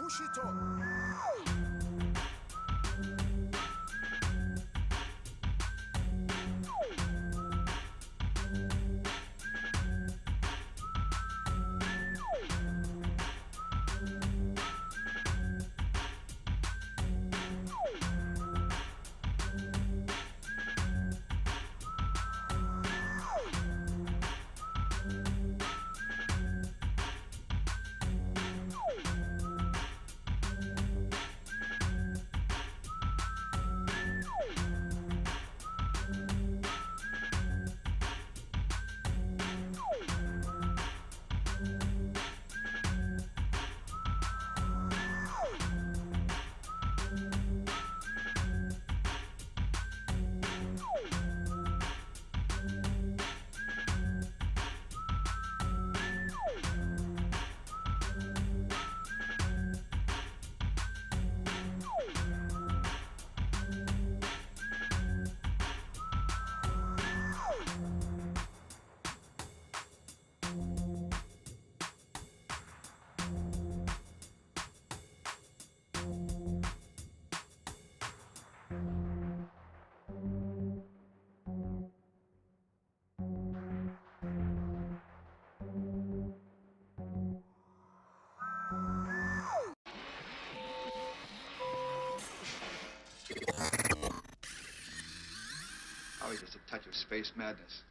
Push it up. Probably just a touch of space madness.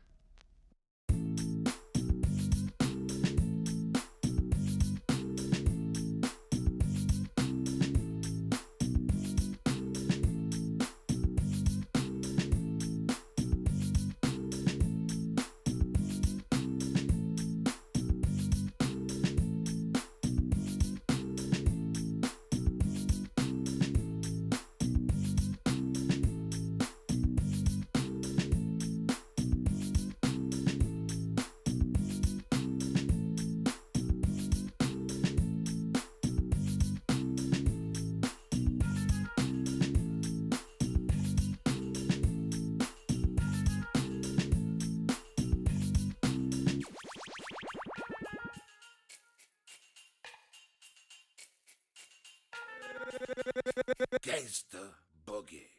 Gangsta boogie.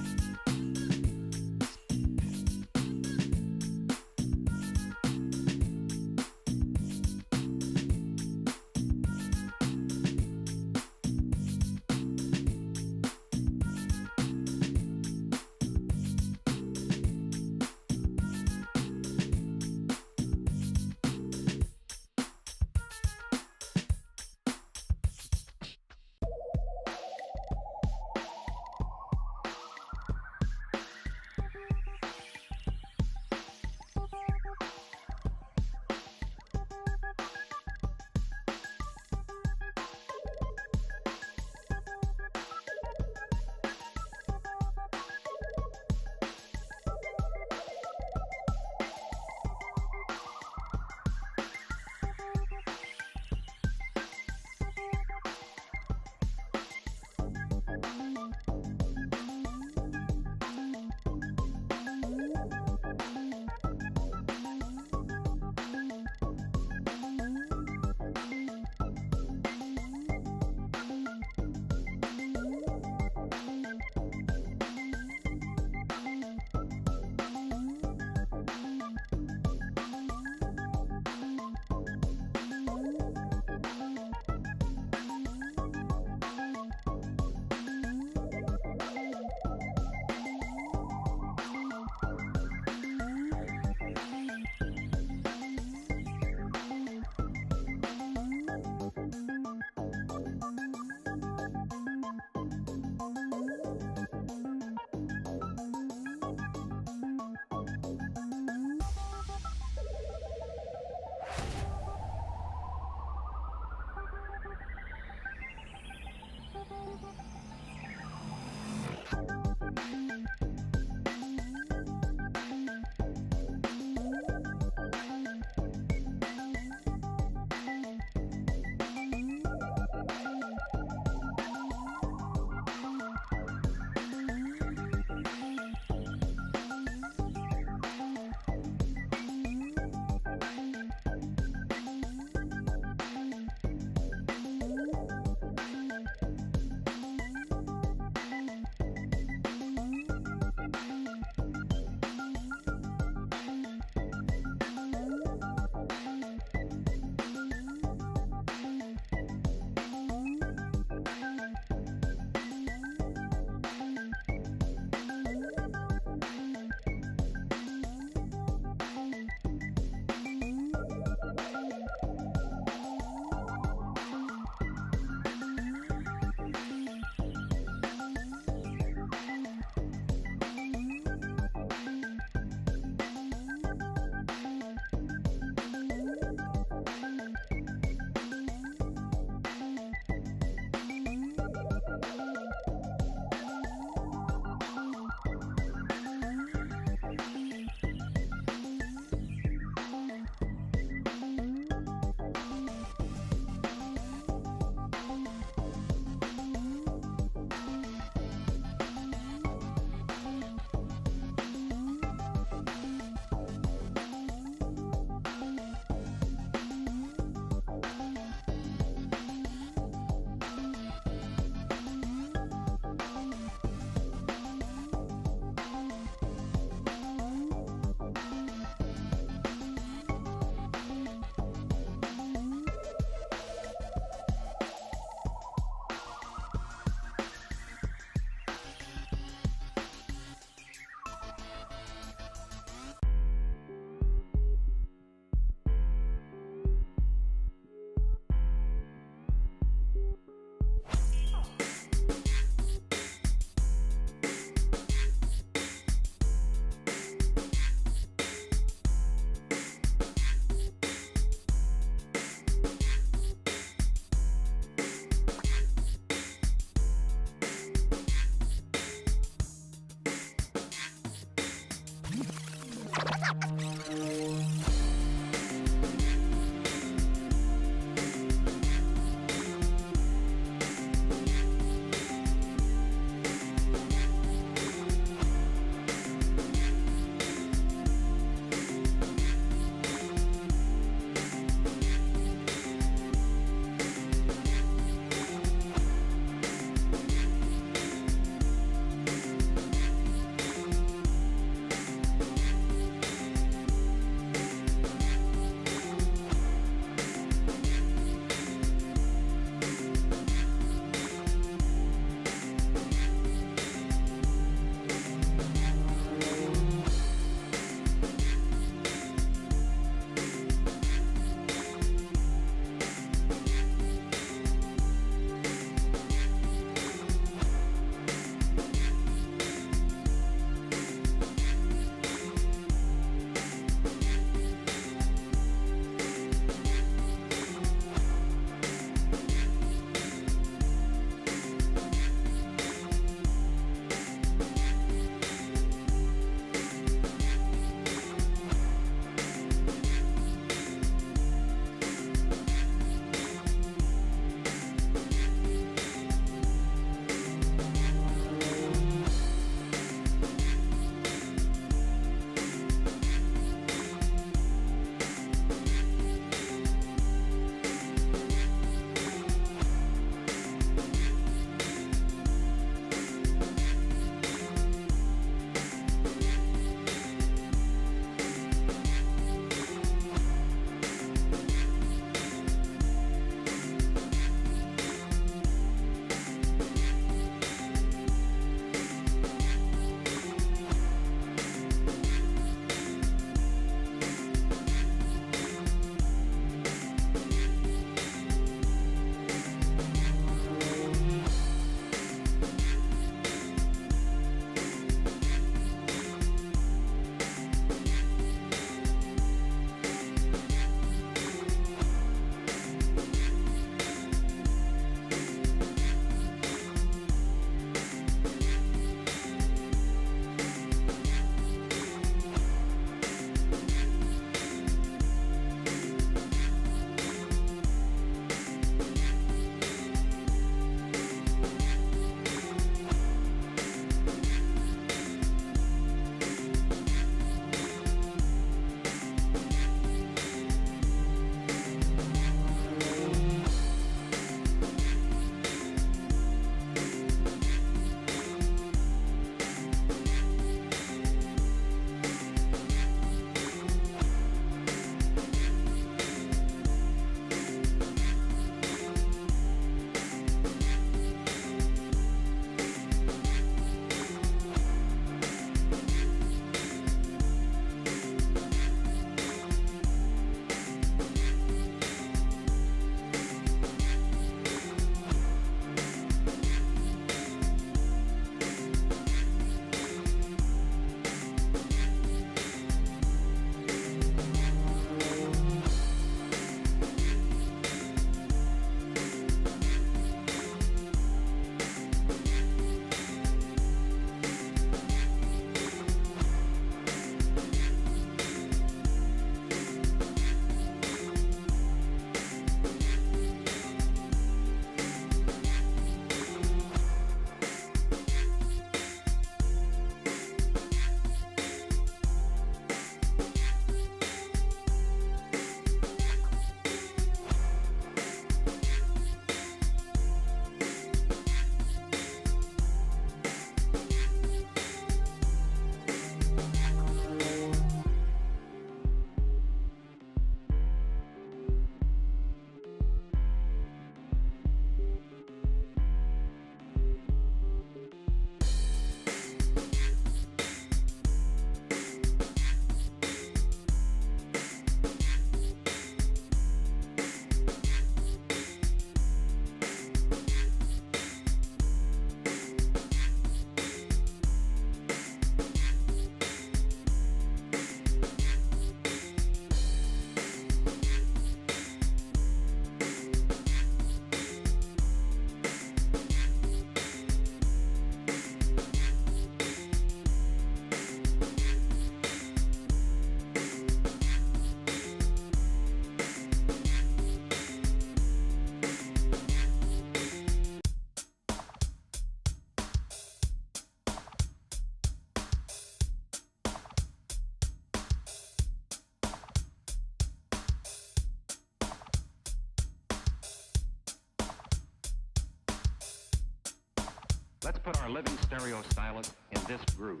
put our living stereo stylus in this groove.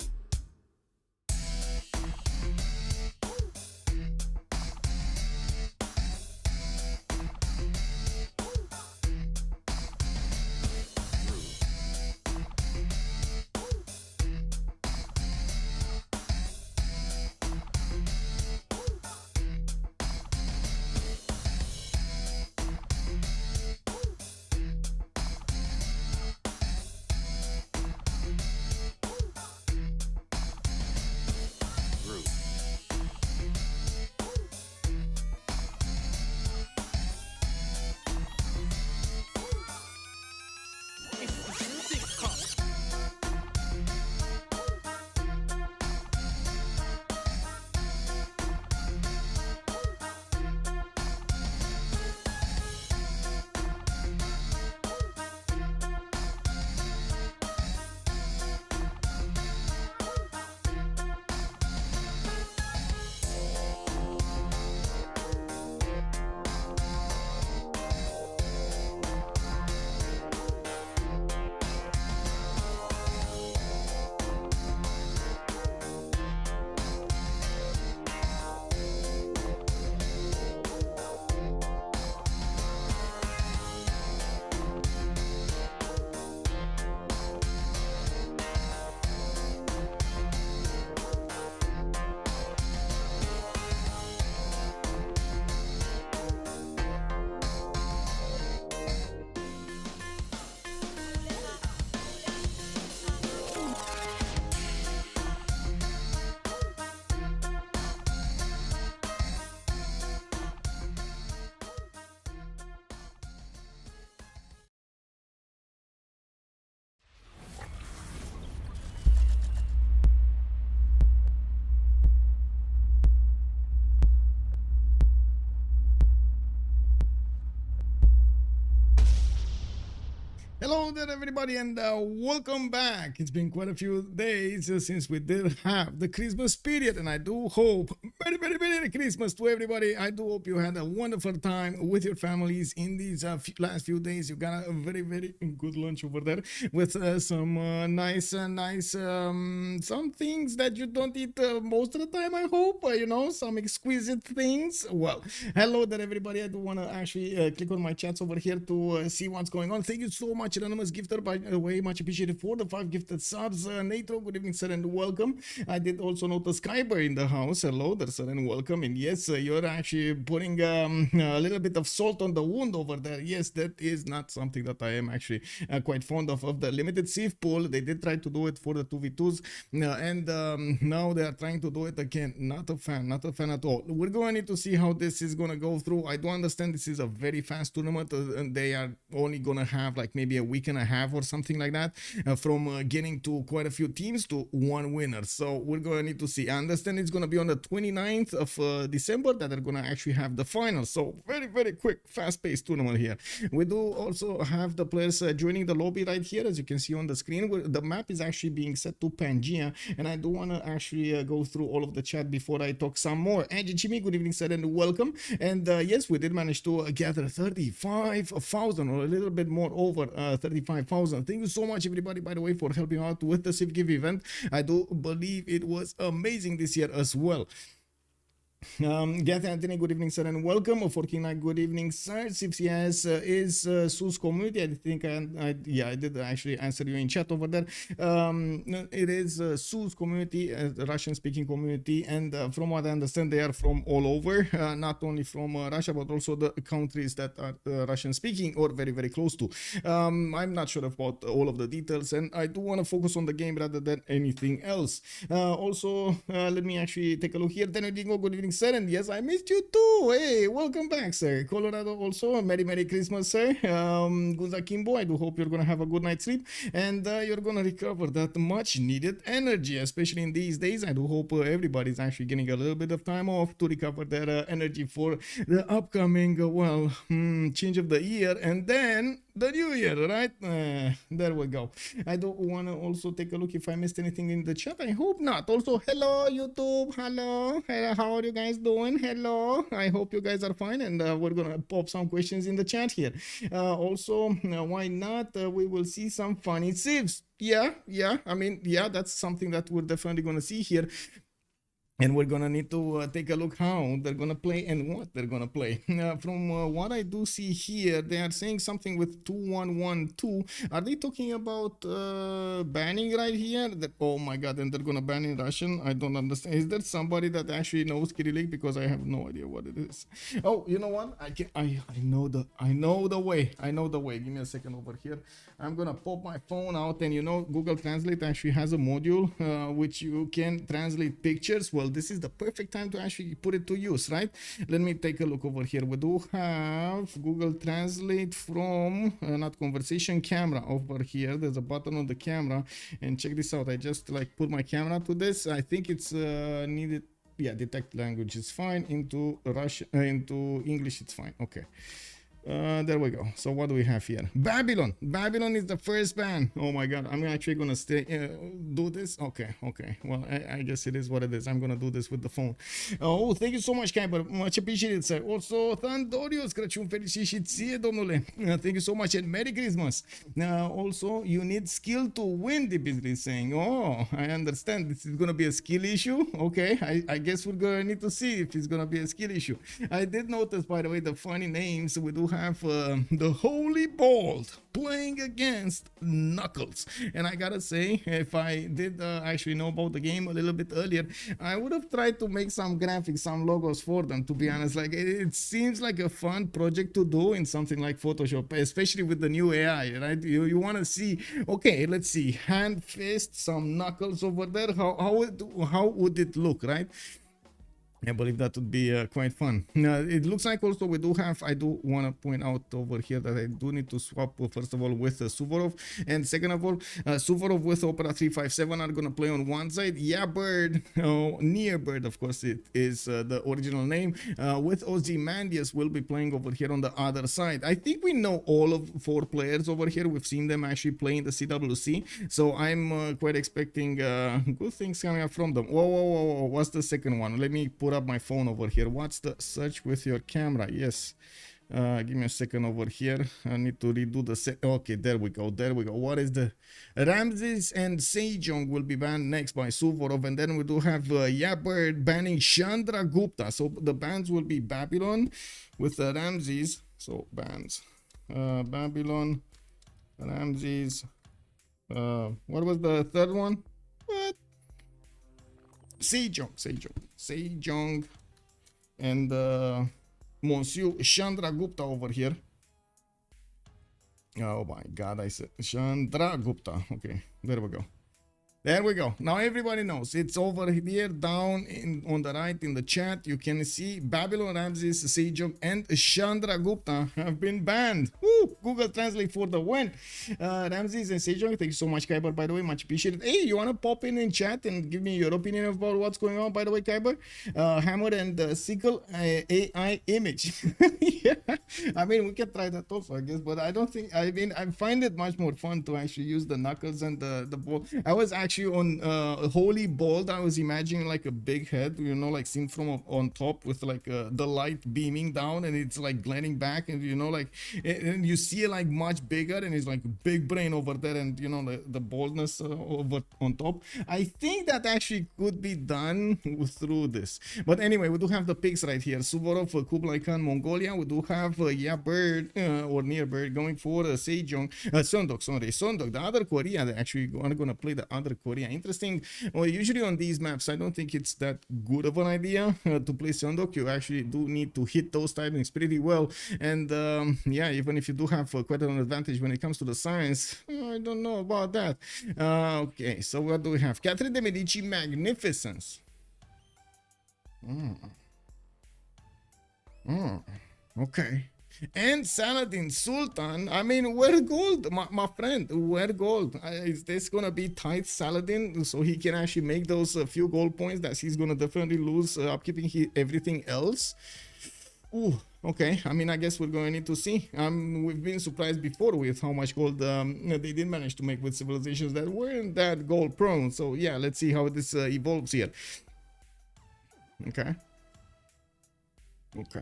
Hello there, everybody, and welcome back. It's been quite a few days since we did have the Christmas period, and I do hope, very Merry Christmas to everybody. I do hope you had a wonderful time with your families in these last few days. You got a very good lunch over there with some nice, some things that you don't eat most of the time, I hope. You know, some exquisite things. Well, hello there, everybody. I do want to actually click on my chats over here to see what's going on. Thank you so much, anonymous gifter, by the way, much appreciated for the 5 gifted subs. Natro, good evening, sir, and welcome. I did also notice Skyber in the house. Hello there, sir, and welcome. And yes, you're actually putting a little bit of salt on the wound over there. Yes, that is not something that I am actually quite fond of the limited Civ pool. They did try to do it for the 2v2s, and now they are trying to do it again. Not a fan at all. We're going to need to see how this is going to go through. I do understand this is a very fast tournament, and they are only going to have like maybe a week and a half or something like that from getting to quite a few teams to one winner. So we're going to need to see. I understand it's going to be on the 29th of December that they're going to actually have the final. So very quick, fast-paced tournament here. We do also have the players joining the lobby right here, as you can see on the screen. The map is actually being set to Pangea, and I do want to actually go through all of the chat before I talk some more. Angie Chimi, good evening, sir, and welcome. And yes, we did manage to gather 35,000 or a little bit more over 35,000. Thank you so much, everybody, by the way, for helping out with the CivCIS event. I do believe it was amazing this year as well. Gath Anthony, good evening, sir, and welcome. Forking good evening, sir. CivCIS is SUS community. I think I did actually answer you in chat over there. It is SUS community, Russian speaking community, and from what I understand, they are from all over, not only from Russia, but also the countries that are Russian speaking or very close to. I'm not sure about all of the details, and I do want to focus on the game rather than anything else. Also, let me actually take a look here. Then good evening, sir, and yes, I missed you too. Hey, welcome back, sir. Colorado also, Merry Christmas, sir. Gunza Kimbo, I do hope you're gonna have a good night's sleep, and you're gonna recover that much needed energy, especially in these days. I do hope everybody's actually getting a little bit of time off to recover their energy for the upcoming change of the year, and then the new year, right? There we go. I don't want to also take a look if I missed anything in the chat. I hope not. Also, hello YouTube, hello, how are you guys doing? Hello. I hope you guys are fine, and we're gonna pop some questions in the chat here. Also, why not? We will see some funny civs. Yeah. I mean, yeah, that's something that we're definitely gonna see here. And we're gonna need to take a look how they're gonna play and what they're gonna play. From what I do see here, they are saying something with 2112. Are they talking about banning right here? That, oh my god, and they're gonna ban in Russian? I don't understand. Is there somebody that actually knows Cyrillic? Because I have no idea what it is. Oh, you know what? I know the way. Give me a second over here. I'm gonna pop my phone out, and you know, Google Translate actually has a module which you can translate pictures. Well, this is the perfect time to actually put it to use, right? Let me take a look over here. We do have Google Translate from not conversation, camera over here. There's a button on the camera, and check this out. I just like put my camera to this. I think it's needed. Yeah, detect language is fine. Into Russian, into English, it's fine. Okay. There we go. So what do we have here? Babylon is the first ban. Oh my god, I'm actually gonna do this. Okay. Well, I guess it is what it is. I'm gonna do this with the phone. Oh, thank you so much, Kyber. Much appreciated, sir. Also, Thandorios, Crăciun fericit și ție, domnule. Thank you so much and Merry Christmas. Also, you need skill to win, the business saying. Oh, I understand. This is gonna be a skill issue. Okay, I guess we're gonna need to see if it's gonna be a skill issue. I did notice, by the way, the funny names. We do have the Holy Bold playing against Knuckles, and I gotta say, if I did actually know about the game a little bit earlier, I would have tried to make some graphics, some logos for them, to be honest. Like, it seems like a fun project to do in something like Photoshop, especially with the new AI, right? You want to see, okay, let's see, hand, fist, some Knuckles over there. How would it look, right? I believe that would be quite fun. It looks like also we do have, I do want to point out over here that I do need to swap first of all with Suvorov, and second of all, Suvorov with Opera 357 are going to play on one side. Yeah, Bird, Near Bird, of course, it is the original name, with Ozymandias will be playing over here on the other side. I think we know all of 4 players over here. We've seen them actually play in the CWC, so I'm quite expecting good things coming up from them. Whoa, what's the second one? Let me put up my phone over here. What's the search with your camera? Yes, give me a second over here. I need to redo the set. Okay, there we go. What is the Ramses and Sejong will be banned next by Suvorov, and then we do have Yabird banning Chandra Gupta. So the bans will be Babylon with Ramses. So bans Babylon, Ramses, what was the third one? What? Sejong, and Monsieur Chandra Gupta over here. Oh my god, I said Chandra Gupta. Okay, there we go. Now everybody knows it's over here down on the right in the chat. You can see Babylon, Ramses, Sejong, and Chandra Gupta have been banned. Woo! Google Translate for the win. Ramses and Sejong, thank you so much, Kyber, by the way, much appreciated. Hey, you want to pop in chat and give me your opinion about what's going on, by the way, Kyber? Hammer and Sickle AI image. Yeah, I mean, we can try that also, I guess, but I don't think, I mean, I find it much more fun to actually use the knuckles and the ball. I was actually on Holy Bold, I was imagining like a big head, you know, like seen from on top with like the light beaming down, and it's like glaring back, and you know, like, and you see it like much bigger, and it's like a big brain over there, and you know, the boldness over on top. I think that actually could be done through this. But anyway, we do have the picks right here. Suvorov, Kublai Khan, Mongolia. We do have Bird or Near Bird going for Sejong, Sondok, the other Korea. They actually are going to play the other Korea. Interesting. Well, usually on these maps, I don't think it's that good of an idea to play Sondok. You actually do need to hit those timings pretty well. And yeah, even if you do have quite an advantage when it comes to the science, I don't know about that. Okay, so what do we have? Catherine de Medici, Magnificence. Okay. And Saladin Sultan. I mean, where gold, my friend? Where gold? Is this gonna be tight Saladin, so he can actually make those few gold points that he's gonna definitely lose upkeeping everything else? Ooh, okay. I mean, I guess we're going to need to see. We've been surprised before with how much gold they did manage to make with civilizations that weren't that gold prone. So yeah, let's see how this evolves here. Okay. Okay.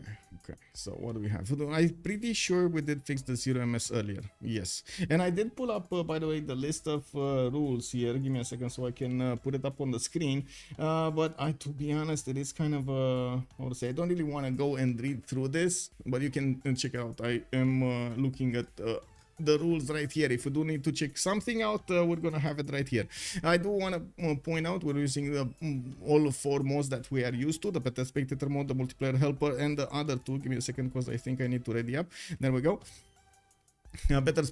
So what do we have? I'm pretty sure we did fix the 0ms earlier. Yes. And I did pull up, by the way, the list of rules here. Give me a second so I can put it up on the screen. But to be honest, it is kind of, how to say, I don't really want to go and read through this, but you can check it out. I am looking at the rules right here. If you do need to check something out, we're gonna have it right here. I do want to point out we're using all 4 modes that we are used to: the beta spectator mode, the multiplayer helper, and the other 2. Give me a second because I think I need to ready up. There we go. Better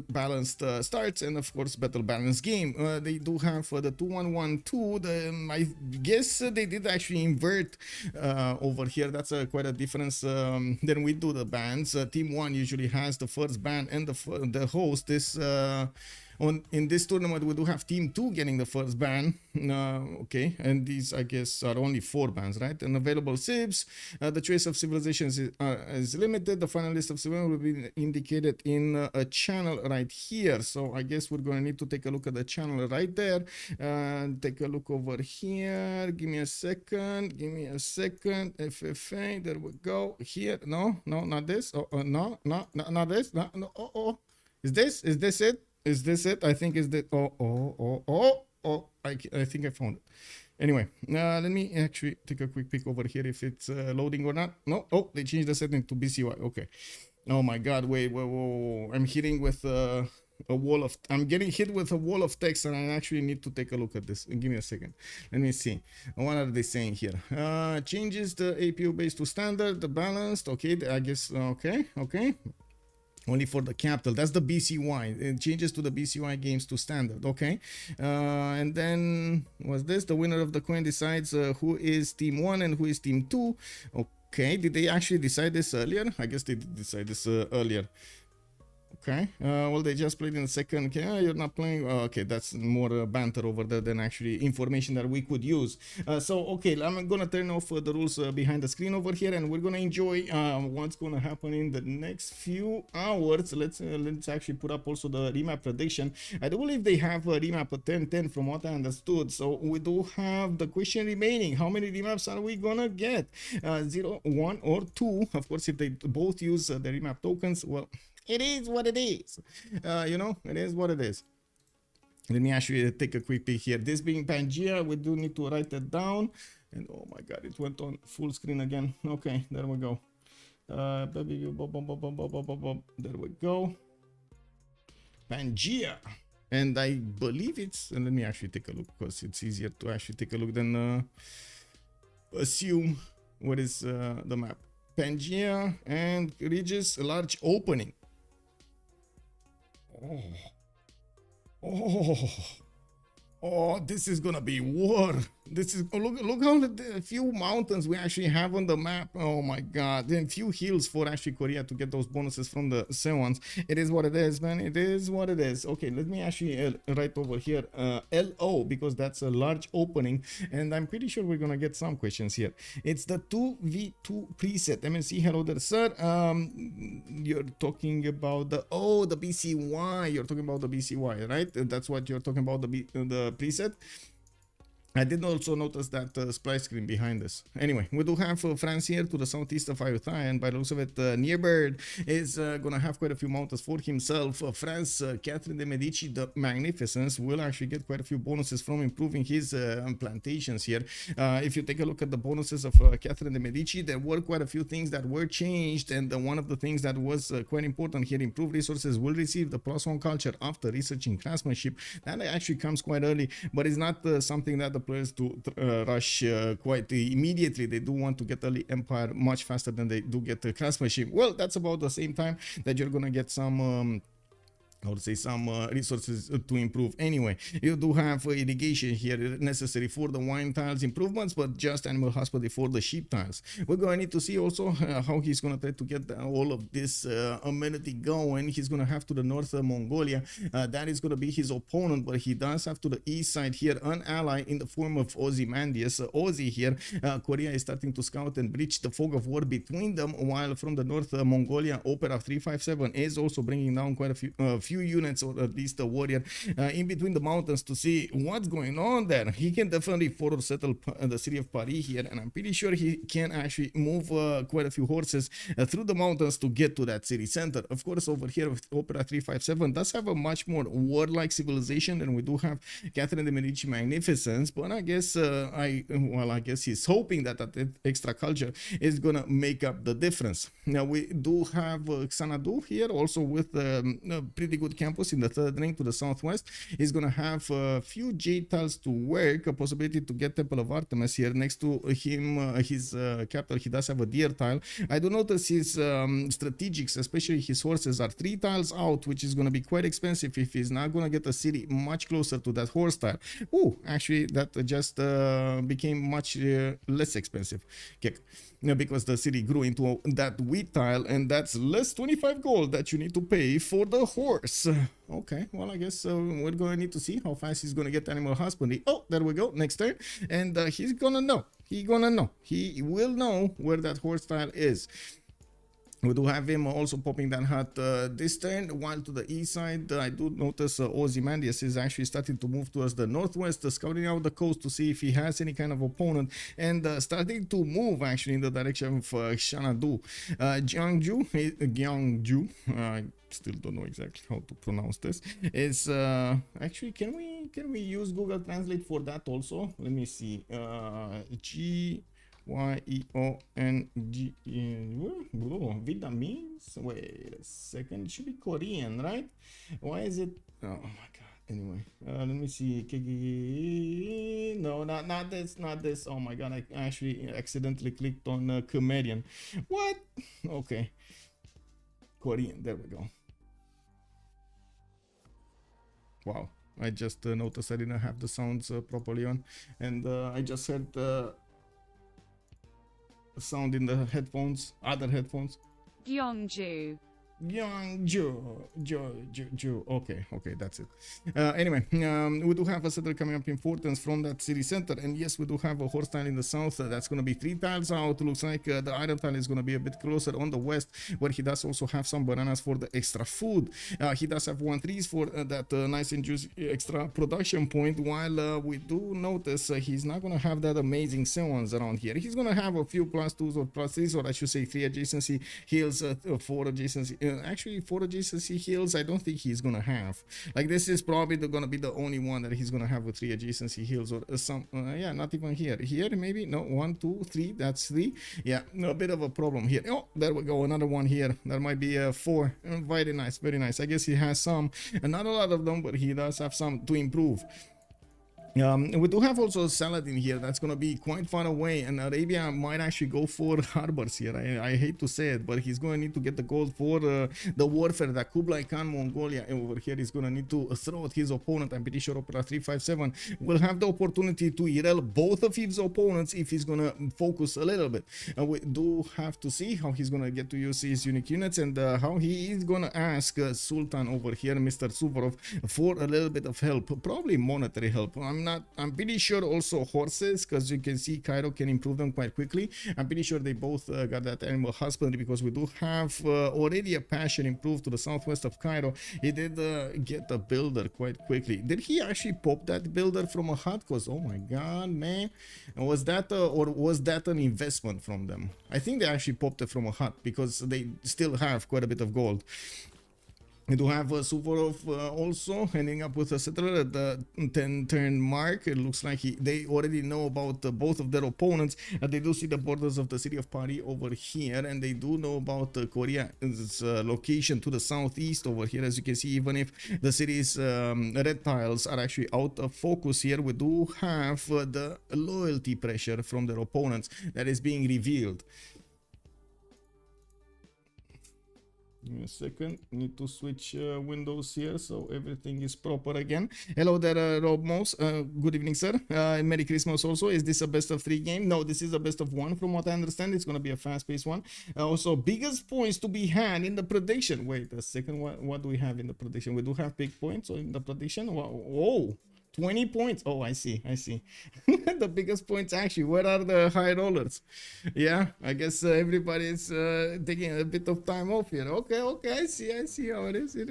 balanced starts, and of course better balanced game. They do have the 2-1-1-2. I guess they did actually invert over here. That's quite a difference. Then we do the bans. Team 1 usually has the first ban and the host. In this tournament, we do have Team 2 getting the first ban. Okay, and these, I guess, are only 4 bans, right? And available civs. The choice of civilizations is limited. The final list of civilians will be indicated in a channel right here. So I guess we're going to need to take a look at the channel right there. Take a look over here. Give me a second. FFA. There we go. Here. No, not this. No, not this. No. Is this it? Is this it? I think is that. I think I found it. Anyway, let me actually take a quick peek over here if it's loading or not. No. Oh, they changed the setting to BCY. Okay. Oh my God. Wait. Whoa. I'm hitting with a wall of. I'm getting hit with a wall of text, and I actually need to take a look at this. Give me a second. Let me see. What are they saying here? Changes the APU base to standard. The balanced. Okay. I guess. Okay. Only for the capital. That's the BCY. It changes to the BCY games to standard. Okay. And then was this the winner of the coin decides who is team 1 and who is team 2. Okay. Did they actually decide this earlier? I guess they did decide this earlier. Okay. Well, they just played in the second. Okay, you're not playing. Okay, that's more banter over there than actually information that we could use. So, okay, I'm gonna turn off the rules behind the screen over here, and we're gonna enjoy what's gonna happen in the next few hours. Let's actually put up also the remap prediction. I do believe they have a remap of 10-10 from what I understood. So we do have the question remaining: how many remaps are we gonna get? 0, 1, or 2? Of course, if they both use the remap tokens, well, it is what it is. It is what it is. Let me actually take a quick peek here. This being Pangea, we do need to write it down. And oh my God, it went on full screen again. Okay, there we go. There we go. Pangea. And I believe it's, and let me actually take a look because it's easier to actually take a look than assume what is the map. Pangea and Regis, a large opening. Oh, this is gonna be war. This is look how few mountains we actually have on the map. Oh my God. Then few hills for actually Korea to get those bonuses from the Sewans. It is what it is, man. It is what it is. Okay, let me actually write over here LO because that's a large opening, and I'm pretty sure we're gonna get some questions here. It's the 2v2 preset. MNC, hello there, sir. You're talking about the BCY. You're talking about the BCY, right? That's what you're talking about, the preset. I did also notice that splash screen behind us. Anyway, we do have France here to the southeast of Ayutthaya, and by the looks of it, Nearbird is gonna have quite a few mountains for himself. France, Catherine de Medici, the Magnificence, will actually get quite a few bonuses from improving his plantations here. If you take a look at the bonuses of Catherine de Medici, there were quite a few things that were changed, and one of the things that was quite important here, improved resources, will receive the +1 culture after researching craftsmanship. That actually comes quite early, but it's not something that the players do rush quite immediately. They do want to get early empire much faster than they do get craftsmanship. Well, that's about the same time that you're gonna get some I would say some resources to improve. Anyway, you do have irrigation here necessary for the wine tiles improvements, but just animal husbandry for the sheep tiles. We're going to need to see also how he's going to try to get all of this amenity going. He's going to have to the North Mongolia. That is going to be his opponent, but he does have to the east side here an ally in the form of Ozymandias. Ozzy here, Korea is starting to scout and breach the fog of war between them, while from the North Mongolia, Opera 357 is also bringing down quite a few few units, or at least a warrior, in between the mountains to see what's going on there. He can definitely forward settle the city of Paris here, and I'm pretty sure he can actually move quite a few horses through the mountains to get to that city center. Of course, over here with Opera 357 does have a much more warlike civilization than we do have Catherine de Medici Magnificence, but I guess I guess he's hoping that that extra culture is gonna make up the difference. Now we do have Xanadu here also with a pretty good campus in the third ring to the southwest. He's gonna have a few jade tiles to work, a possibility to get Temple of Artemis here next to him. His capital, he does have a deer tile. I do notice his strategics, especially his horses, are 3 tiles out, which is gonna be quite expensive if he's not gonna get a city much closer to that horse tile. Oh, actually that just became much less expensive. Okay. Because the city grew into that wheat tile, and that's less 25 gold that you need to pay for the horse. Okay, well, I guess we're going to need to see how fast he's going to get animal husbandry. Oh, there we go, next turn, and he's going to know. He will know where that horse tile is. We do have him also popping that hut this turn, while to the east side, I do notice Ozymandias is actually starting to move towards the northwest, scouting out the coast to see if he has any kind of opponent, and starting to move actually in the direction of Xanadu. Gyeongju, I still don't know exactly how to pronounce this. Is actually, can we use Google Translate for that also? Let me see. Yeong Vietnamese. Wait a second, it should be Korean, right? Why is it? Oh my god. Anyway, let me see. No, not this. Oh my god, I actually accidentally clicked on Khmerian. What? Okay, Korean. There we go. Wow, I just noticed I didn't have the sounds properly on, and I just heard sound in the headphones, other headphones. Gyeongju. Okay, that's it. Anyway, we do have a settler coming up importance from that city center, and yes, we do have a horse tile in the south. That's going to be 3 tiles out. Looks like the iron tile is going to be a bit closer on the west, where he does also have some bananas for the extra food. He does have 1 trees for that nice and juicy extra production point, while we do notice he's not going to have that amazing sewons around here. He's going to have a few +2s or +3s, or I should say 3 adjacency hills, 4 adjacency. Actually, 4 adjacency hills, I don't think he's gonna have. Like, this is probably gonna be the only one that he's gonna have with 3 adjacency hills, or some. Yeah, not even here. Here, maybe no. 1, 2, 3. That's 3. Yeah, a bit of a problem here. Oh, there we go. Another one here. That might be 4. Very nice, very nice. I guess he has some, not a lot of them, but he does have some to improve. We do have also Saladin here. That's going to be quite far away, and Arabia might actually go for harbors here. I hate to say it, but he's going to need to get the gold for the warfare that Kublai Khan Mongolia over here is going to need to throw at his opponent. I'm pretty sure Opera 357 will have the opportunity to erel both of his opponents if he's going to focus a little bit. We do have to see how he's going to get to use his unique units, and how he is going to ask Sultan over here, Mr. Suvorov, for a little bit of help, probably monetary help. I'm pretty sure also horses, because you can see Cairo can improve them quite quickly. I'm pretty sure they both got that animal husbandry, because we do have already a passion improved to the southwest of Cairo. He did get a builder quite quickly. Did he actually pop that builder from a hut? Because oh my god, man, was that or was that an investment from them? I think they actually popped it from a hut, because they still have quite a bit of gold. We do have Suvorov also ending up with a settler at the 10 turn mark. It looks like they already know about both of their opponents. They do see the borders of the city of Paris over here, and they do know about Korea's location to the southeast over here. As you can see, even if the city's red tiles are actually out of focus here, we do have the loyalty pressure from their opponents that is being revealed. Give me a second, need to switch windows here so everything is proper again. Hello there, Rob Moss. Good evening, sir. Merry Christmas also. Is this a best of 3 game? No, this is a best of 1 from what I understand. It's going to be a fast-paced one. Also, biggest points to be had in the prediction. Wait a second, what do we have in the prediction? We do have big points in the prediction. Whoa, 20 points. Oh, I see. The biggest points actually. Where are the high rollers? Yeah, I guess everybody's taking a bit of time off here. Okay, I see how it is. It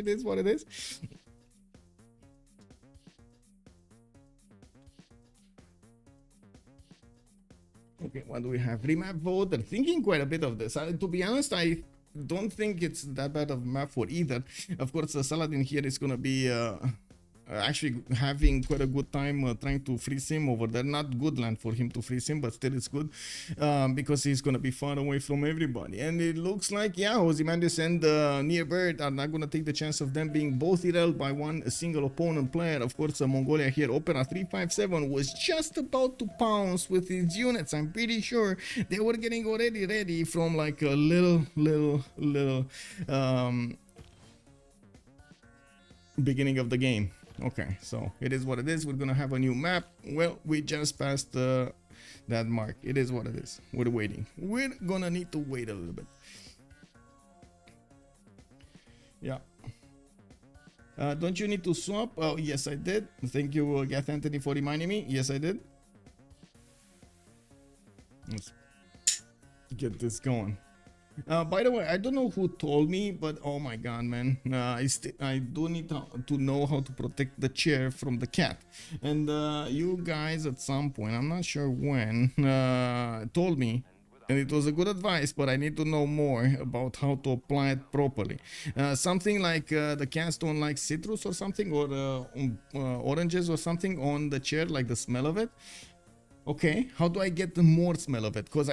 is what it is. Okay, what do we have? Remap vote. I'm thinking quite a bit of this. To be honest, I don't think it's that bad of a map for either. Of course, Saladin here is gonna be actually having quite a good time trying to freeze him over there. Not good land for him to freeze him, but still it's good because he's gonna be far away from everybody. And it looks like, yeah, Ozymandias and Nearbird are not gonna take the chance of them being both derailed by one single opponent player. Of course, Mongolia here, Opera 357 was just about to pounce with his units. I'm pretty sure they were getting already ready from like a little beginning of the game. Okay, so it is what it is. We're gonna have a new map. Well, we just passed that mark. It is what it is. We're waiting. We're gonna need to wait a little bit. Yeah. Don't you need to swap? Oh, yes, I did. Thank you, Gath Anthony, for reminding me. Yes, I did. Let's get this going. By the way, I don't know who told me, but oh my god, man, I do need to know how to protect the chair from the cat. And you guys at some point, I'm not sure when, told me, and it was a good advice, but I need to know more about how to apply it properly. Something like the cats don't like citrus or something, or oranges or something on the chair, like the smell of it. Okay, how do I get the more smell of it? Because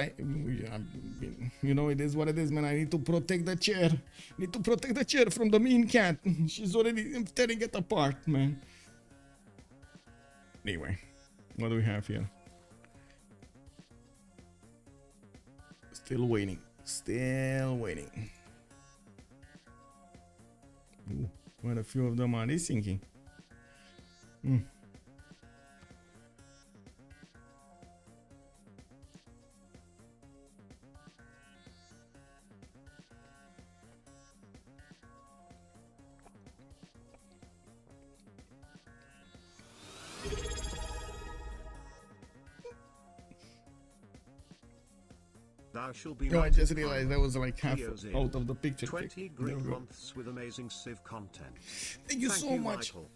you know, it is what it is, man. I need to protect the chair. Need to protect the chair from the mean cat. She's already tearing it apart, man. Anyway, what do we have here? Still waiting. Still waiting. Ooh, quite a few of them are sinking. Thou shall be. No, I just realized that was like half out of the picture. 20 great months with amazing Civ content. Thank you so much. Michael.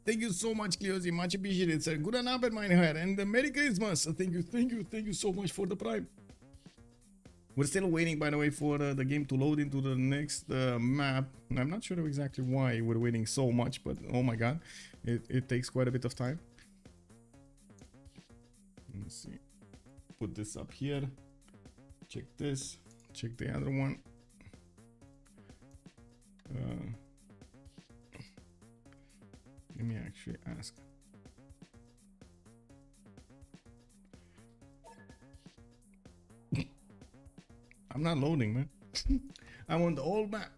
Thank you so much, Cleozy. Much appreciated, sir. Good Abend, mein Herr, and Merry Christmas. Thank you so much for the prime. We're still waiting, by the way, for the game to load into the next map. I'm not sure exactly why we're waiting so much, but oh my god, it takes quite a bit of time. Let's see. Put this up here. Check this. Check the other one. Let me actually ask. I'm not loading, man. I'm on the old map.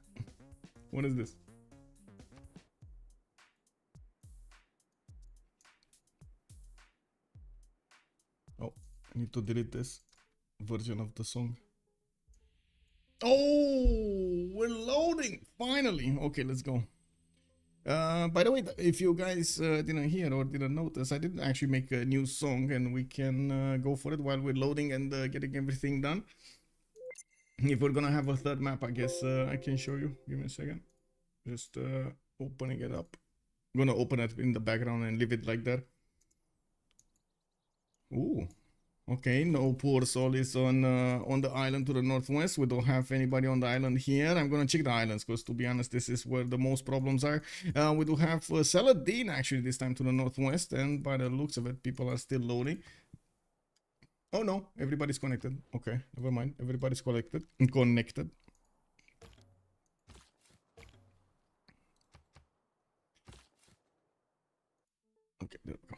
What is this? Oh, I need to delete this version of the song. Oh, we're loading finally. Okay, let's go. By the way, if you guys didn't hear or didn't notice, I did actually make a new song, and we can go for it while we're loading and getting everything done. If we're gonna have a third map, I guess I can show you. Give me a second. Just opening it up. I'm gonna open it in the background and leave it like that. Ooh. Okay, no poor soul is on the island to the northwest. We don't have anybody on the island here. I'm gonna check the islands because, to be honest, this is where the most problems are. We do have Saladin actually this time to the northwest, and by the looks of it, people are still loading. Oh no, everybody's connected. Okay, never mind. Everybody's connected. Okay, there we go.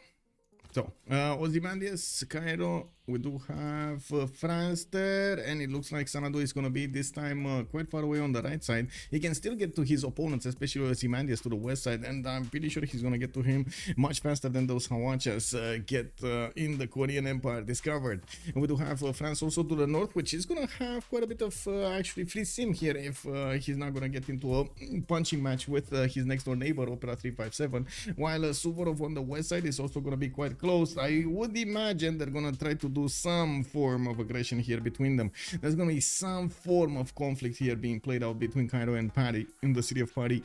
So, Ozymandias, Cairo, we do have France there, and it looks like Sanado is going to be this time quite far away on the right side. He can still get to his opponents, especially Ozymandias to the west side, and I'm pretty sure he's going to get to him much faster than those Hawachas get in the Korean Empire discovered. And we do have France also to the north, which is going to have quite a bit of actually free sim here if he's not going to get into a punching match with his next door neighbor, Opera 357, while Suvorov on the west side is also going to be quite close. I would imagine they're gonna try to do some form of aggression here between them. There's gonna be some form of conflict here being played out between Cairo and Paris in the city of Paris.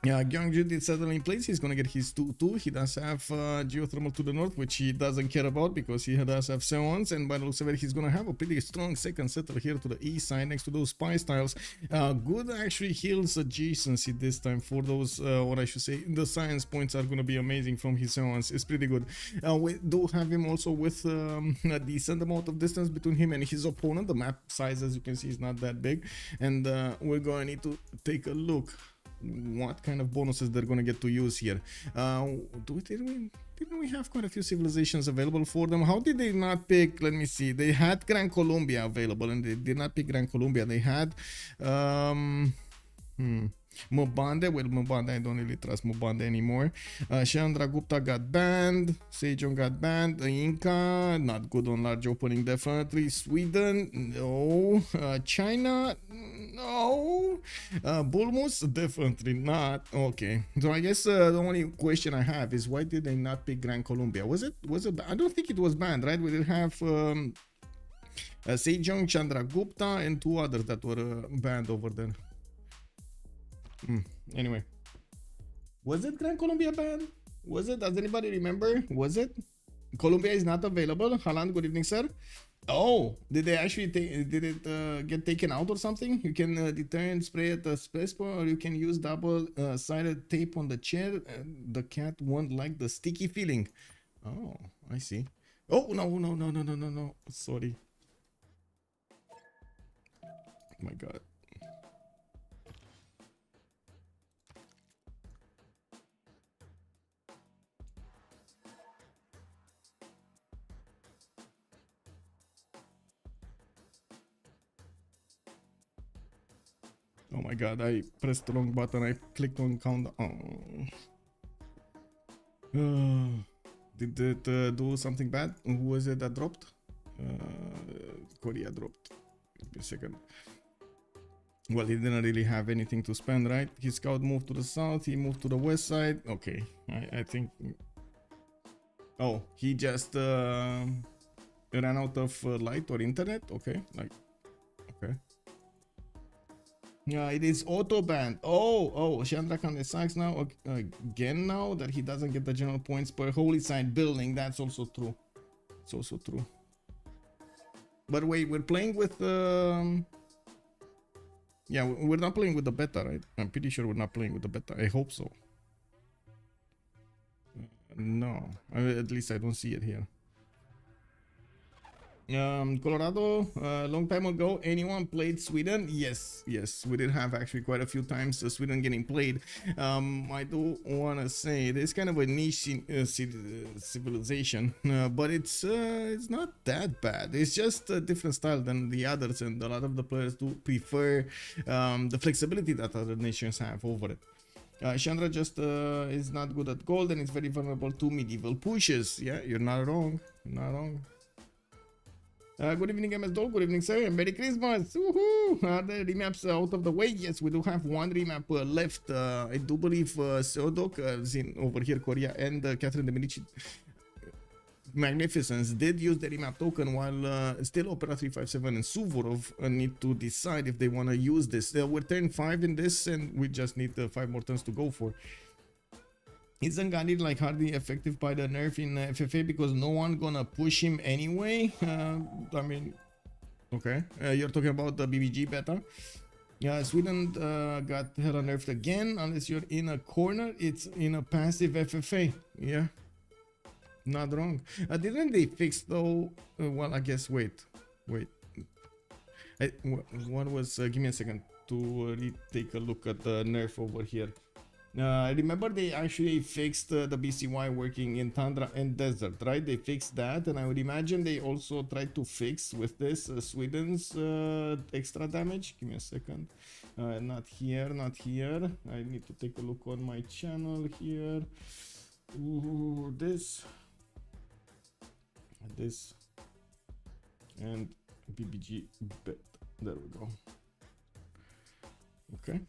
Yeah, Gyeongju did settle in place. He's gonna get his 2-2. He does have geothermal to the north, which he doesn't care about because he does have Seons, and by the looks of it, he's gonna have a pretty strong second settler here to the east side next to those spice tiles. Good actually hills adjacency this time for those, what I should say, the science points are gonna be amazing from his Seons. It's pretty good. We do have him also with a decent amount of distance between him and his opponent. The map size, as you can see, is not that big, and we're gonna need to take a look what kind of bonuses they're gonna get to use here. Didn't we have quite a few civilizations available for them? How did they not pick? Let me see. They had Gran Colombia available, and they did not pick Gran Colombia. They had Mubande. Well, Mubande, I don't really trust Mubande anymore. Chandragupta got banned. Sejong got banned. Inca, not good on large opening, definitely. Sweden, no. China, no. Bulmus, definitely not. Okay, so I guess the only question I have is why did they not pick Gran Colombia? Was it? I don't think it was banned, right? We did have Sejong, Chandragupta, and two others that were banned over there. Anyway, was it Gran Colombia banned? Was it? Does anybody remember? Was it? Colombia is not available. Haland, good evening, sir. Oh, did they actually did it get taken out or something? You can deter and spray at the space bar, or you can use double sided tape on the chair. The cat won't like the sticky feeling. Oh, I see. Oh, no. Sorry. Oh my God. Oh my God, I pressed the wrong button. I clicked on countdown. Did it do something bad? Who was it that dropped? Korea dropped. Give me a second. Well, he didn't really have anything to spend, right? His scout moved to the south. He moved to the west side. Okay, I think... Oh, he just ran out of light or internet? Okay, like... Okay. Yeah, it is auto banned. Oh, Chandra Khan sucks now again now that he doesn't get the general points per holy site building. That's also true. It's also true. But wait, we're playing with yeah, we're not playing with the beta, right? I'm pretty sure we're not playing with the beta. I hope so. No, at least I don't see it here. Colorado, long time ago, anyone played Sweden? Yes, we did have actually quite a few times Sweden getting played. I do want to say it's kind of a niche civilization, but it's not that bad. It's just a different style than the others, and a lot of the players do prefer the flexibility that other nations have over it. Chandra just is not good at gold, and it's very vulnerable to medieval pushes. Yeah, you're not wrong. You're not wrong. Good evening, MS Doll. Good evening, sir, and Merry Christmas. Woohoo! The remaps out of the way. Yes, we do have one remap left. I do believe Seodok is in over here, Korea, and Catherine de Medici Magnificence did use the remap token, while still Opera 357 and Suvorov need to decide if they want to use this. We're turn 5 in this, and we just need 5 more turns to go for. Isn't Gandhi like hardly effective by the nerf in FFA because no one gonna push him anyway? I mean, okay, you're talking about the BBG beta. Yeah, Sweden got hella nerfed again. Unless you're in a corner, it's in a passive FFA. Yeah, not wrong. Didn't they fix though? Well, I guess. Wait. What was? Give me a second to take a look at the nerf over here. I remember they actually fixed the BCY working in tundra and desert, right? They fixed that, and I would imagine they also tried to fix with this Sweden's extra damage. Give me a second. Not here, not here. I need to take a look on my channel here. Ooh, this, and BBG bet. There we go. Okay.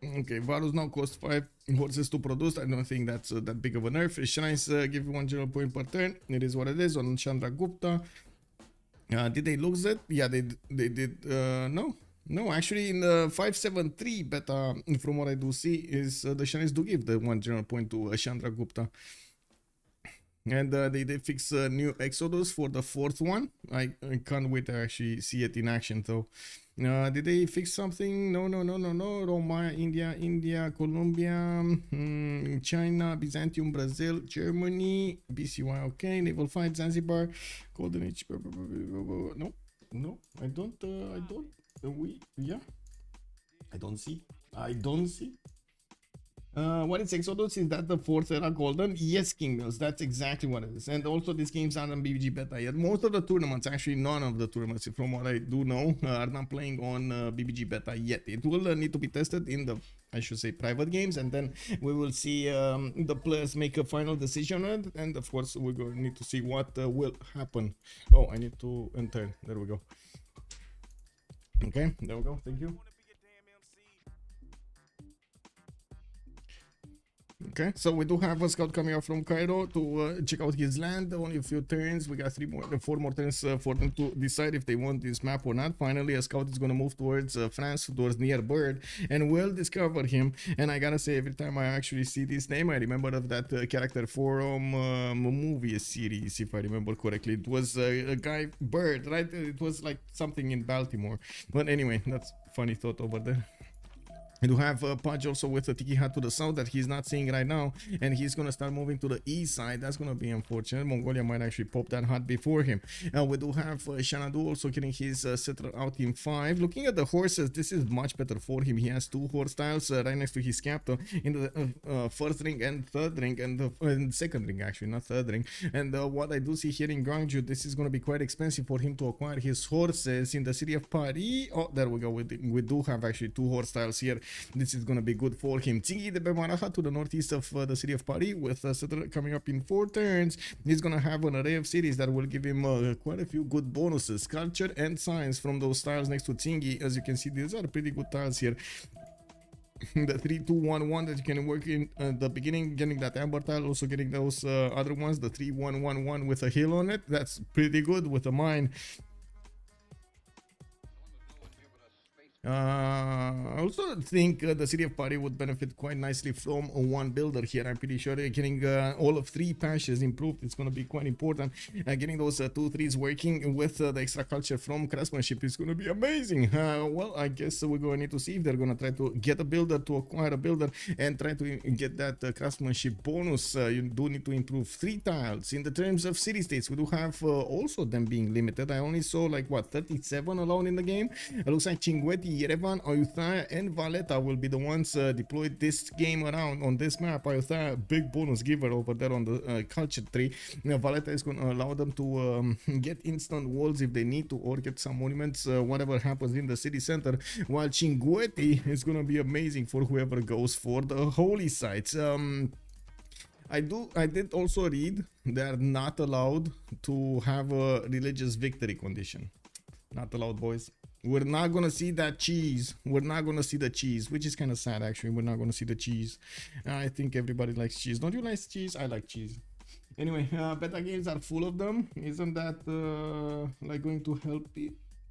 Okay, Varus now costs 5 horses to produce. I don't think that's that big of a nerf. Shrines give you 1 general point per turn. It is what it is on Chandra Gupta. Did they lose it? Yeah, they did. No, actually in the 573 beta, from what I do see, is the Shrines do give the 1 general point to Chandra Gupta. And they did fix new Exodus for the 4th one. I can't wait to actually see it in action though. Did they fix something? No. Roma, India, Colombia, China, Byzantium, Brazil, Germany, BCY, okay. Naval fight, Zanzibar, Golden Age. No, I don't. I don't see. What is Exodus? Is that the 4th era golden? Yes, King Mills, that's exactly what it is. And also this game's not on BBG beta yet. Most of the tournaments, actually none of the tournaments, from what I do know, are not playing on BBG beta yet. It will need to be tested in the, I should say, private games, and then we will see the players make a final decision on it, and of course we're going to need to see what will happen. Oh, I need to enter. There we go. Okay, there we go. Thank you. Okay, so we do have a scout coming out from Cairo to check out his land. Only a few turns. We got 4 more turns for them to decide if they want this map or not. Finally, a scout is going to move towards France, towards near Bird, and will discover him. And I gotta say, every time I actually see this name, I remember of that character from movie series, if I remember correctly. It was a guy, Bird, right? It was like something in Baltimore. But anyway, that's funny thought over there. We do have Pudge also with a Tiki Hat to the south that he's not seeing right now, and he's gonna start moving to the east side. That's gonna be unfortunate. Mongolia might actually pop that hut before him. We do have Shanadu also getting his settler out in 5. Looking at the horses, this is much better for him. He has 2 horse tiles right next to his capital in the first ring and third ring, and the second ring actually, not third ring. And what I do see here in Gwangju, this is gonna be quite expensive for him to acquire his horses in the city of Paris. Oh, there we go. We do have actually 2 horse tiles here. This is going to be good for him. Tsingy de Bemaraha to the northeast of the city of Paris, with a settler coming up in 4 turns. He's going to have an array of cities that will give him quite a few good bonuses. Culture and science from those tiles next to Tsingy. As you can see, these are pretty good tiles here. The 3-2-1-1 that you can work in the beginning, getting that amber tile, also getting those other ones, the 3-1-1-1 with a hill on it. That's pretty good with a mine. I also think the city of Paris would benefit quite nicely from one builder here. I'm pretty sure getting all of 3 patches improved, it's going to be quite important. Getting those 2-3s working with the extra culture from craftsmanship is going to be amazing. Well, I guess we're going to need to see if they're going to try to get a builder, to acquire a builder, and try to get that craftsmanship bonus. You do need to improve 3 tiles. In the terms of city states, we do have also them being limited. I only saw like what, 37 alone in the game. It looks like Chinguetti, Yerevan, Ayutthaya, and Valletta will be the ones deployed this game around on this map. Ayutthaya, big bonus giver over there on the culture tree. Valletta is going to allow them to get instant walls if they need to, or get some monuments, whatever happens in the city center. While Chinguetti is going to be amazing for whoever goes for the holy sites. I did also read they are not allowed to have a religious victory condition. Not allowed, boys. We're not gonna see that cheese. We're not gonna see the cheese, which is kind of sad actually. We're not gonna see the cheese. I think everybody likes cheese. Don't you like cheese? I like cheese. Anyway, beta games are full of them. Isn't that like going to help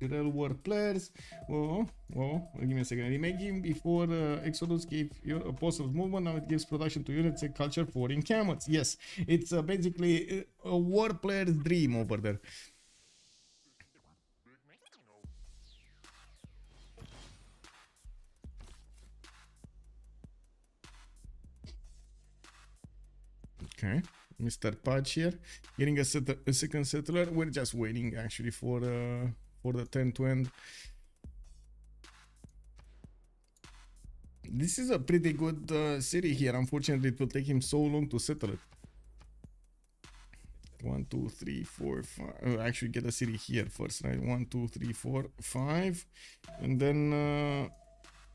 real world players? Well, give me a second. Remaking before Exodus gave your apostles movement. Now it gives production to units and culture for encampments. Yes, it's basically a war player's dream over there. Okay, Mr. Patch here, getting a second settler. We're just waiting actually for the turn to end. This is a pretty good city here. Unfortunately, it will take him so long to settle it. 1, 2, 3, 4, 5. Actually, get a city here first, right? 1, 2, 3, 4, 5, and then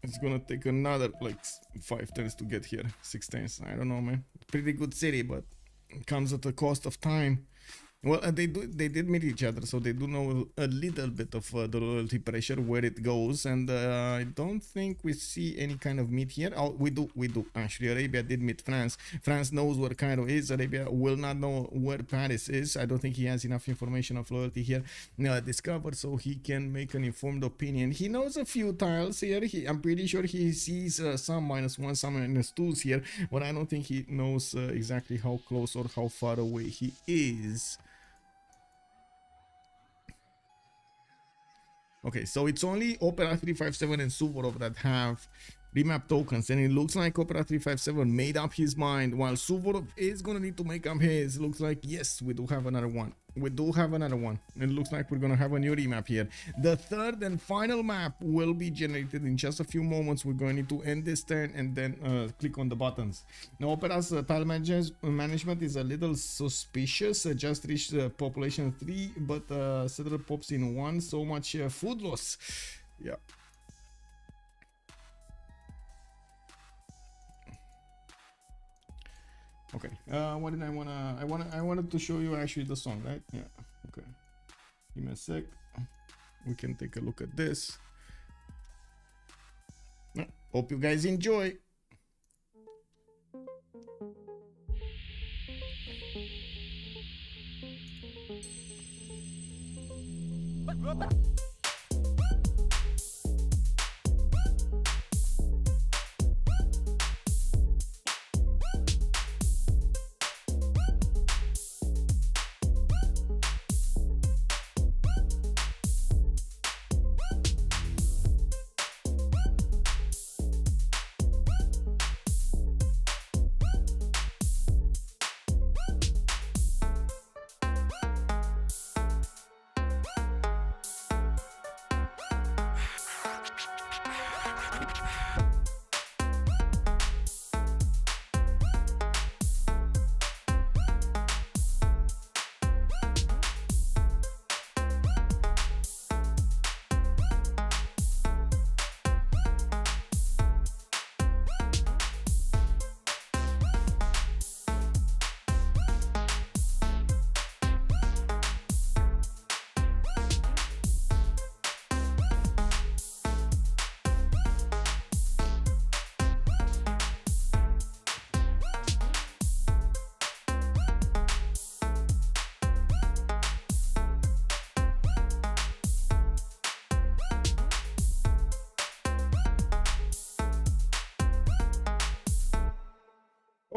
it's gonna take another like 5 turns to get here. 6 turns. I don't know, man. Pretty good city, but it comes at the cost of time. Well, they did meet each other, so they do know a little bit of the loyalty pressure, where it goes, and I don't think we see any kind of meet here. Oh, we do. Actually, Arabia did meet France. France knows where Cairo is. Arabia will not know where Paris is. I don't think he has enough information of loyalty here discovered, so he can make an informed opinion. He knows a few tiles here. I'm pretty sure he sees some -1, some -2s here, but I don't think he knows exactly how close or how far away he is. Okay, so it's only Opera 357 and Suvorov that have remap tokens, and it looks like Opera 357 made up his mind, while Suvorov is gonna need to make up his. Looks like, yes, we do have another one. We do have another one. It looks like we're gonna have a new remap here. The third and final map will be generated in just a few moments. We're going to need to end this turn and then click on the buttons. Now, Opera's tile management is a little suspicious. Just reached population 3, but settler pops in 1. So much food loss. Yeah. Okay, what did I wanted to show you actually the song, right? Yeah, okay. Give me a sec. We can take a look at this. Hope you guys enjoy.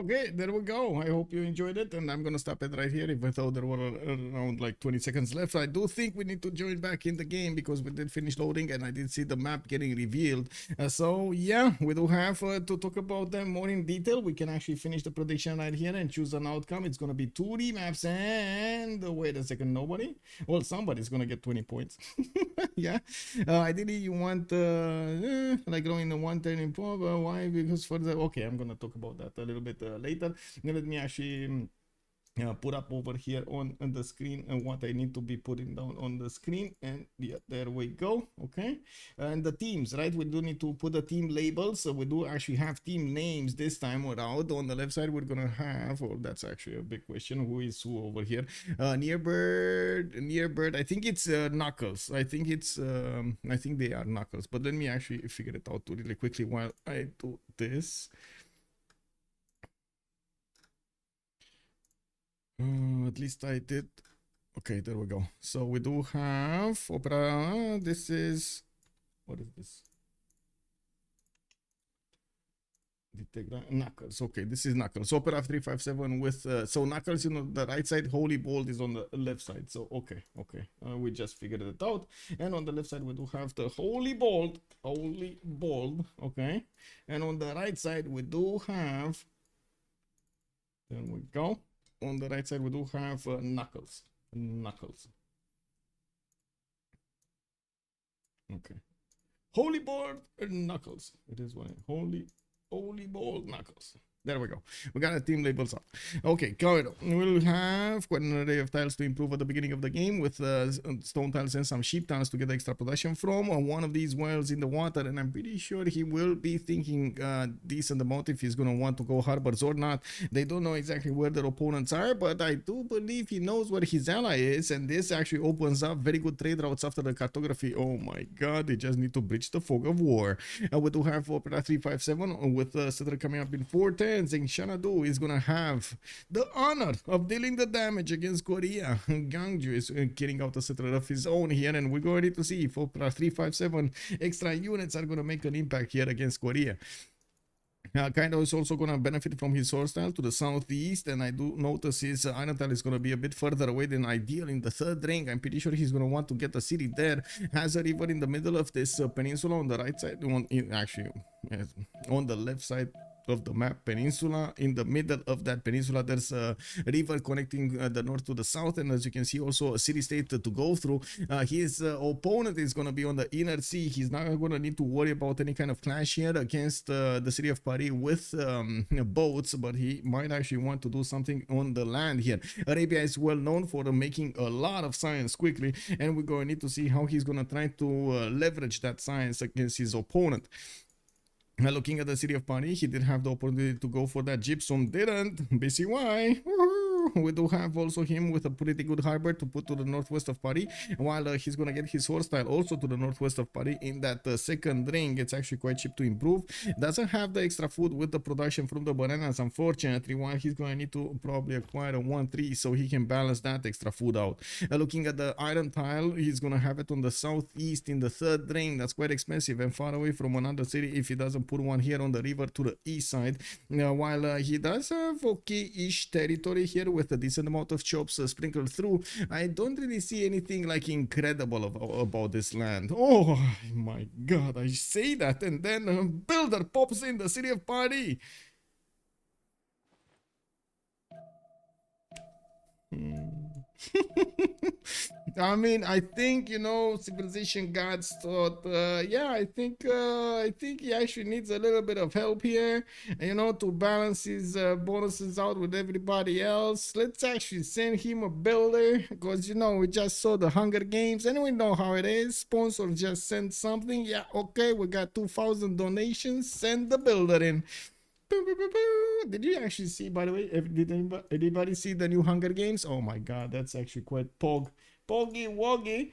Okay, there we go. I hope you enjoyed it, and I'm gonna stop it right here. Even though there were around like 20 seconds left, I do think we need to join back in the game because we did finish loading and I did see the map getting revealed. So yeah, we do have to talk about them more in detail. We can actually finish the prediction right here and choose an outcome. It's gonna be 2 remaps, and wait a second, nobody? Well, somebody's gonna get 20 points. Yeah, ideally you want like growing the 1 turn in pop. Why? Because for the okay, I'm gonna talk about that a little bit later. Now let me actually put up over here on the screen and what I need to be putting down on the screen, and yeah, there we go. Okay, and the teams, right? We do need to put the team labels, so we do actually have team names this time around. On the left side we're gonna have, well, that's actually a big question, who is who over here. Near bird, I think it's Knuckles. I think they are Knuckles, but let me actually figure it out really quickly while I do this. At least I did. Okay, there we go. So we do have Opera. This is, what is this? Knuckles. Okay, this is Knuckles. Opera 357 with so Knuckles, you know, the right side. Holy Bold is on the left side. So okay. We just figured it out. And on the left side we do have the Holy Bold. Okay. And on the right side we do have There we go. On the right side, we do have Knuckles. Knuckles. Okay. Holy board Knuckles. It is one. Holy ball Knuckles. There we go. We got our team labels up. Okay, corridor. We'll have quite an array of tiles to improve at the beginning of the game with stone tiles and some sheep tiles to get extra production from one of these wells in the water. And I'm pretty sure he will be thinking decent about if he's going to want to go harbors or not. They don't know exactly where their opponents are, but I do believe he knows where his ally is. And this actually opens up very good trade routes after the cartography. Oh my god, they just need to bridge the fog of war. We do have Opera 357 with Settler coming up in 410. Xanadu is gonna have the honor of dealing the damage against Korea. Gangju is getting out a settler of his own here, and we're going to see if Opera 357 extra units are gonna make an impact here against Korea. Kaido is also going to benefit from his source tile to the southeast, and I do notice his iron tile is going to be a bit further away than ideal in the third ring. I'm pretty sure he's going to want to get a city there. Has a river in the middle of this peninsula on the right side, on the left side of the map, peninsula. In the middle of that peninsula, there's a river connecting the north to the south, and as you can see, also a city state to go through. His opponent is going to be on the inner sea. He's not going to need to worry about any kind of clash here against the city of Paris with boats, but he might actually want to do something on the land here. Arabia is well known for making a lot of science quickly, and we're going to need to see how he's going to try to leverage that science against his opponent. Looking at the city of Paris, he did have the opportunity to go for that gypsum, didn't. BCY. We do have also him with a pretty good harbor to put to the northwest of Paris, while he's going to get his horse tile also to the northwest of Paris in that second ring. It's actually quite cheap to improve. Doesn't have the extra food with the production from the bananas, unfortunately, while he's going to need to probably acquire a 1-3 so he can balance that extra food out. Looking at the iron tile, he's going to have it on the southeast in the third ring. That's quite expensive and far away from another city if he doesn't put one here on the river to the east side. While he does have okay-ish territory here with a decent amount of chops sprinkled through, I don't really see anything like incredible about this land. Oh my god, I say that and then a builder pops in the city of Paris. I mean, I think, you know, civilization gods thought, yeah, I think he actually needs a little bit of help here, you know, to balance his bonuses out with everybody else. Let's actually send him a builder, because, you know, we just saw the Hunger Games and we know how it is. Sponsor just sent something. Yeah, okay, we got 2,000 donations. Send the builder in. Did you actually see, by the way, did anybody see the new Hunger Games? Oh my god, that's actually quite poggy woggy.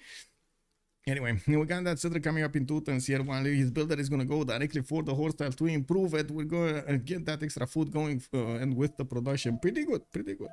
Anyway, we got that settler coming up in 2 turns here, while his builder is going to go directly for the horse tile to improve it. We're going to get that extra food going and with the production. Pretty good, pretty good.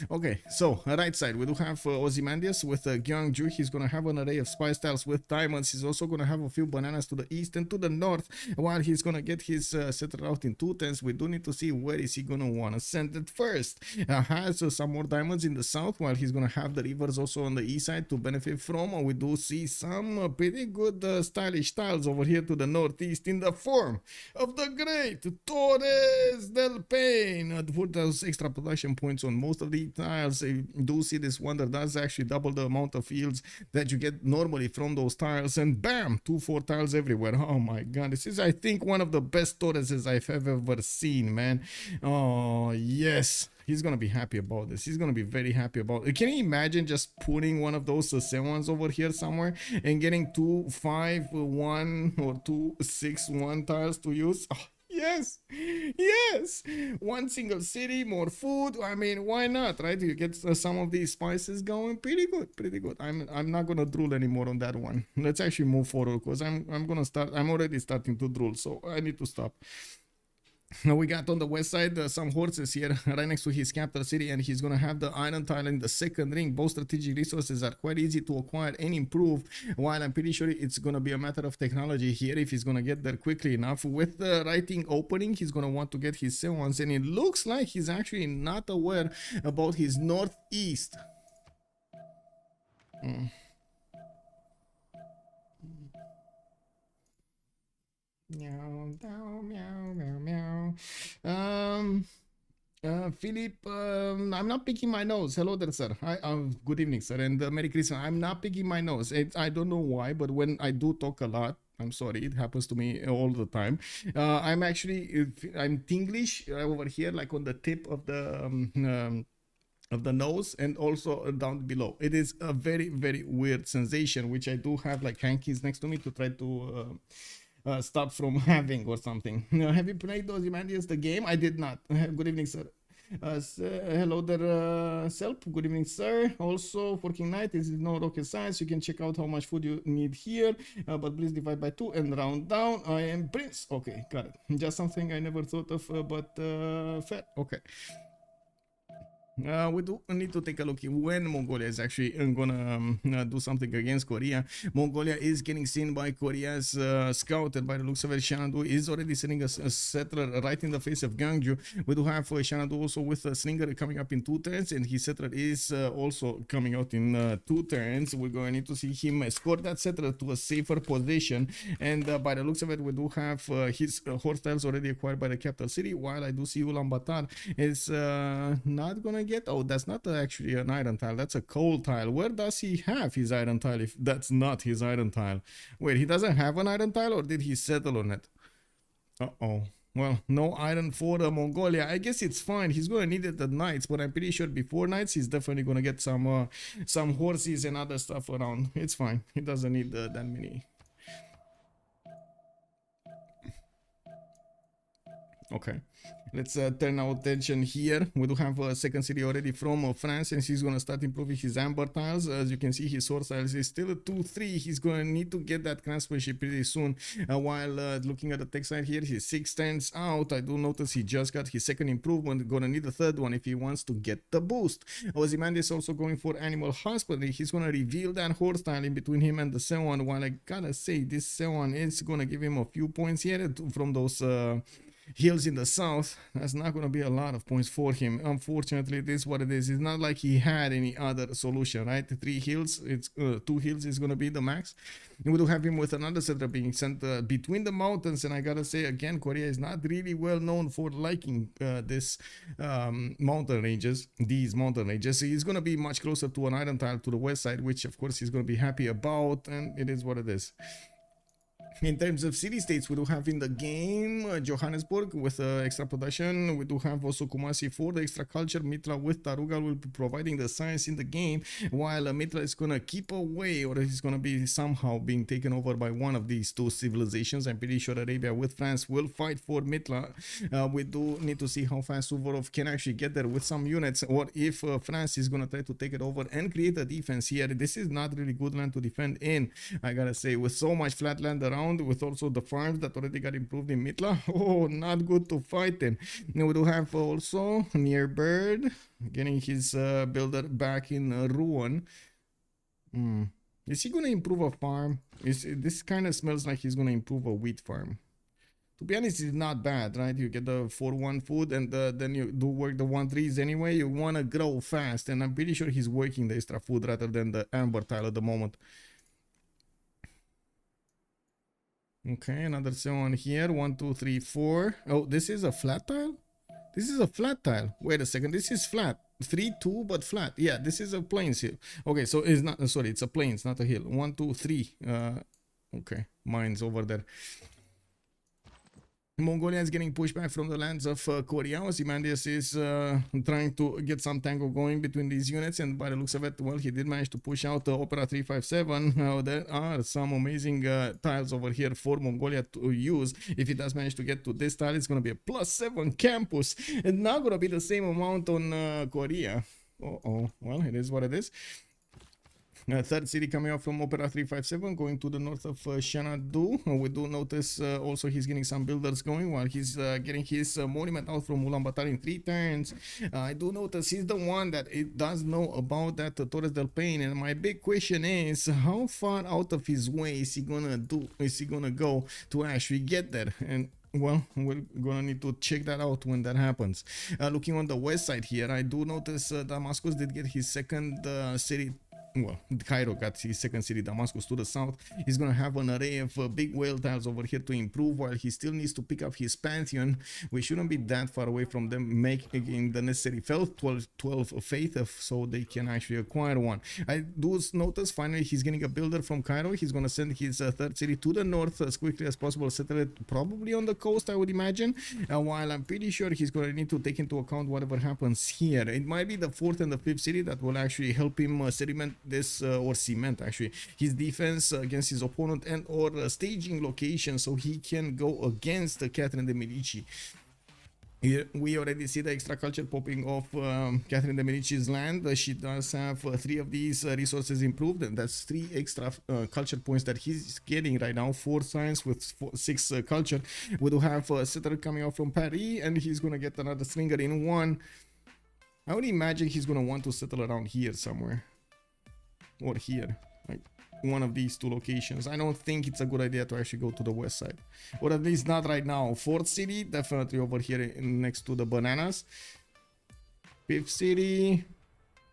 Okay, so right side, we do have Ozymandias with Gyeongju. He's going to have an array of spice tiles with diamonds. He's also going to have a few bananas to the east and to the north, while he's going to get his settler out in 2 turns. We do need to see where is he going to want to send it first. Has some more diamonds in the south, while he's going to have the rivers also on the east side to benefit from. We do see some pretty good stylish tiles over here to the northeast in the form of the great Torres del Paine. Put those extra production points on most of the tiles. You do see this one that does actually double the amount of yields that you get normally from those tiles, and bam, 2-4 tiles everywhere. Oh my god, this is, I think, one of the best Torreses I've ever seen, man. Oh yes, he's gonna be happy about this. He's gonna be very happy about it. Can you imagine just putting one of those 7s over here somewhere and getting 2-5-1 or 2-6-1 tiles to use? Oh, yes, yes. One single city, more food. I mean, why not, right? You get some of these spices going. Pretty good, pretty good. I'm not gonna drool anymore on that one. Let's actually move forward, because I'm gonna start. I'm already starting to drool, so I need to stop. Now we got on the west side some horses here right next to his capital city, and he's gonna have the iron tile in the second ring. Both strategic resources are quite easy to acquire and improve, while I'm pretty sure it's gonna be a matter of technology here if he's gonna get there quickly enough. With the writing opening, he's gonna want to get his C1s, and it looks like he's actually not aware about his northeast. Meow, meow, meow, meow, meow. Philip, I'm not picking my nose. Hello there, sir. Hi, good evening, sir, and Merry Christmas. I'm not picking my nose. I don't know why, but when I do talk a lot, I'm sorry, it happens to me all the time. I'm actually, I'm tinglish over here, like on the tip of the nose and also down below. It is a very, very weird sensation, which I do have like hankies next to me to try to stop from having or something. Have you played Ozymandias the game? I did not. Good evening, sir. Hello there, Selp. Good evening, sir. Also, working night is no rocket science. You can check out how much food you need here, but please divide by 2 and round down. I am Prince. Okay, got it. Just something I never thought of, but fair. Okay. We do need to take a look when Mongolia is actually gonna do something against Korea. Mongolia is getting seen by Korea's scouted by the looks of it. Shanadu is already sending a settler right in the face of Gangju. We do have Shanadu also with a slinger coming up in 2 turns, and his settler is also coming out in 2 turns. We're going to need to see him escort that settler to a safer position, and by the looks of it, we do have his horse tiles already acquired by the capital city, while I do see Ulaanbaatar is not gonna get. Oh, that's not actually an iron tile, that's a coal tile. Where does he have his iron tile if that's not his iron tile? Wait, he doesn't have an iron tile, or did he settle on it? Uh-oh. Well, no iron for Mongolia. I guess it's fine. He's gonna need it at nights, but I'm pretty sure before nights he's definitely gonna get some horses and other stuff around. It's fine. He doesn't need that many. Okay, let's turn our attention here. We do have a second city already from France, and he's gonna start improving his amber tiles. As you can see, his source tiles is still a 2-3. He's gonna need to get that craftsmanship pretty soon. While looking at the tech side here, his 6 turns out. I do notice he just got his second improvement. Gonna need a third one if he wants to get the boost. Ozymandias is also going for animal husbandry. He's gonna reveal that horse tile in between him and the Sewan. While I gotta say, this Sewan is gonna give him a few points here from those hills in the south. That's not going to be a lot of points for him. Unfortunately, this is what it is. It's not like he had any other solution, right? 3 hills, it's 2 hills is going to be the max. And we do have him with another settler being sent between the mountains, and I gotta say again, Korea is not really well known for liking these mountain ranges. So he's going to be much closer to an iron tile to the west side, which of course he's going to be happy about, and it is what it is. In terms of city-states, we do have in the game Johannesburg with extra production. We do have also Kumasi for the extra culture. Mitra with Tarugal will be providing the science in the game, while Mitra is going to keep away, or he's going to be somehow being taken over by one of these 2 civilizations. I'm pretty sure Arabia with France will fight for Mitra. We do need to see how fast Suvorov can actually get there with some units, or if France is going to try to take it over and create a defense here. This is not really good land to defend in, I gotta say, with so much flat land around, with also the farms that already got improved in Mitla. Oh, not good to fight in. Now we do have also Near Bird getting his builder back in ruin. Is he gonna improve a farm? This kind of smells like he's gonna improve a wheat farm. To be honest, it's not bad, right? You get the 4-1 food, and then you do work the 1-3s anyway. You want to grow fast, and I'm pretty sure he's working the extra food rather than the amber tile at the moment. Okay, another one here. 1, 2, 3, 4. Oh, this is a flat tile? This is a flat tile. Wait a second. This is flat. 3, 2, but flat. Yeah, this is a plains hill. Okay, so it's not, sorry, it's a plains, not a hill. 1, 2, 3. Okay, mine's over there. Mongolia is getting pushed back from the lands of Korea. Ozymandias is trying to get some tango going between these units, and by the looks of it, well, he did manage to push out Opera 357. There are some amazing tiles over here for Mongolia to use. If he does manage to get to this tile, it's going to be a +7 campus, and not going to be the same amount on Korea. Well, it is what it is. Third city coming out from Opera 357, going to the north of Shanadu. We do notice also he's getting some builders going while he's getting his monument out from Ulaanbaatar in 3 turns. I do notice he's the one that it does know about that Torres del Paine, and my big question is, how far out of his way is he gonna go to actually get there? And well, we're gonna need to check that out when that happens. Looking on the west side here, I do notice Damascus did get his second city well, Cairo got his second city, Damascus, to the south. He's gonna have an array of big whale tiles over here to improve, while he still needs to pick up his pantheon. We shouldn't be that far away from them making the necessary 12 faith so they can actually acquire one. I do notice finally he's getting a builder from Cairo. He's gonna send his third city to the north as quickly as possible, settle it probably on the coast, I would imagine, while I'm pretty sure he's gonna need to take into account whatever happens here. It might be the fourth and the fifth city that will actually help him sediment this or cement actually his defense against his opponent, and or staging location so he can go against Catherine de Medici. Here we already see the extra culture popping off Catherine de Medici's land. She does have 3 of these resources improved, and that's 3 extra culture points that he's getting right now. 4 science with 6 culture. We do have a settler coming out from Paris, and he's gonna get another slinger in 1. I would imagine he's gonna want to settle around here somewhere, or here, like one of these 2 locations. I don't think it's a good idea to actually go to the west side, or at least not right now. 4th city definitely over here next to the bananas. 5th city,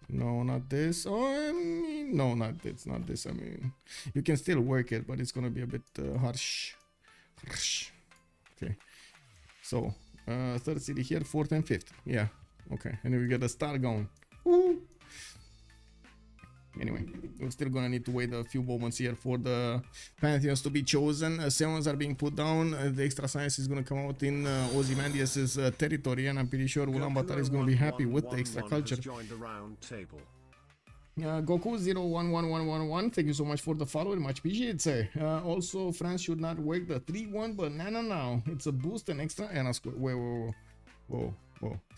no, not this. Oh, I mean, no, not this. I mean, you can still work it, but it's gonna be a bit harsh. Okay, so 3rd city here, 4th and 5th. Yeah, okay, and then we get a star going. Woo! Anyway, we're still gonna need to wait a few moments here for the pantheons to be chosen. 7s are being put down. The extra science is gonna come out in Ozymandias's territory, and I'm pretty sure Ulaanbaatar is gonna be happy with the extra culture. Goku 011111, thank you so much for the follow, much appreciated, sir. Also, France should not work the 3-1 banana now. It's a boost and extra and a square. Whoa.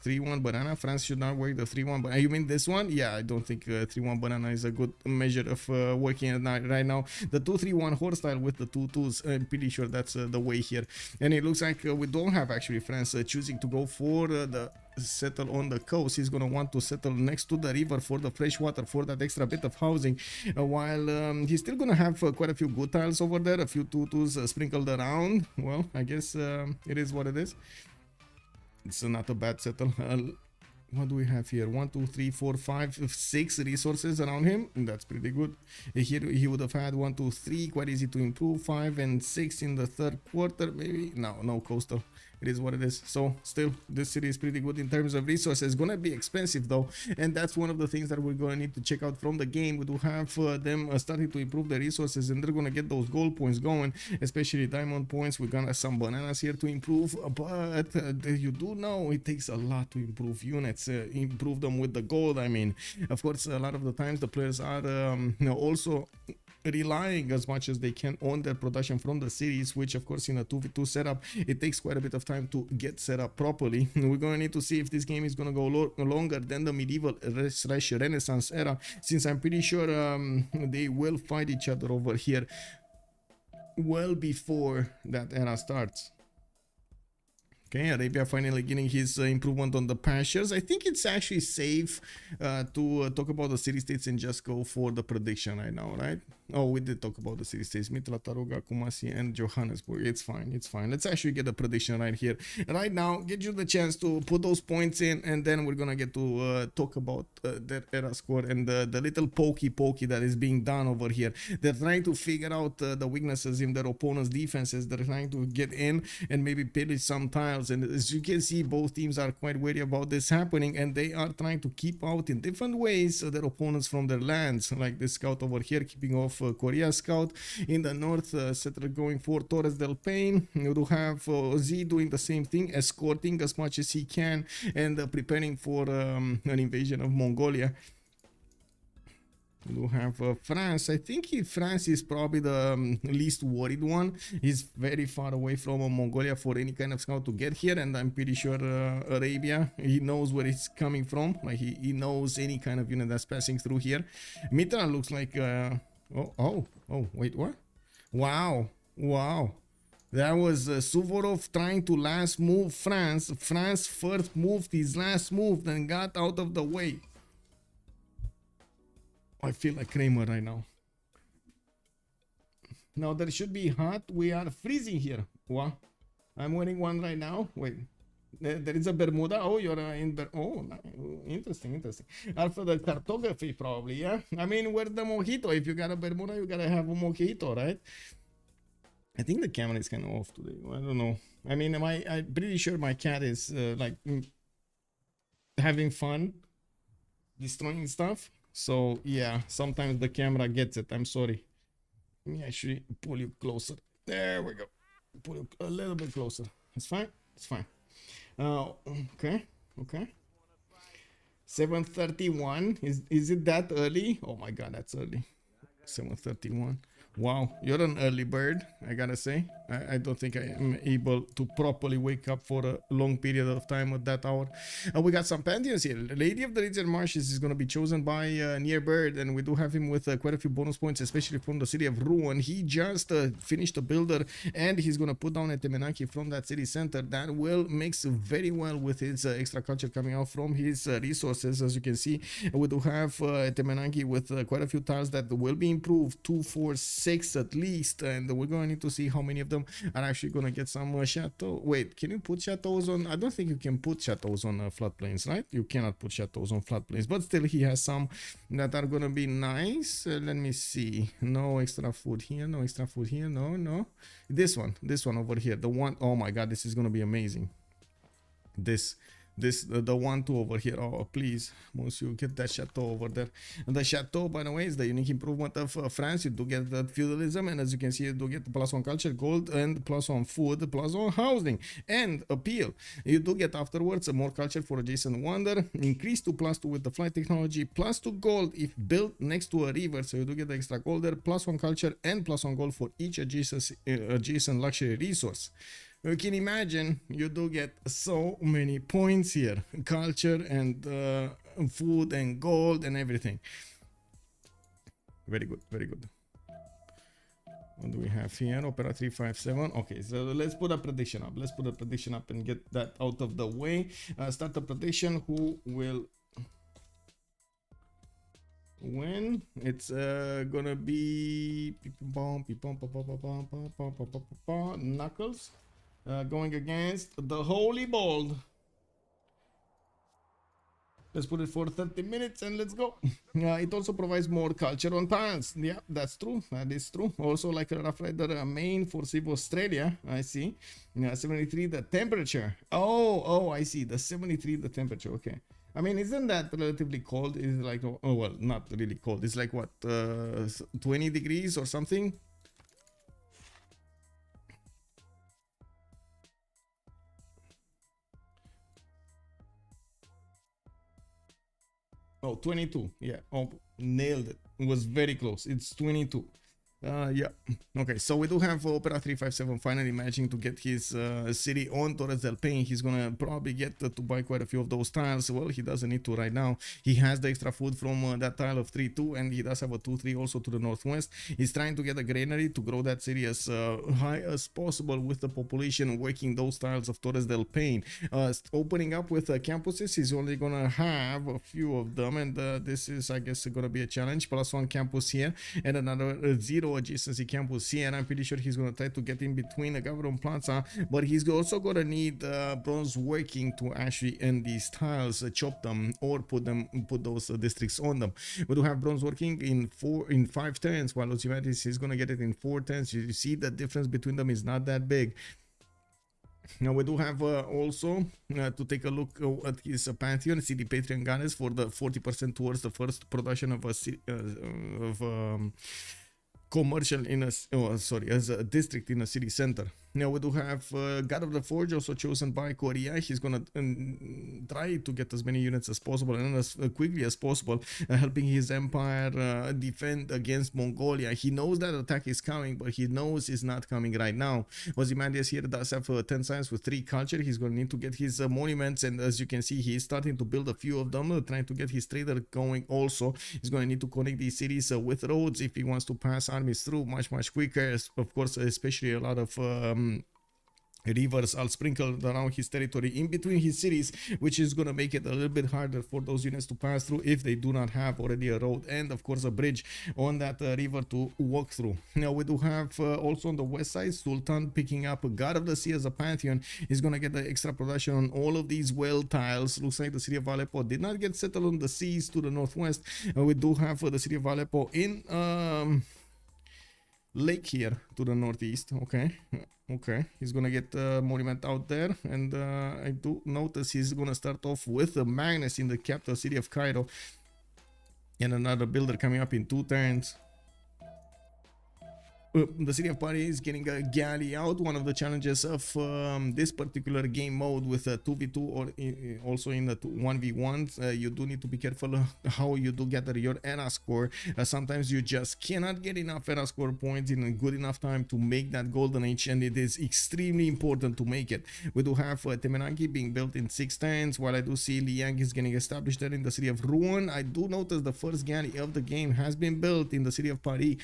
3-1 banana. France should not work the 3-1 banana. You mean this one? Yeah, I don't think 3-1 banana is a good measure of working at night right now. The 2-3-1 horse style with the 2-2s, I'm pretty sure that's the way here. And it looks like we don't have actually France choosing to go for the settle on the coast. He's gonna want to settle next to the river for the fresh water, for that extra bit of housing, while he's still gonna have quite a few good tiles over there, a few 2-2s sprinkled around. Well, I guess it is what it is. It's not a bad settle. What do we have here? 1, 2, 3, 4, 5, 6 resources around him. That's pretty good. Here he would have had 1, 2, 3, quite easy to improve. 5 and 6 in the 3rd quarter, maybe. No coastal. It is what it is. So still, this city is pretty good in terms of resources. It's gonna be expensive though, and that's one of the things that we're gonna need to check out from the game. We do have them starting to improve the resources, and they're gonna get those gold points going, especially diamond points. We're gonna have some bananas here to improve, but you do know it takes a lot to improve units, improve them with the gold. I mean, of course, a lot of the times the players are also relying as much as they can on their production from the cities, which of course in a 2v2 setup it takes quite a bit of time to get set up properly. We're gonna need to see if this game is gonna go longer than the medieval / Renaissance era, since I'm pretty sure they will fight each other over here well before that era starts. Okay, Arabia finally getting his improvement on the pastures. I think it's actually safe to talk about the city-states and just go for the prediction right now, right? Oh, we did talk about the city-states. Mitra, Taruga, Kumasi, and Johannesburg. It's fine, it's fine. Let's actually get a prediction right here. Right now, get you the chance to put those points in, and then we're gonna get to talk about that era score and the little pokey that is being done over here. They're trying to figure out the weaknesses in their opponent's defenses. They're trying to get in and maybe pillage some tiles. And as you can see, both teams are quite wary about this happening, and they are trying to keep out in different ways their opponents from their lands, like this scout over here keeping off Korea scout. In the north, settler going for Torres del Paine. You do have Z doing the same thing, escorting as much as he can and preparing for an invasion of Mongolia. We do have France. I think France is probably the least worried one. He's very far away from Mongolia for any kind of scout to get here, and I'm pretty sure Arabia, he knows where it's coming from. Like he knows any kind of unit that's passing through here. Mitra looks like oh wait, what? Wow, that was Suvorov trying to last move France. France first moved his last move, then got out of the way. I feel like Kramer right now. Now there should be hot. We are freezing here. What? I'm wearing one right now. Wait, There is a Bermuda. Oh, you're interesting. For the cartography, probably. Yeah. I mean, where's the mojito? If you got a Bermuda, you gotta have a mojito, right? I think the camera is kind of off today. I don't know. I mean, I'm pretty sure my cat is having fun destroying stuff. So yeah, sometimes the camera gets it. I'm sorry. Let me actually pull you closer. There we go. Pull you a little bit closer. It's fine. It's fine. Okay. 7:31. Is it that early? Oh my god, that's early. 7:31. Wow, you're an early bird, I gotta say. I don't think I am able to properly wake up for a long period of time at that hour. We got some pantheons here. Lady of the Region Marshes is going to be chosen by Near Bird, and we do have him with quite a few bonus points, especially from the city of Ruan. He just finished a builder, and he's going to put down a Temenaki from that city center. That will mix very well with his extra culture coming out from his resources. As you can see, we do have Temenaki with quite a few tiles that will be improved, 2, 4, 6 at least, and we're going to need to see how many of them are actually going to get some chateau. Wait, can you put chateaus on? I don't think you can put chateaus on floodplains, right? You cannot put chateaus on floodplains, but still he has some that are going to be nice. Let me see. No extra food here, no extra food here, no. This one over here, the one, oh my god, this is going to be amazing. The 1-2 over here. Oh, please, monsieur, get that chateau over there. And the chateau, by the way, is the unique improvement of France. You do get that feudalism, and as you can see, you do get +1 culture, gold, and +1 food, +1 housing, and appeal. You do get afterwards more culture for adjacent wonder, increase to +2 with the flight technology, +2 gold if built next to a river. So you do get the extra gold there, +1 culture, and +1 gold for each adjacent luxury resource. You can imagine you do get so many points here, culture and food and gold and everything. Very good, very good. What do we have here? Opera 357. Okay, so let's put a prediction up. Let's put a prediction up and get that out of the way. Start the prediction. Who will win? It's gonna be Knuckles. Going against the Holy Bold. Let's put it for 30 minutes and let's go. It also provides more culture on tiles. Yeah, that's true. That is true. Also, like a Rough Rider main for Civ Australia. I see. 73 the temperature. Oh, I see. The 73 the temperature. Okay. I mean, isn't that relatively cold? Is like, oh well, not really cold. It's like what, 20 degrees or something. Oh, 22. Yeah. Oh, nailed it. It was very close. It's 22. Yeah. Okay, so we do have Opera 357 finally managing to get his city on Torres del Paine. He's gonna probably get to buy quite a few of those tiles. Well, he doesn't need to right now. He has the extra food from that tile of 3-2, and he does have a 2-3 also to the northwest. He's trying to get a granary to grow that city as high as possible with the population working those tiles of Torres del Paine. Opening up with campuses, he's only gonna have a few of them, and this is, I guess, gonna be a challenge. +1 campus here and another 0 adjacency campus here, and I'm pretty sure he's going to try to get in between the Gavron Plaza, but he's also going to need bronze working to actually end these tiles, chop them, or put those districts on them. We do have bronze working in 5 turns, while Ozymandias is going to get it in 4 turns. You see the difference between them is not that big. Now we do have also to take a look at his Pantheon, City Patreon Goddess, for the 40% towards the first production of a commercial in a as a district in a city center. Now we do have God of the Forge also chosen by Korea. He's gonna try to get as many units as possible and as quickly as possible, helping his empire defend against Mongolia. He knows that attack is coming, but he knows it's not coming right now. Ozymandias here does have 10 science with 3 culture. He's gonna need to get his monuments, and as you can see, he's starting to build a few of them, trying to get his trader going. Also, he's gonna need to connect these cities with roads if he wants to pass armies through much quicker. Of course, especially a lot of rivers are sprinkled around his territory in between his cities, which is going to make it a little bit harder for those units to pass through if they do not have already a road and of course a bridge on that river to walk through. Now we do have also on the west side Sultan picking up a God of the Sea as a pantheon. He's going to get the extra production on all of these well tiles. Looks like the city of Aleppo did not get settled on the seas to the northwest. We do have the city of Aleppo in lake here to the northeast. Okay, he's gonna get a monument out there, and I do notice he's gonna start off with a Magnus in the capital city of Cairo, and another builder coming up in 2 turns. The city of Paris is getting a galley out. One of the challenges of this particular game mode with a 2v2 or also in the 1v1s, you do need to be careful how you do gather your era score. Sometimes you just cannot get enough era score points in a good enough time to make that golden age, and it is extremely important to make it. We do have Temenanki being built in 6 turns, while I do see Liang is getting established there in the city of Rouen. I do notice the first galley of the game has been built in the city of Paris,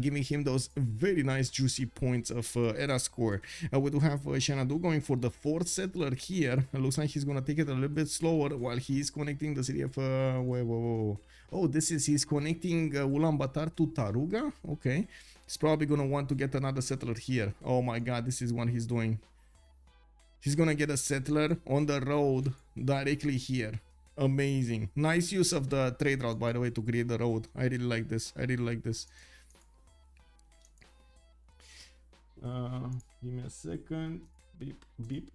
giving him those very nice juicy points of era score. We do have Xanadu going for the 4th settler here. It looks like he's gonna take it a little bit slower while he's connecting the city of oh, this is he's connecting Ulaanbaatar to Taruga. Okay, he's probably gonna want to get another settler here. Oh my god, this is what he's doing. He's gonna get a settler on the road directly here. Amazing. Nice use of the trade route, by the way, to create the road. I really like this. Give me a second. Beep, beep,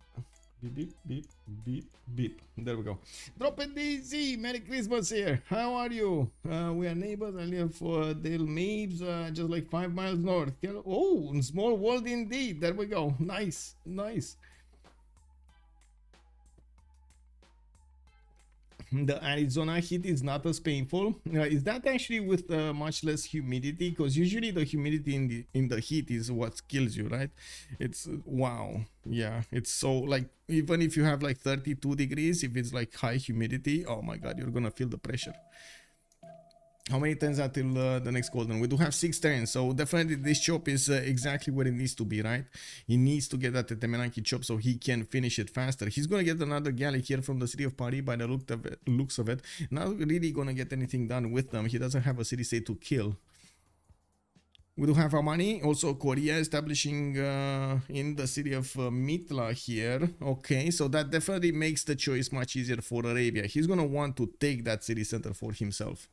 beep, beep, beep, beep, beep. There we go. Drop it easy. Merry Christmas here. How are you? We are neighbors. I live for Dale Mabes, just like 5 miles north. Oh, small world indeed. There we go. Nice. The Arizona heat is not as painful. Is that actually with much less humidity? Because usually the humidity in the heat is what kills you, right? It's wow. Yeah, it's so like even if you have like 32 degrees, if it's like high humidity, oh my god, you're gonna feel the pressure. How many turns until the next golden? We do have 6 turns, so definitely this chop is exactly where it needs to be, right? He needs to get that Temenanki chop so he can finish it faster. He's gonna get another galley here from the city of Paris by the looks of it. Not really gonna get anything done with them. He doesn't have a city state to kill. We do have Amani, also Korea establishing in the city of Mitla here. Okay, so that definitely makes the choice much easier for Arabia. He's gonna want to take that city center for himself.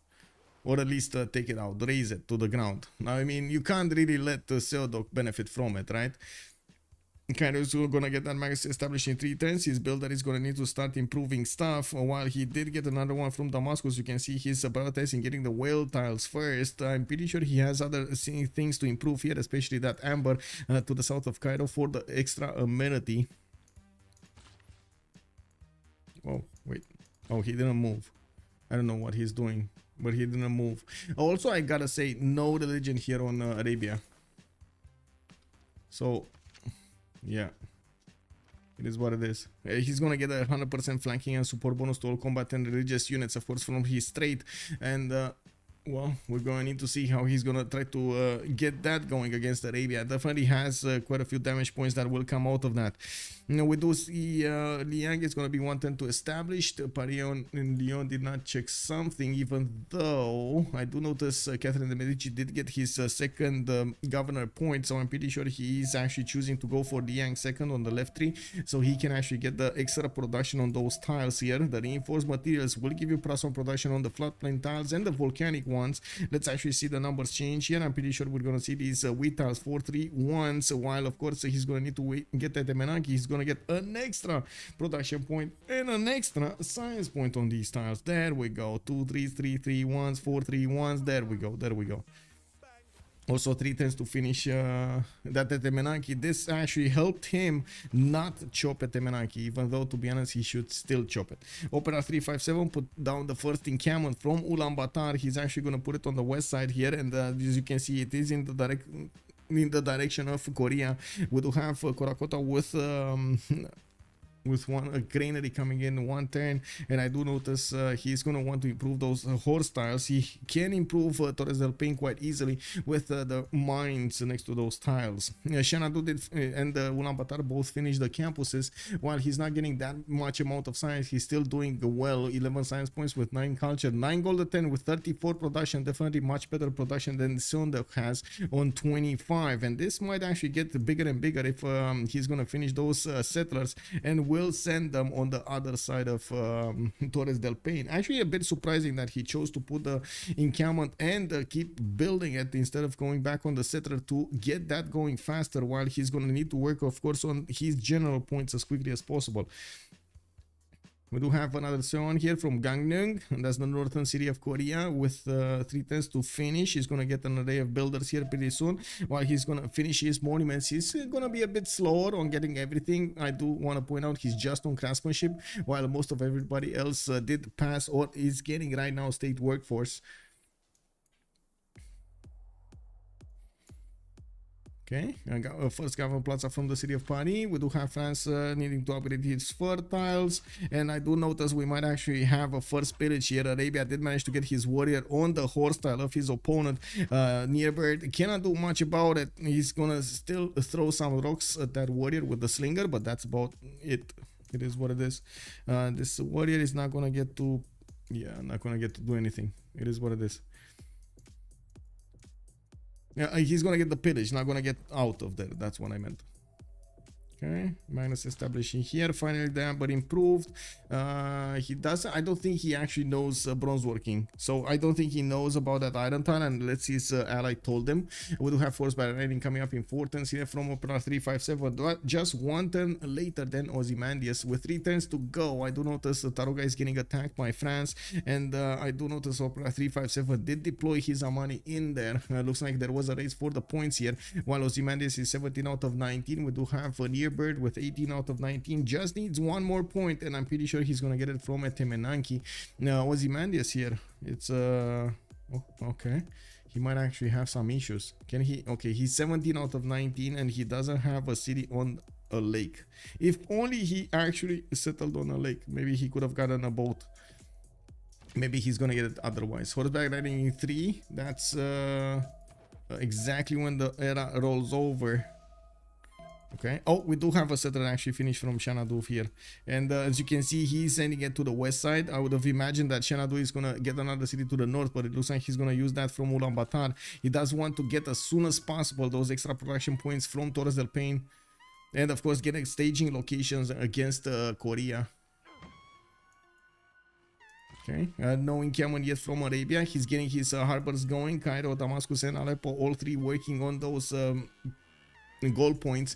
Or at least take it out, raise it to the ground. Now, I mean, you can't really let Seodok benefit from it, right? Cairo is gonna get that max established in 3 turns. His builder is gonna need to start improving stuff. While he did get another one from Damascus, you can see he's prioritizing getting the whale tiles first. I'm pretty sure he has other things to improve here, especially that amber to the south of Cairo for the extra amenity. Oh, wait. Oh, he didn't move. I don't know what he's doing, but he didn't move. Also, I gotta say, no religion here on Arabia. So, yeah, it is what it is. He's gonna get a 100% flanking and support bonus to all combat and religious units, of course, from his trade. And well, we're going to need to see how he's going to try to get that going against Arabia. Definitely has quite a few damage points that will come out of that. You know, we do see Liang is going to be wanting to establish. Parion and Lyon did not check something, even though I do notice Catherine de Medici did get his second governor point. So I'm pretty sure he is actually choosing to go for Liang second on the left tree. So he can actually get the extra production on those tiles here. The reinforced materials will give you +1 production on the floodplain tiles and the volcanic ones. Let's actually see the numbers change here. I'm pretty sure we're going to see these wheat tiles 4-3-1s, while of course he's going to need to get that Temenanki. He's going to get an extra production point and an extra science point on these tiles. There we go. 2-3-3-3-1s, 4-3-1s. There we go. There we go. Also 3 turns to finish that Temenanki. This actually helped him not chop at Temenanki, even though, to be honest, he should still chop it. Opera 357 put down the first encampment from Ulaanbaatar. He's actually going to put it on the west side here, and as you can see, it is in the direction of Korea. We do have Korakota with with a granary coming in one turn, and I do notice he's going to want to improve those horse tiles. He can improve Torres del Paine quite easily with the mines next to those tiles. Xanadu did and Ulaanbaatar both finished the campuses. While he's not getting that much amount of science, he's still doing well. 11 science points with 9 culture, 9 gold at 10 with 34 production. Definitely much better production than Sundok has on 25, and this might actually get bigger and bigger if he's going to finish those settlers, and will send them on the other side of Torres del Paine. Actually, a bit surprising that he chose to put the encampment and keep building it instead of going back on the settler to get that going faster, while he's going to need to work, of course, on his general points as quickly as possible. We do have another Seon here from Gangneung, and that's the northern city of Korea, with 3 turns to finish. He's going to get an array of builders here pretty soon. While he's going to finish his monuments, he's going to be a bit slower on getting everything. I do want to point out he's just on craftsmanship, while most of everybody else did pass or is getting right now state workforce. Okay, I got first government plaza from the city of Paris. We do have France needing to upgrade its fur tiles, and I do notice we might actually have a first village here. Arabia did manage to get his warrior on the horse tile of his opponent. Nearbird cannot do much about it. He's gonna still throw some rocks at that warrior with the slinger, but that's about it. It is what it is. This warrior is not gonna get to, not gonna get to do anything. It is what it is. Yeah, he's gonna get the pillage, not gonna get out of there. That's what I meant. Okay, minus establishing here. Finally, the amber improved. He doesn't. I don't think he actually knows bronze working, so I don't think he knows about that iron tile. And let's see, his ally told him. We do have force by raiding coming up in 4 turns here from Opera 357, just 1 turn later than Ozymandias. With 3 turns to go, I do notice Taruga is getting attacked by France, and I do notice Opera 357 did deploy his Amani in there. Looks like there was a race for the points here. While Ozymandias is 17 out of 19, we do have a near Bird with 18 out of 19, just needs 1 more point, and I'm pretty sure he's gonna get it from Etemenanki. Now Ozymandias here, it's okay, he might actually have some issues. Can he? Okay, he's 17 out of 19 and he doesn't have a city on a lake. If only he actually settled on a lake, maybe he could have gotten a boat. Maybe he's gonna get it otherwise. Horseback riding in 3, that's exactly when the era rolls over. Okay. Oh, we do have a settler actually finished from Xanadu here, and as you can see, he's sending it to the west side. I would have imagined that Xanadu is gonna get another city to the north, but it looks like he's gonna use that from Ulaanbaatar. He does want to get as soon as possible those extra production points from Torres del Paine, and of course getting staging locations against Korea. Okay, no encampment yet from Arabia. He's getting his harbors going. Cairo, Damascus, and Aleppo, all 3 working on those goal points.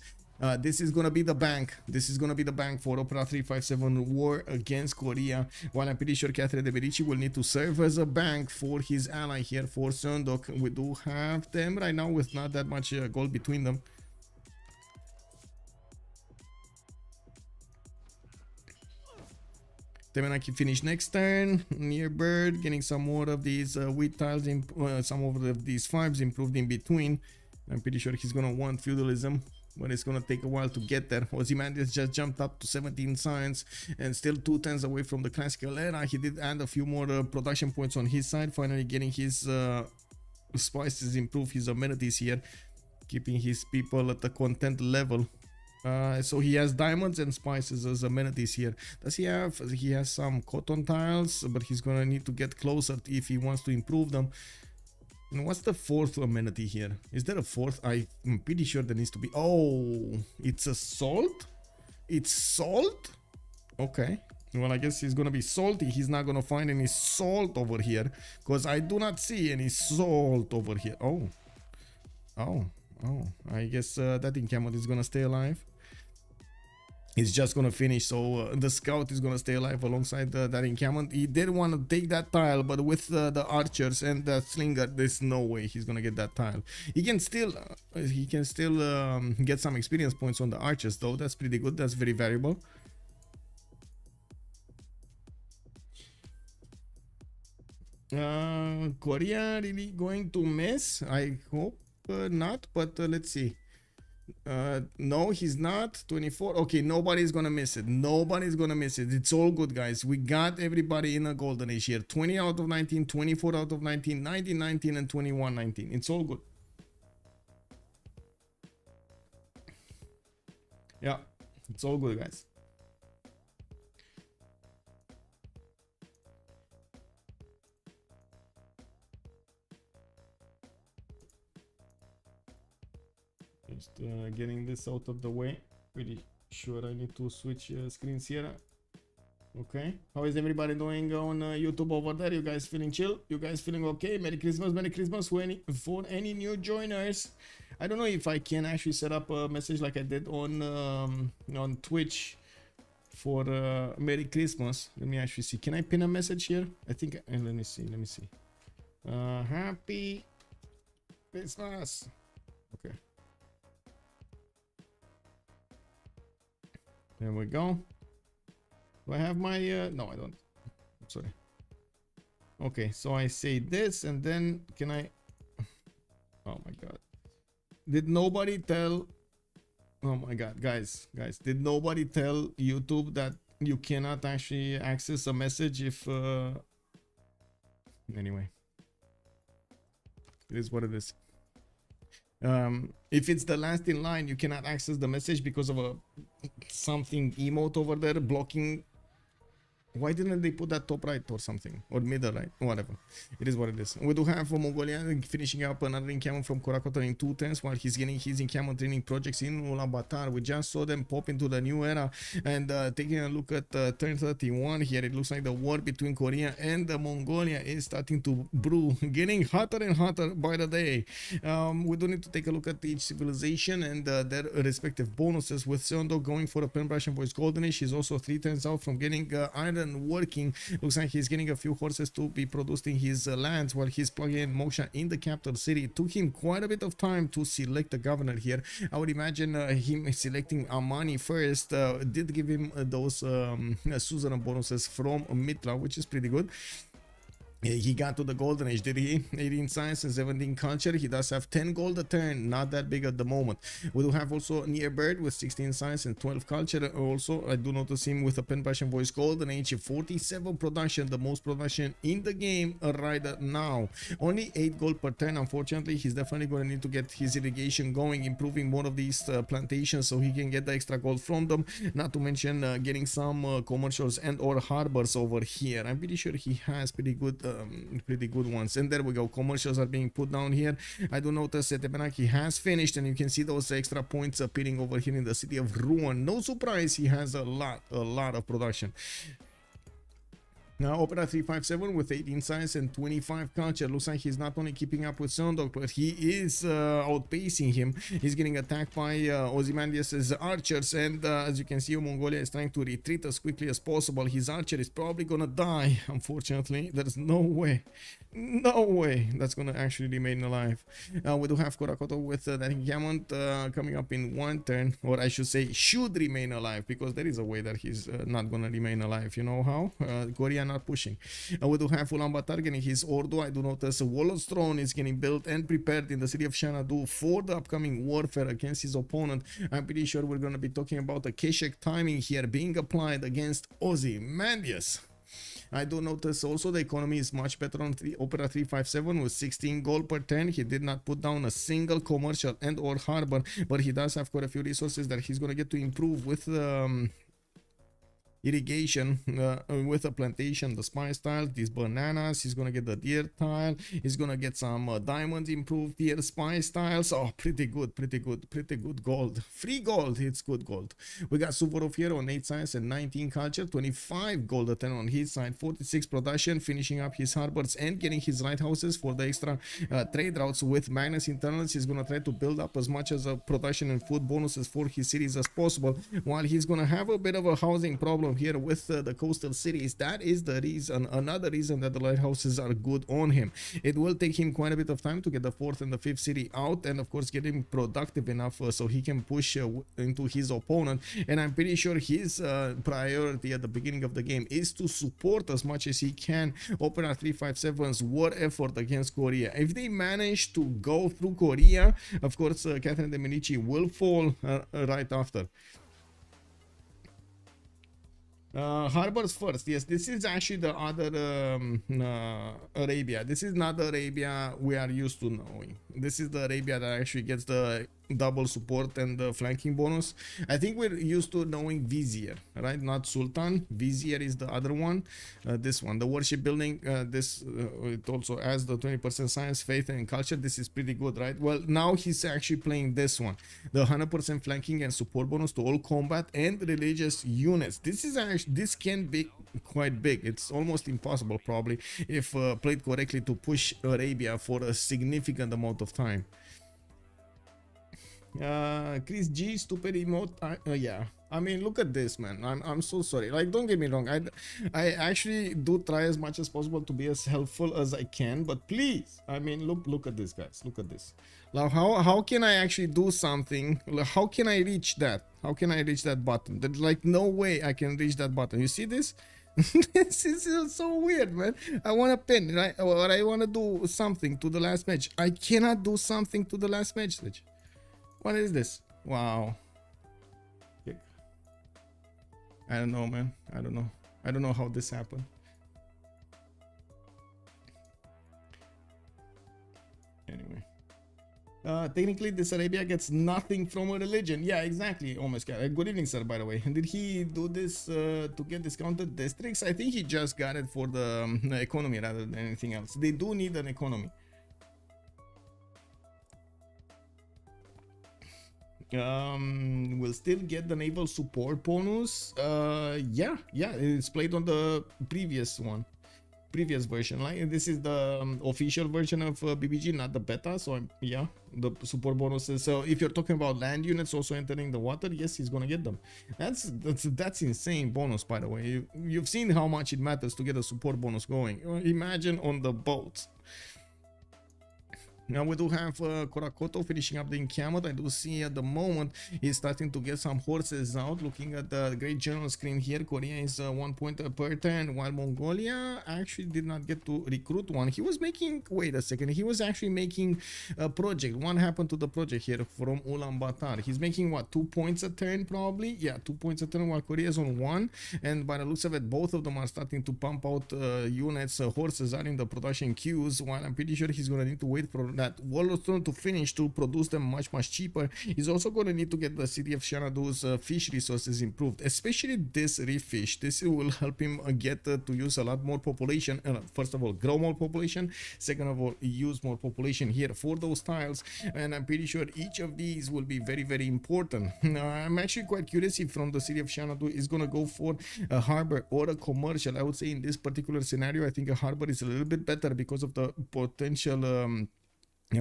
This is gonna be the bank. This is gonna be the bank for Opera 357 war against Korea. While I'm pretty sure Catherine de Medici will need to serve as a bank for his ally here for Sundok. We do have them right now with not that much gold between them. Temenaki finished next turn. Near Bird getting some more of these wheat tiles, some of these farms improved in between. I'm pretty sure he's gonna want feudalism, but it's gonna take a while to get there. Ozymandias just jumped up to 17 science and still 2 turns away from the classical era. He did add a few more production points on his side, finally getting his spices, improve his amenities here, keeping his people at the content level. So he has diamonds and spices as amenities here. Does he have? He has some cotton tiles, but he's gonna need to get closer if he wants to improve them. And what's the 4th amenity here? Is there a 4th? I'm pretty sure there needs to be. Oh, it's a salt? It's salt? Okay. Well, I guess he's gonna be salty. He's not gonna find any salt over here, because I do not see any salt over here. Oh. I guess that encampment is gonna stay alive. It's just gonna finish, so the scout is gonna stay alive alongside that encampment. He did want to take that tile, but with the archers and the slinger, there's no way he's gonna get that tile. He can still get some experience points on the archers, though. That's pretty good. That's very valuable. Korea really going to miss? I hope not, but let's see. No, he's not. 24. Okay, nobody's gonna miss it. Nobody's gonna miss it. It's all good, guys. We got everybody in a golden age here. 20 out of 19, 24 out of 19, 19, 19, and 21, 19. It's all good. Yeah, it's all good, guys. Just getting this out of the way. Pretty sure I need to switch screens here. Okay, how is everybody doing on YouTube over there? You guys feeling chill? You guys feeling okay? Merry Christmas for any new joiners. I don't know if I can actually set up a message like I did on Twitch for Merry Christmas. Let me actually see. Can I pin a message here? I think. Let me see. Happy Christmas. Okay. There we go. Do I have my no, I don't. I'm sorry. Okay, so I say this and then can I oh my god. Did nobody tell oh my god, guys, did nobody tell YouTube that you cannot actually access a message if anyway. It is what it is. If it's the last in line, you cannot access the message because of a something emote over there blocking. Why didn't they put that top right or something, or middle right, whatever? It is what it is. We do have for Mongolia finishing up another encampment from Korakota in 2 turns while he's getting his encampment training projects in Ulaanbaatar. We just saw them pop into the new era, and taking a look at turn 31 here, it looks like the war between Korea and Mongolia is starting to brew, getting hotter and hotter by the day. We do need to take a look at each civilization and their respective bonuses, with Seondo going for a Penbrush and Voice Golden Age. He's also 3 turns out from getting iron working. Looks like he's getting a few horses to be produced in his lands while he's plugging in Moksha in the capital city. It took him quite a bit of time to select the governor here. I would imagine him selecting Amani first did give him those suzerain bonuses from Mitra, which is pretty good. He got to the golden age, did he? 18 science and 17 culture. He does have 10 gold a turn, not that big at the moment. We do have also Near Bird with 16 science and 12 culture. Also, I do notice him with a Penbrush and Voice Golden Age, 47 production, the most production in the game right now. Only 8 gold per turn. Unfortunately, he's definitely going to need to get his irrigation going, improving one of these plantations so he can get the extra gold from them. Not to mention getting some commercials and or harbors over here. I'm pretty sure he has pretty good ones. And there we go, commercials are being put down here. I do notice that Tepenaki has finished, and you can see those extra points appearing over here in the city of Ruan. No surprise, he has a lot of production. Now, Opera 357 with 18 science and 25 culture. Looks like he's not only keeping up with Sondok, but he is outpacing him. He's getting attacked by Ozymandias' archers, and as you can see, Mongolia is trying to retreat as quickly as possible. His archer is probably gonna die, unfortunately. There's no way that's gonna actually remain alive. We do have Korakota with that encampment coming up in 1 turn, or I should say should remain alive, because there is a way that he's not gonna remain alive. You know how? Korea not pushing. We do have Ulaanbaatar getting his Ordu. I do notice Wallow's throne is getting built and prepared in the city of Xanadu for the upcoming warfare against his opponent. I'm pretty sure we're going to be talking about the Keshek timing here being applied against Ozymandias. I do notice also the economy is much better on Opera 357 with 16 gold per turn. He did not put down a single commercial and or harbor, but he does have quite a few resources that he's going to get to improve with irrigation, with a plantation, the spice tile, these bananas. He's gonna get the deer tile. He's gonna get some diamonds improved here, spice tiles. Oh, pretty good gold. Free gold, it's good gold. We got Suvorov here on 8 science and 19 culture, 25 gold a turn on his side, 46 production, finishing up his harbors and getting his lighthouses for the extra trade routes with Magnus internals. He's gonna try to build up as much as a production and food bonuses for his cities as possible, while he's gonna have a bit of a housing problem here with the coastal cities. That is the reason, another reason that the lighthouses are good on him. It will take him quite a bit of time to get the 4th and the 5th city out, and of course get him productive enough so he can push into his opponent. And I'm pretty sure his priority at the beginning of the game is to support as much as he can. Open our 357's war effort against Korea. If they manage to go through Korea, of course Catherine de Medici will fall right after. Harbors first. Yes, this is actually the other Arabia. This is not the Arabia we are used to knowing. This is the Arabia that actually gets the double support and the flanking bonus. I think we're used to knowing Vizier, right? Not Sultan. Vizier is the other one. This one, the worship building. It also has the 20% science, faith, and culture. This is pretty good, right? Well, now he's actually playing this one, the 100% flanking and support bonus to all combat and religious units. This is actually, this can be quite big. It's almost impossible, probably, if played correctly, to push Arabia for a significant amount of time. Chris G, stupid emote. Yeah, I mean, look at this, man. I'm so sorry. Like, don't get me wrong, I actually do try as much as possible to be as helpful as I can, but please, I mean, look at this, guys. Look at this. Now, how can I actually do something? How can I reach that? How can I reach that button? There's like no way I can reach that button. You see this? This is so weird, man. I want to pin, right? Or I want to do something to the last match. I cannot do something to the last match. What is this? Wow. I don't know, man. I don't know. I don't know how this happened. Anyway. Technically, this Arabia gets nothing from a religion. Yeah, exactly. Oh my God. Good evening, sir, by the way. Did he do this to get discounted districts? I think he just got it for the economy rather than anything else. They do need an economy. Will still get the naval support bonus. Yeah, it's played on the previous version. Like, this is the official version of BBG, not the beta. So yeah, the support bonuses. So if you're talking about land units also entering the water, yes, he's gonna get them. That's insane bonus, by the way. You've seen how much it matters to get a support bonus going. Imagine on the boats. Now we do have Korakoto finishing up the encampment. I do see at the moment he's starting to get some horses out. Looking at the great general screen here, Korea is 1 point per turn, while Mongolia actually did not get to recruit one. He was making, wait a second, he was actually making a project. What happened to the project here from Ulaanbaatar? He's making what, 2 points a turn probably? Yeah, 2 points a turn, while Korea is on 1. And by the looks of it, both of them are starting to pump out units. Horses are in the production queues, while I'm pretty sure he's going to need to wait for that Yellowstone to finish to produce them much cheaper. He's also going to need to get the city of Xanadu's fish resources improved, especially this reef fish. This will help him get to use a lot more population. First of all, grow more population. Second of all, use more population here for those tiles. And I'm pretty sure each of these will be very important. I'm actually quite curious if from the city of Xanadu is going to go for a harbor or a commercial. I would say in this particular scenario, I think a harbor is a little bit better because of the potential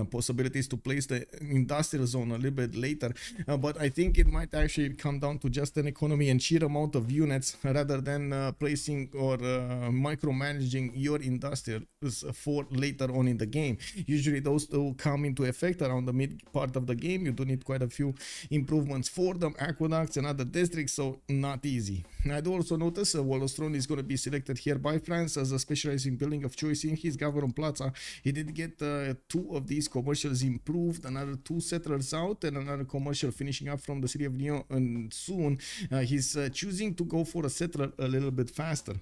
possibilities to place the industrial zone a little bit later, but I think it might actually come down to just an economy and sheer amount of units rather than placing or micromanaging your industrials for later on in the game. Usually those two come into effect around the mid part of the game. You do need quite a few improvements for them, aqueducts and other districts, so not easy. I do also notice Yellowstone is going to be selected here by France as a specializing building of choice in his government plaza. He did get 2 of these commercials improved, another 2 settlers out, and another commercial finishing up from the city of Lyon. And soon he's choosing to go for a settler a little bit faster.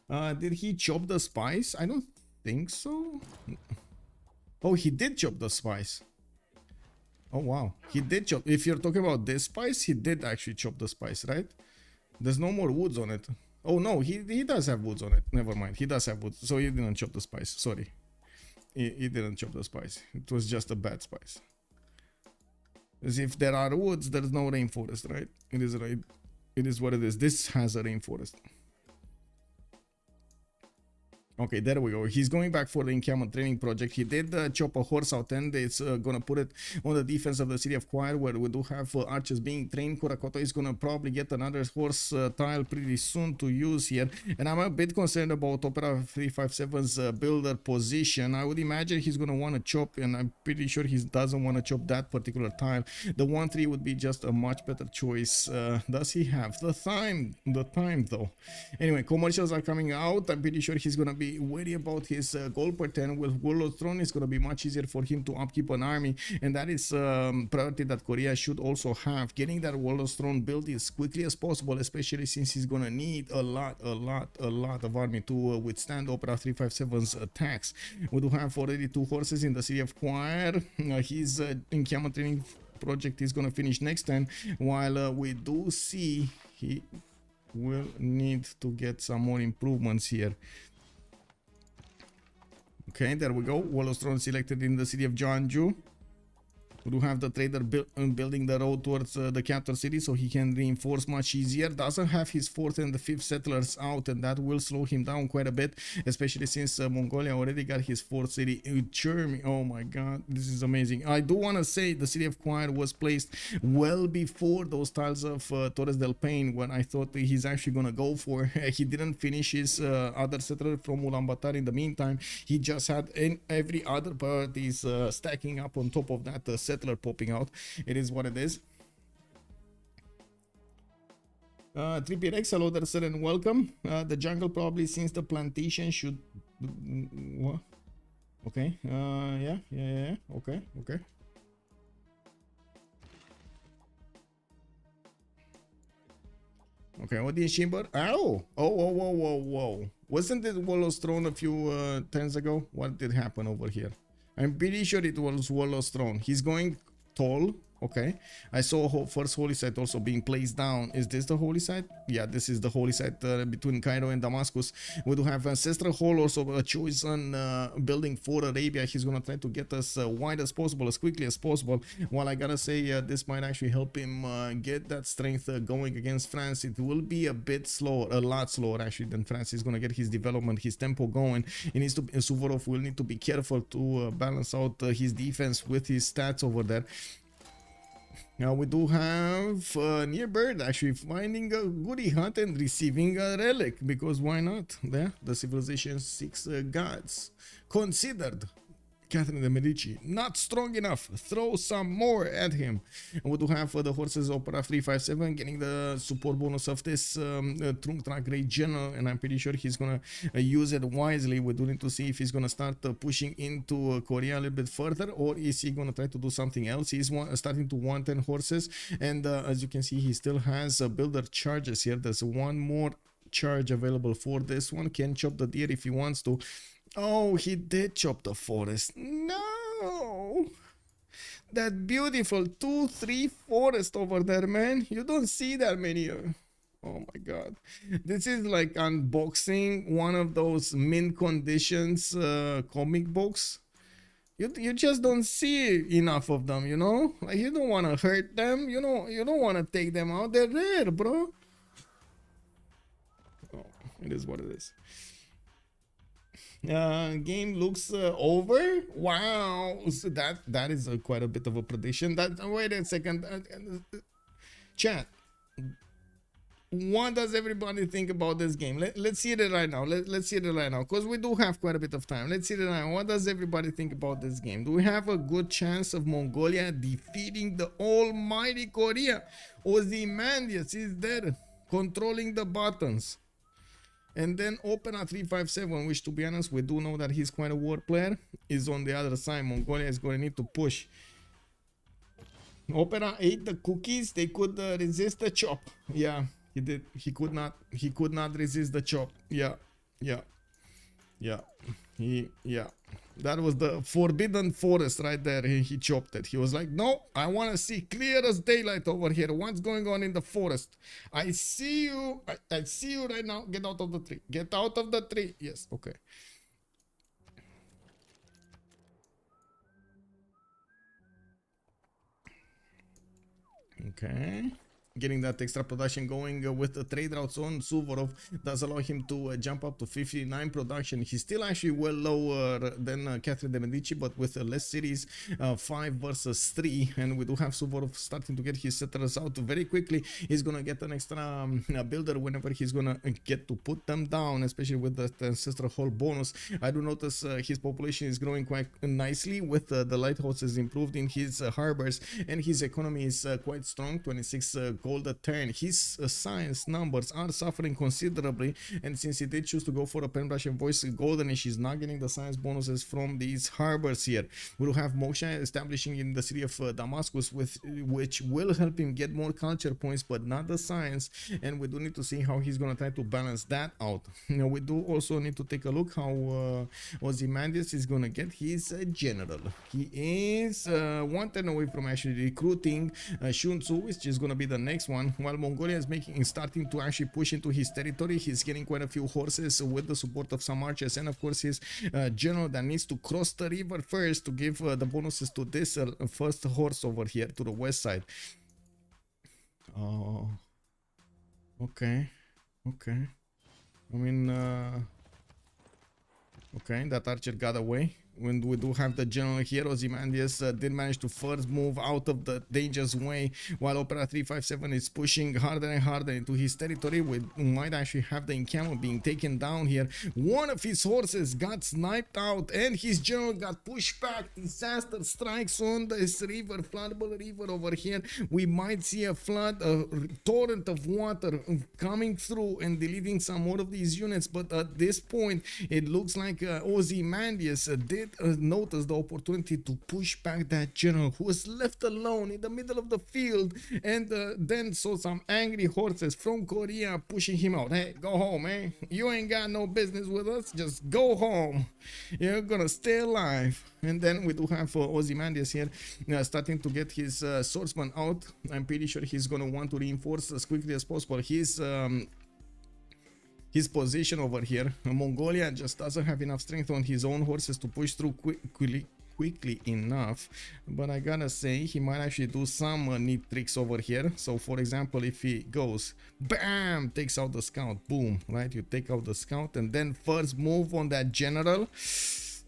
Did he chop the spice? I don't think so. Oh, he did chop the spice. Oh wow, he did chop. If you're talking about this spice, he did actually chop the spice, right? There's no more woods on it. Oh no, he does have woods on it. Never mind, he does have woods, so he didn't chop the spice. Sorry, he didn't chop the spice. It was just a bad spice. As if there are woods, there's no rainforest, right? It is right. It is what it is. This has a rainforest. Okay, there we go. He's going back for the encampment training project. He did chop a horse out, and it's gonna put it on the defense of the city of Choir, where we do have archers being trained. Kurakoto is gonna probably get another horse tile pretty soon to use here, and I'm a bit concerned about Opera 357's builder position. I would imagine he's gonna want to chop, and I'm pretty sure he doesn't want to chop that particular tile. The 1-3 would be just a much better choice. Does he have the time? The time though. Anyway, commercials are coming out. I'm pretty sure he's gonna be wary about his goal per turn. With Warlord Throne, it's going to be much easier for him to upkeep an army, and that is priority that Korea should also have. Getting that Warlord Throne built as quickly as possible, especially since he's going to need a lot of army to withstand Opera 357's attacks. We do have already 2 horses in the city of Choir. His encampment training project is going to finish next turn, while we do see he will need to get some more improvements here. Okay, there we go. Wallostron selected in the city of Jeonju. We do have the trader building the road towards the capital city, so he can reinforce much easier. Doesn't have his 4th and the 5th settlers out, and that will slow him down quite a bit, especially since Mongolia already got his 4th city. Germany, oh my god, this is amazing. I do want to say the city of Choir was placed well before those tiles of Torres del Paine, when I thought he's actually gonna go for. He didn't finish his other settler from Ulaanbaatar in the meantime. He just had every other part is stacking up on top of that settler popping out. It is what it is. 3PX, hello there, sir, and welcome. The jungle probably since the plantation should... What? Okay, yeah, okay. Okay, audience chamber. Ow! Whoa. Wasn't it Wallow's throne a few turns ago? What did happen over here? I'm pretty sure it was Wallow's throne. He's going tall. Okay, I saw first holy site also being placed down. Is this the holy site? Yeah, this is the holy site between Cairo and Damascus. We do have Ancestral Hall, also a chosen building for Arabia. He's gonna try to get us wide as possible, as quickly as possible. While I gotta say this might actually help him get that strength going against France. It will be a bit slower, a lot slower actually than France. He's gonna get his development, his tempo going. He needs to. Suvorov will need to be careful to balance out his defense with his stats over there. Now we do have near bird actually finding a goodie hunt and receiving a relic, because why not? There, the Civilization 6 gods considered Catherine de Medici not strong enough. Throw some more at him. And we do have the horses Opera 357 getting the support bonus of this Trunk Great General, and I'm pretty sure he's gonna use it wisely. We do need to see if he's gonna start pushing into Korea a little bit further, or is he gonna try to do something else. He's starting to 110 horses, and as you can see, he still has builder charges here. There's one more charge available for this one. Can chop the deer if he wants to. Oh, he did chop the forest. No! That beautiful 2-3 forest over there, man. You don't see that many. Oh my god. This is like unboxing one of those mint conditions comic books. You just don't see enough of them, you know? Like, you don't want to hurt them. You don't want to take them out. They're rare, bro. Oh, it is what it is. Game looks over. Wow, so that is quite a bit of a prediction. Wait a second, chat. What does everybody think about this game? Let's see it right now. Let's see it right now, because we do have quite a bit of time. Let's see it right now. What does everybody think about this game? Do we have a good chance of Mongolia defeating the almighty Korea? Ozymandias is there controlling the buttons. And then Opera 357, which to be honest, we do know that he's quite a war player, is on the other side. Mongolia is going to need to push. Opera ate the cookies. They could resist the chop. Yeah, he did. He could not resist the chop. Yeah. That was the forbidden forest right there. He chopped it. He was like, no, I want to see clear as daylight over here. What's going on in the forest? I see you. I see you right now. Get out of the tree. Get out of the tree. Yes, okay. Okay. getting that extra production going with the trade routes on Suvorov does allow him to jump up to 59 production. He's still actually well lower than Catherine de Medici, but with less cities, 5 versus 3, and we do have Suvorov starting to get his settlers out very quickly. He's gonna get an extra builder whenever he's gonna get to put them down, especially with the ancestral hall bonus. I do notice his population is growing quite nicely with the lighthouses improved in his harbors, and his economy is quite strong, 26 gold a turn. His science numbers are suffering considerably, and since he did choose to go for a pen brush and voice goldenish, he's not getting the science bonuses from these harbors here. We will have Moksha establishing in the city of Damascus, with which will help him get more culture points, but not the science, and we do need to see how he's gonna try to balance that out. Now we do also need to take a look how Ozymandias is gonna get his general. He is 1 turn away from actually recruiting Shunzu, which is gonna be the next one, while Mongolia is starting to actually push into his territory. He's getting quite a few horses with the support of some archers, and of course his general that needs to cross the river first to give the bonuses to this first horse over here to the west side. Oh, okay. I mean, okay, that archer got away. When we do have the general here, Ozymandias did manage to first move out of the dangerous way, while Opera 357 is pushing harder and harder into his territory. We might actually have the encampment being taken down here. One of his horses got sniped out, and his general got pushed back. Disaster strikes on this river, floodable river over here. We might see a flood, a torrent of water coming through and deleting some more of these units, but at this point, it looks like Ozymandias did notice the opportunity to push back that general who was left alone in the middle of the field, and then saw some angry horses from Korea pushing him out. Hey, go home, eh? You ain't got no business with us. Just go home. You're gonna stay alive. And then we do have Ozymandias here starting to get his swordsman out. I'm pretty sure he's gonna want to reinforce as quickly as possible his position over here. Mongolia just doesn't have enough strength on his own horses to push through quickly enough, but I gotta say he might actually do some neat tricks over here. So for example, if he goes bam, takes out the scout, boom, right, you take out the scout and then first move on that general.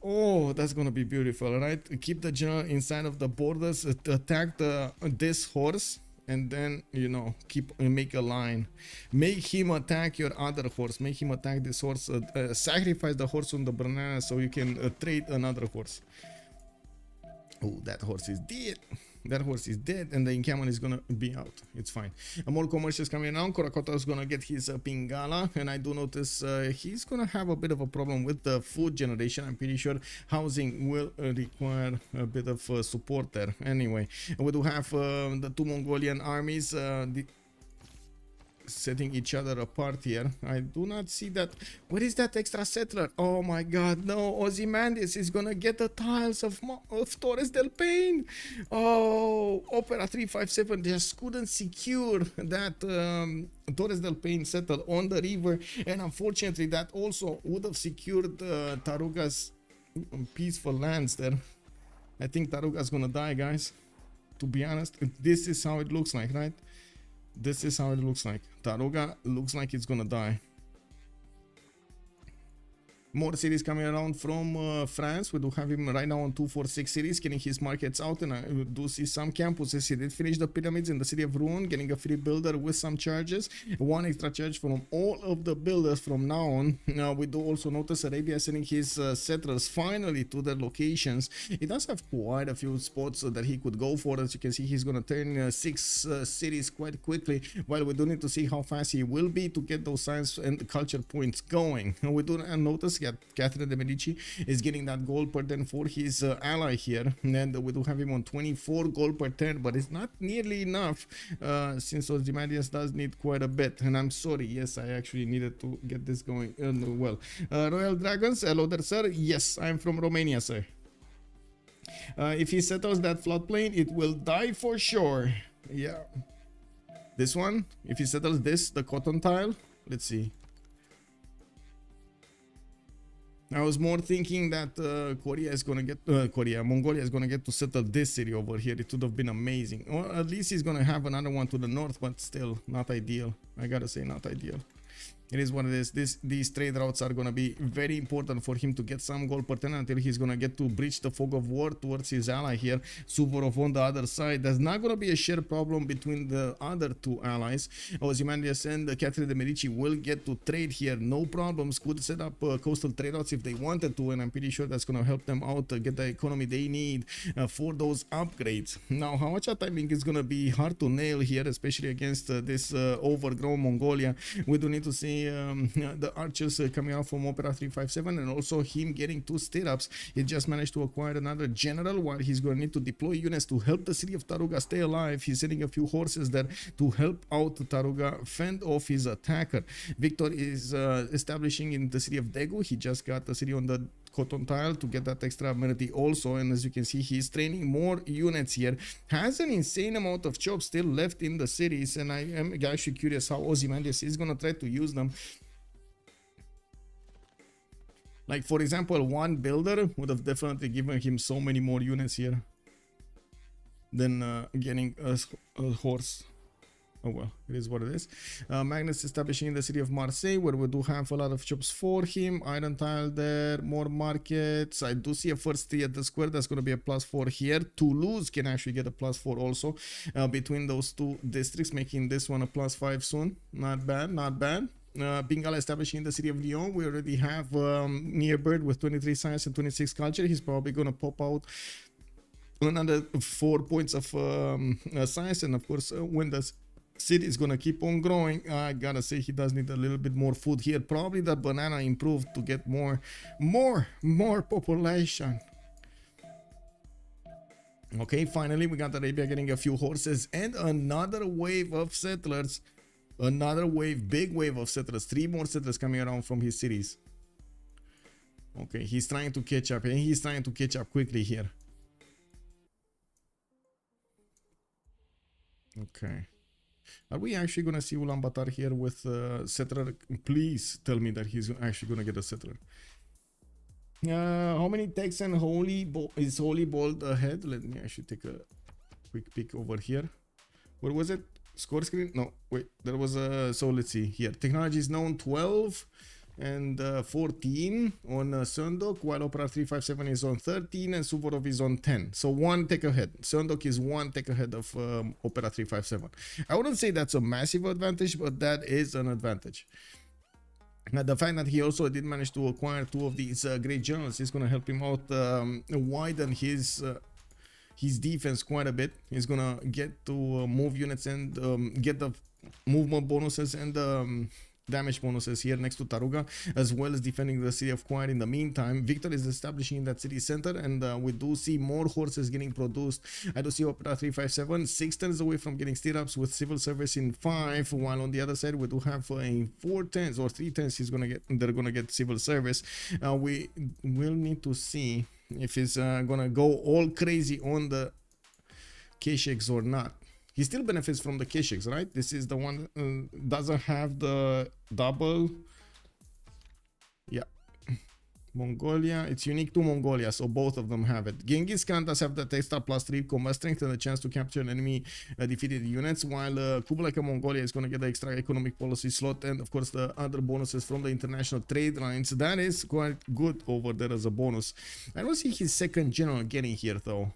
Oh, that's gonna be beautiful, right? Keep the general inside of the borders, attack this horse, and then, you know, make a line, make him attack your other horse, make him attack this horse, sacrifice the horse on the banana so you can trade another horse. Oh, that horse is dead. That horse is dead, and the encampment is gonna be out. It's fine. More commercials coming around. Korakota is gonna get his Pingala, and I do notice he's gonna have a bit of a problem with the food generation. I'm pretty sure housing will require a bit of support there. Anyway, we do have the two Mongolian armies setting each other apart here. I do not see that. What is that extra settler? Oh my god, no. Ozymandias is gonna get the tiles of Torres del Paine. Oh, Opera 357 just couldn't secure that Torres del Paine settle on the river, and unfortunately that also would have secured Taruga's peaceful lands there. I think Taruga's gonna die, guys, to be honest. This is how it looks like, right? This is how it looks like. Taruga looks like it's gonna die. More cities coming around from France. We do have him right now on 246 cities, getting his markets out, and I do see some campuses. He did finish the pyramids in the city of Rouen, getting a free builder with some charges. One extra charge from all of the builders from now on. Now we do also notice Arabia sending his settlers finally to their locations. He does have quite a few spots that he could go for. As you can see, he's gonna turn 6 cities quite quickly, while we do need to see how fast he will be to get those science and culture points going. And we do notice Catherine de Medici is getting that gold per turn for his ally here, and we do have him on 24 gold per turn, but it's not nearly enough since Ozymandias does need quite a bit. And I'm sorry, yes, I actually needed to get this going well. Royal Dragons, hello there, sir. Yes, I'm from Romania, sir. If he settles that floodplain, it will die for sure. Yeah, this one, if he settles this, the cotton tile, let's see. I was more thinking that Mongolia is gonna get to settle this city over here. It would have been amazing. Or at least he's gonna have another one to the north, but still not ideal. I gotta say, not ideal. It is what it is. These trade routes are gonna be very important for him to get some gold per turn until he's gonna get to breach the fog of war towards his ally here. Suvorov on the other side. There's not gonna be a shared problem between the other two allies. Ozymandias and Catherine de Medici will get to trade here, no problems. Could set up coastal trade routes if they wanted to, and I'm pretty sure that's gonna help them out get the economy they need for those upgrades. Now, how much timing is gonna be hard to nail here, especially against this overgrown Mongolia. We do need to see the archers coming out from Opera 357 and also him getting 2 stirrups. He just managed to acquire another general while he's going to need to deploy units to help the city of Taruga stay alive. He's sending a few horses there to help out Taruga fend off his attacker. Victor is establishing in the city of Daegu. He just got the city on the cotton tile to get that extra amenity also, and as you can see, he's training more units here. Has an insane amount of jobs still left in the cities, and I am actually curious how Ozymandias is gonna try to use them. Like, for example, one builder would have definitely given him so many more units here than getting a horse. Oh well, it is what it is. Magnus establishing in the city of Marseille, where we do have a lot of shops for him. Iron tile there, more markets. I do see a first tee at the square. That's going to be a +4 here. Toulouse can actually get a +4 also between those two districts, making this one a +5 soon. Not bad, not bad. Bingala establishing in the city of Lyon. We already have Nearbird with 23 science and 26 culture. He's probably going to pop out another 4 points of science, and of course when the city is gonna keep on growing, I gotta say he does need a little bit more food here. Probably that banana improved to get more population. Okay, finally we got Arabia getting a few horses and another wave of settlers. Another wave, big wave of settlers. 3 more settlers coming around from his cities. Okay, he's trying to catch up, and he's trying to catch up quickly here. Okay. Are we actually going to see Ulaanbaatar here with settler? Please tell me that he's actually going to get a settler. How many techs and is Holy Bolt ahead? Let me actually take a quick peek over here. Where was it? Score screen? No, wait. There was a... So let's see here. Technology is known 12 and 14 on Sundok, while Opera 357 is on 13 and Suvorov is on 10. So 1 tech ahead. Sundok is 1 tech ahead of Opera 357. I wouldn't say that's a massive advantage, but that is an advantage. The fact that he also did manage to acquire 2 of these great generals is going to help him out widen his defense quite a bit. He's going to get to move units and get the movement bonuses and damage bonuses here next to Taruga, as well as defending the city of Quire. In the meantime, Victor is establishing in that city center, and we do see more horses getting produced. I do see Opera 357 6 turns away from getting stirrups with civil service in 5, while on the other side we do have in 4 turns or 3 turns they're gonna get civil service. We will need to see if he's gonna go all crazy on the Keshiks or not. He still benefits from the Keshiks, right? This is the one doesn't have the double. Yeah. Mongolia, it's unique to Mongolia, so both of them have it. Genghis Khan does have the extra +3 combat strength and the chance to capture enemy defeated units, while Kublai Khan Mongolia is going to get the extra economic policy slot and of course the other bonuses from the international trade lines. That is quite good over there as a bonus. I don't see his second general getting here though.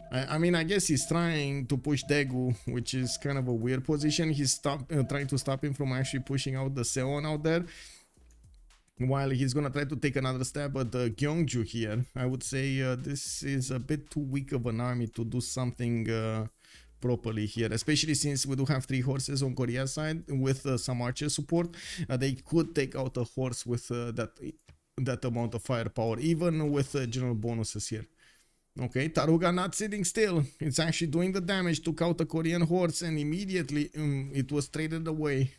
I mean, I guess he's trying to push Daegu, which is kind of a weird position. He's trying to stop him from actually pushing out the Seon out there, while he's gonna try to take another stab at the Gyeongju here. I would say this is a bit too weak of an army to do something properly here, especially since we do have 3 horses on Korea's side with some archer support. They could take out a horse with that amount of firepower, even with general bonuses here. Okay, Taruga not sitting still. It's actually doing the damage, took out the Korean horse, and immediately it was traded away.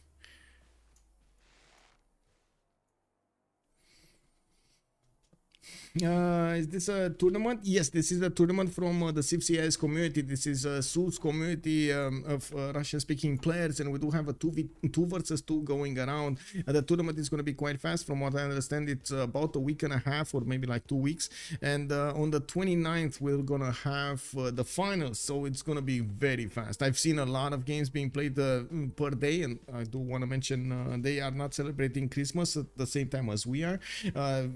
Is this a tournament? Yes, this is a tournament from the CivCIS community. This is a Suits community of Russian-speaking players, and we do have a 2 versus 2 going around. The tournament is going to be quite fast. From what I understand, it's about a week and a half or maybe like 2 weeks. And on the 29th, we're going to have the finals, so it's going to be very fast. I've seen a lot of games being played per day, and I do want to mention they are not celebrating Christmas at the same time as we are.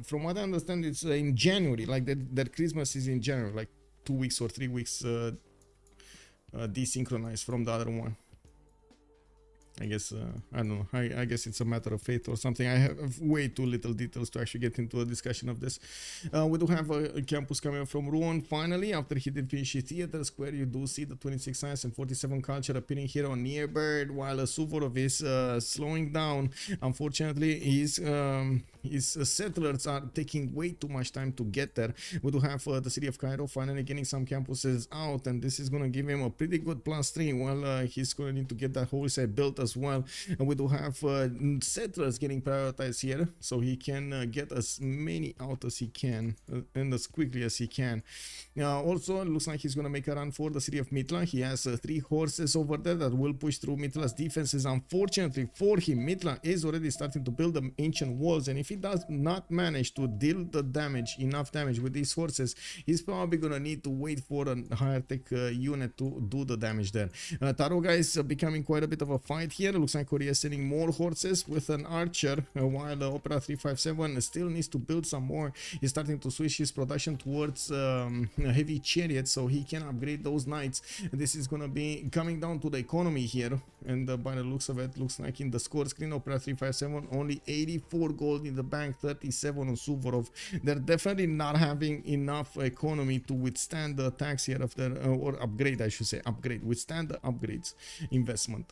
From what I understand, it's in January, like that Christmas is in January, like 2 weeks or 3 weeks desynchronized from the other one. I guess I don't know. I guess it's a matter of faith or something. I have way too little details to actually get into a discussion of this. We do have a campus coming from Ruan. Finally, after he did finish his theater square, you do see the 26 science and 47 culture appearing here on Nearbird, while Suvorov is slowing down. Unfortunately, his settlers are taking way too much time to get there. We do have the city of Cairo finally getting some campuses out, and this is going to give him a pretty good +3. Well, he's going to need to get that whole side built as well. And we do have settlers getting prioritized here, so he can get as many out as he can and as quickly as he can. Also, it looks like he's going to make a run for the city of Mitla. He has 3 horses over there that will push through Mitla's defenses. Unfortunately for him, Mitla is already starting to build the ancient walls, and if he does not manage to deal the damage, enough damage with these horses, he's probably going to need to wait for a higher tech unit to do the damage there. Taroga is becoming quite a bit of a fight here. It looks like Korea is sending more horses with an archer, while Opera 357 still needs to build some more. He's starting to switch his production towards heavy chariots so he can upgrade those knights. This is going to be coming down to the economy here, and by the looks of it, looks like in the score screen, Opera 357 only 84 gold in the bank, 37 on Suvorov. They're definitely not having enough economy to withstand the attacks here of their or upgrade, I should say, withstand the upgrades investment.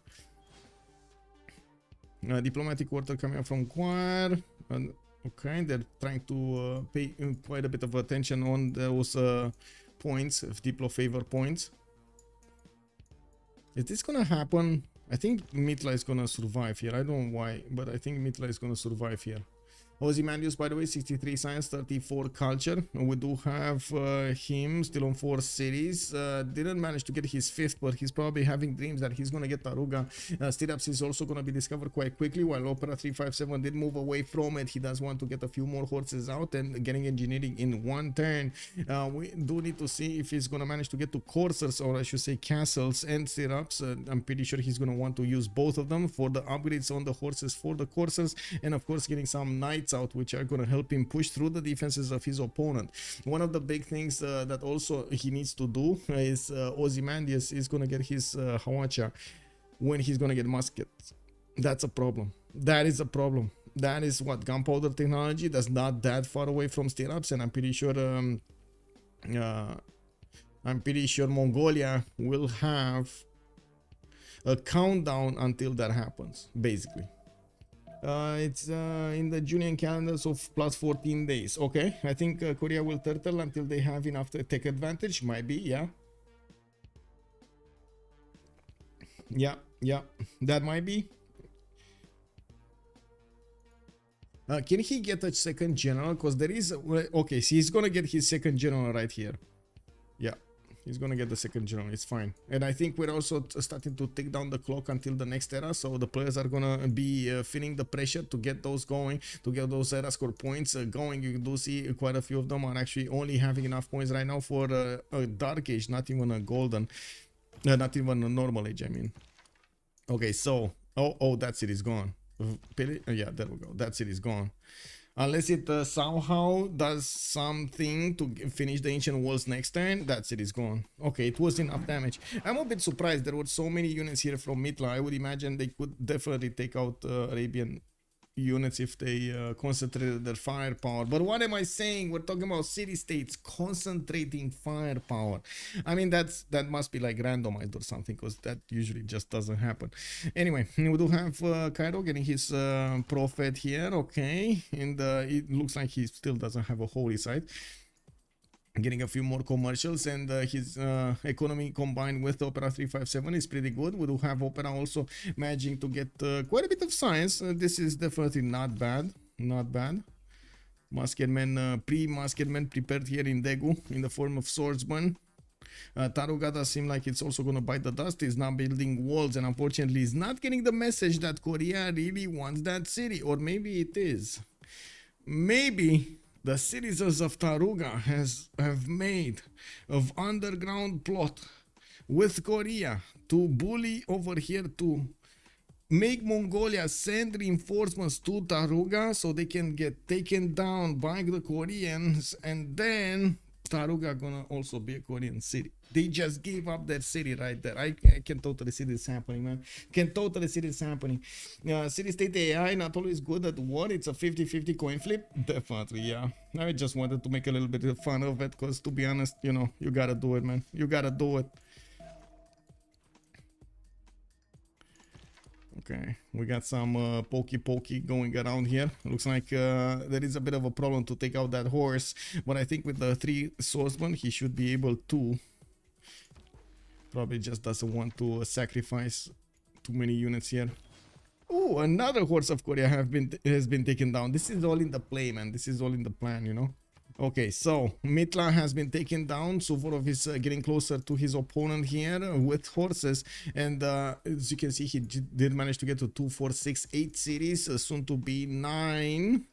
Diplomatic order coming up from Quar. Okay, they're trying to pay quite a bit of attention on those points, Diplo favor points. Is this gonna happen? I think Mitla is gonna survive here. I don't know why, but I think Mitla is gonna survive here. Ozymandias, by the way, 63 science, 34 culture. We do have him still on 4 cities. Didn't manage to get his 5th, but he's probably having dreams that he's going to get Taruga. Civ6 is also going to be discovered quite quickly, while Opera 357 did move away from it. He does want to get a few more horses out and getting engineering in 1 turn. We do need to see if he's going to manage to get to coursers, or I should say castles and Civ6. I'm pretty sure he's going to want to use both of them for the upgrades on the horses for the coursers, and of course getting some knights out, which are going to help him push through the defenses of his opponent. One of the big things that also he needs to do is Ozymandias is going to get his Hawacha when he's going to get muskets. That's a problem. That is a problem. That is what gunpowder technology. That's not that far away from Civ6, and I'm pretty sure Mongolia will have a countdown until that happens, basically. It's in the Julian calendars of plus 14 days. Okay, I think Korea will turtle until they have enough to take advantage. Might be, yeah. Yeah, that might be. Can he get a second general? Because there is okay, so he's gonna get his second general right here. Yeah, he's gonna get the second general. It's fine. And I think we're also starting to take down the clock until the next era, so the players are gonna be feeling the pressure to get those going, to get those era score points going. You do see quite a few of them are actually only having enough points right now for a dark age, not even a golden, not even a normal age, I mean. Okay, so oh, that city is gone. Yeah, there we go. That city is gone. Unless it somehow does something to finish the ancient walls next turn, that city is gone. Okay, it was enough damage. I'm a bit surprised there were so many units here from Mitla. I would imagine they could definitely take out Arabian units if they concentrated their firepower. But what am I saying? We're talking about city-states concentrating firepower. I mean, that must be like randomized or something, because that usually just doesn't happen. Anyway, we do have Cairo getting his prophet here. Okay, and it looks like he still doesn't have a holy site. Getting a few more commercials, and his economy combined with Opera 357 is pretty good. We do have Opera also managing to get quite a bit of science. This is definitely not bad. Musketmen, pre-musketmen prepared here in Daegu in the form of swordsman. Taruga does seem like it's also gonna bite the dust. He's not building walls, and unfortunately he's not getting the message that Korea really wants that city. Or maybe it is. Maybe the citizens of Taruga have made of underground plot with Korea to bully over here, to make Mongolia send reinforcements to Taruga so they can get taken down by the Koreans, and then Taruga gonna also be a Korean city. They just gave up their city right there. I can totally see this happening, man. Can totally see this happening. City state AI not always good at war. It's a 50-50 coin flip. Definitely, yeah. I just wanted to make a little bit of fun of it because, to be honest, you know, you gotta do it, man. You gotta do it. Okay, we got some pokey going around here. Looks like there is a bit of a problem to take out that horse, but I think with the 3 swordsmen he should be able to. Probably just doesn't want to sacrifice too many units here. Oh, another horse of Korea has been taken down. This is all in the play, man. This is all in the plan, you know. Okay, so Mitla has been taken down. Suvorov is getting closer to his opponent here with horses, and as you can see, he did manage to get to 2, 4, 6, 8 cities, soon to be 9,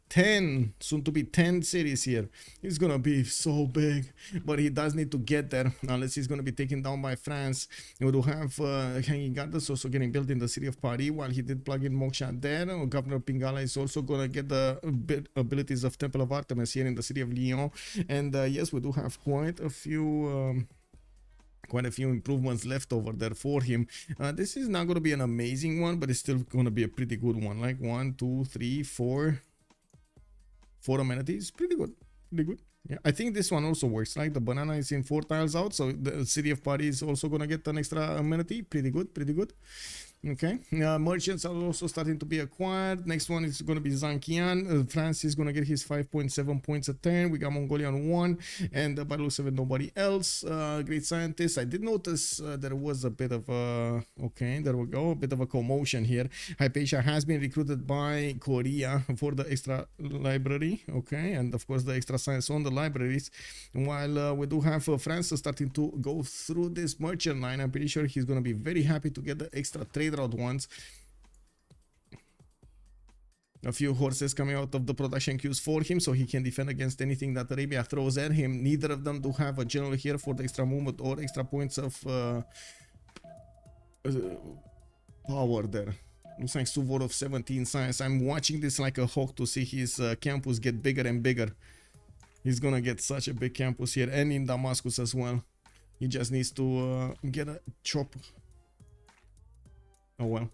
10, soon to be 10 cities here. He's gonna be so big, but he does need to get there unless he's gonna be taken down by France. We do have Hanging Gardens also getting built in the city of Paris, while he did plug in Moksha there. Governor Pingala is also gonna get the abilities of Temple of Artemis here in the city of Lyon, and yes, we do have quite a few improvements left over there for him. This is not gonna be an amazing one, but it's still gonna be a pretty good one. Like 1, 2, 3, 4 amenities. Pretty good. Yeah, I think this one also works. Like the banana is in 4 tiles out, so the city of Paris is also gonna get an extra amenity. Pretty good. Okay, merchants are also starting to be acquired. Next one is going to be Zankian. France is going to get his 5.7 points a turn. We got Mongolia on 1, and by the looks of it, nobody else. Great scientists. I did notice there was a bit of a there we go, a bit of a commotion here. Hypatia has been recruited by Korea for the extra library. Okay, and of course the extra science on the libraries. While we do have France starting to go through this merchant line, I'm pretty sure he's going to be very happy to get the extra trade route ones. A few horses coming out of the production queues for him, so he can defend against anything that Arabia throws at him. Neither of them do have a general here for the extra movement or extra points of power there. Looks like Suvorov 17 science. I'm watching this like a hawk to see his campus get bigger and bigger. He's gonna get such a big campus here, and in Damascus as well. He just needs to get a chop. Oh well.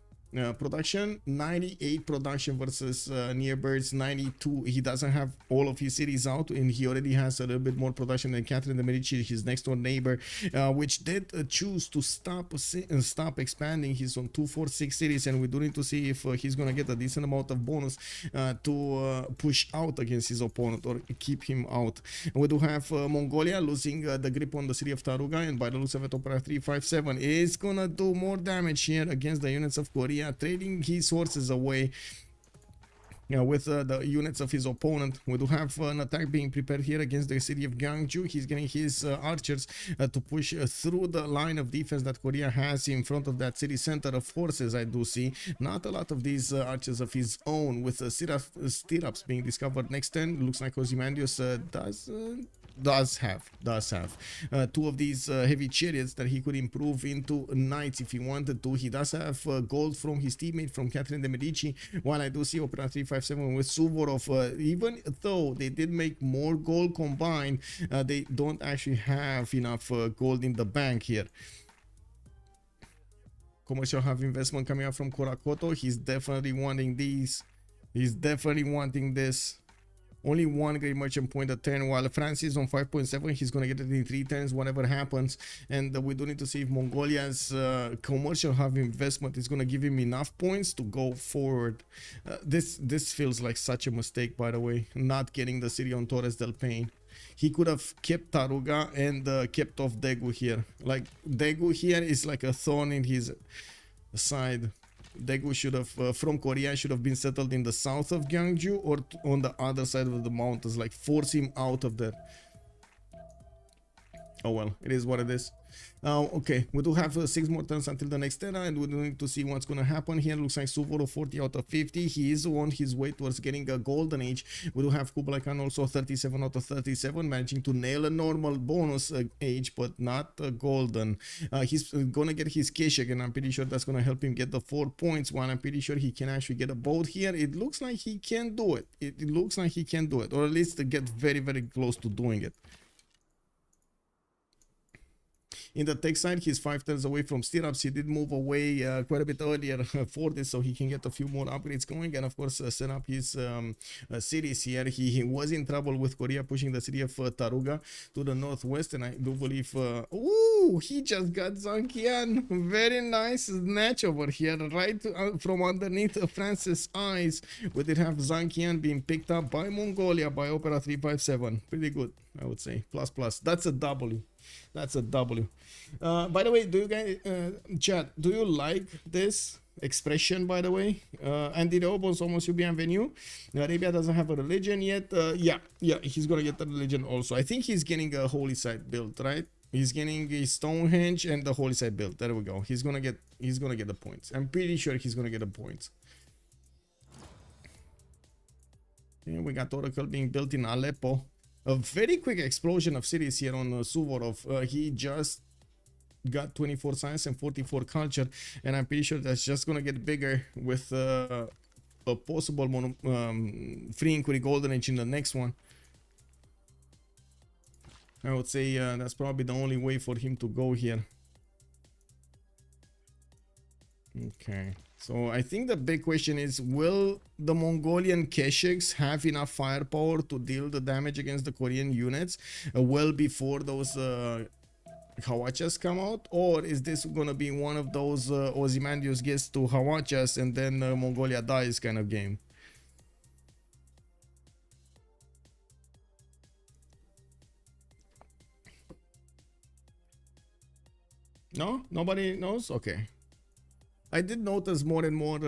Production 98 production versus Nearbirds 92. He doesn't have all of his cities out, and he already has a little bit more production than Catherine de Medici, his next door neighbor, which did choose to stop expanding. He's on 2, 4, 6 cities, and we do need to see if he's gonna get a decent amount of bonus to push out against his opponent or keep him out. We do have Mongolia losing the grip on the city of Taruga, and by the looks of it, Opera 357 is gonna do more damage here against the units of Korea, trading his horses away with the units of his opponent. We do have an attack being prepared here against the city of Gwangju. He's getting his archers to push through the line of defense that Korea has in front of that city center of forces. I do see not a lot of these archers of his own, with stirrups being discovered next turn. Looks like Ozymandias does have 2 of these heavy chariots that he could improve into knights if he wanted to. He does have gold from his teammate from Catherine de Medici, while I do see Opera 357 with Suvorov. Even though they did make more gold combined, they don't actually have enough gold in the bank here. Commercial have investment coming out from Korakoto. He's definitely wanting these. He's definitely wanting this. Only 1 great merchant point a turn, while France is on 5.7. He's going to get it in 3 turns, whatever happens. And we do need to see if Mongolia's commercial hub investment is going to give him enough points to go forward. This feels like such a mistake, by the way, not getting the city on Torres del Paine. He could have kept Taruga and kept off Daegu here. Like, Daegu here is like a thorn in his side. Daegu should have from Korea should have been settled in the south of Gyeongju or on the other side of the mountains, like force him out of there. Oh well, it is what it is. Okay, we do have 6 more turns until the next era, and we do need to see what's going to happen here. Looks like Suvorov 40 out of 50. He is on his way towards getting a golden age. We do have Kublai Khan also 37 out of 37, managing to nail a normal bonus age, but not a golden. He's going to get his Keshik, and I'm pretty sure that's going to help him get the 4 points, while I'm pretty sure he can actually get a boat here. It looks like he can do it. It looks like he can do it, or at least get very, very close to doing it. In the tech side, he's 5 turns away from stirrups. He did move away quite a bit earlier for this, so he can get a few more upgrades going, and of course set up his cities here. He was in trouble with Korea pushing the city of Taruga to the northwest, and I do believe ooh, he just got Zankian. Very nice snatch over here, right from underneath France's eyes. We did have Zankian being picked up by Mongolia by Opera 357. Pretty good, I would say. Plus plus. That's a W. That's a W. By the way, do you guys, chat, do you like this expression, by the way? Andy Robos almost bienvenue. Arabia doesn't have a religion yet. Yeah, he's gonna get the religion also. I think he's getting a holy site built, right? He's getting a Stonehenge and the holy site built. There we go. He's gonna get the points. I'm pretty sure he's gonna get the points. And we got Oracle being built in Aleppo. A very quick explosion of cities here on Suvorov. He just got 24 science and 44 culture, and I'm pretty sure that's just gonna get bigger with a possible free inquiry golden age in the next one. I would say that's probably the only way for him to go here. Okay, so I think the big question is, will the Mongolian Keshiks have enough firepower to deal the damage against the Korean units well before those Hawachas come out? Or is this gonna be one of those Ozymandias gets to Hawachas and then Mongolia dies kind of game? No? Nobody knows? Okay. I did notice more and more,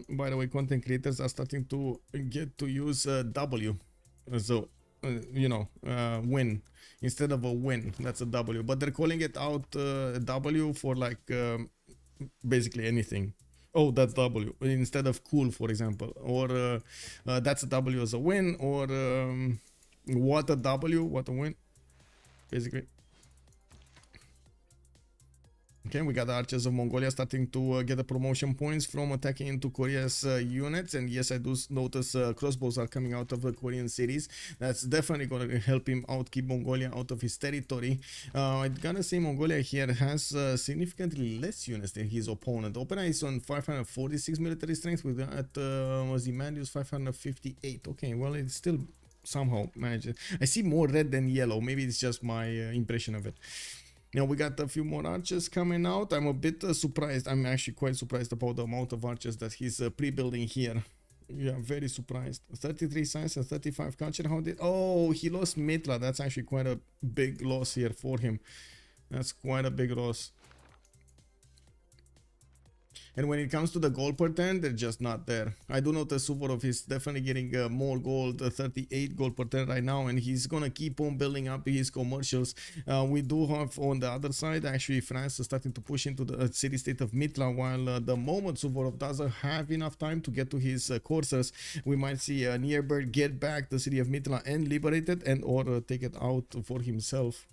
by the way, content creators are starting to get to use W. So, you know, win instead of a win. That's a W. But they're calling it out W for like basically anything. Oh, that's W instead of cool, for example. Or that's a W as a win. Or what a W, what a win. Basically. Okay, we got the archers of Mongolia starting to get the promotion points from attacking into Korea's units, and yes, I do notice crossbows are coming out of the Korean cities. That's definitely going to help him out, keep Mongolia out of his territory. I gotta say Mongolia here has significantly less units than his opponent. Opera is on 546 military strength with Ozymandias 558. Okay, well, it's still somehow managed. I see more red than yellow. Maybe it's just my impression of it. Now we got a few more archers coming out. I'm a bit surprised. I'm actually quite surprised about the amount of archers that he's pre-building here. Yeah, very surprised. 33 science and 35 culture. How did... Oh, he lost Mitla. That's actually quite a big loss here for him. That's quite a big loss. And when it comes to the gold per turn, they're just not there. I do notice Suvorov is definitely getting more gold, 38 gold per turn right now, and he's gonna keep on building up his commercials. We do have on the other side, actually, France is starting to push into the city-state of Mitla, while the moment Suvorov doesn't have enough time to get to his coursers, we might see Nearbird get back the city of Mitla and liberate it, and or take it out for himself.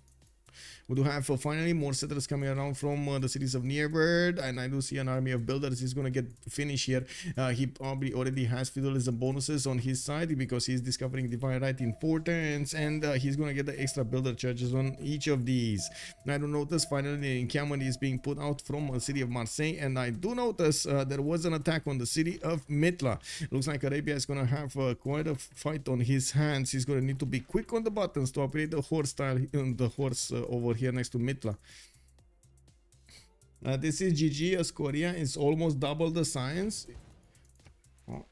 We do have finally more settlers coming around from the cities of Nearbird, and I do see an army of builders. He's going to get finished here. He probably already has feudalism bonuses on his side because he's discovering divine right in 4 turns, and he's going to get the extra builder charges on each of these. I do notice finally the encampment is being put out from the city of Marseille, and I do notice there was an attack on the city of Mitla. Looks like Arabia is going to have quite a fight on his hands. He's going to need to be quick on the buttons to operate the horse style, the horse over here next to Mitla. This is GG as Korea is almost double the science. Oh.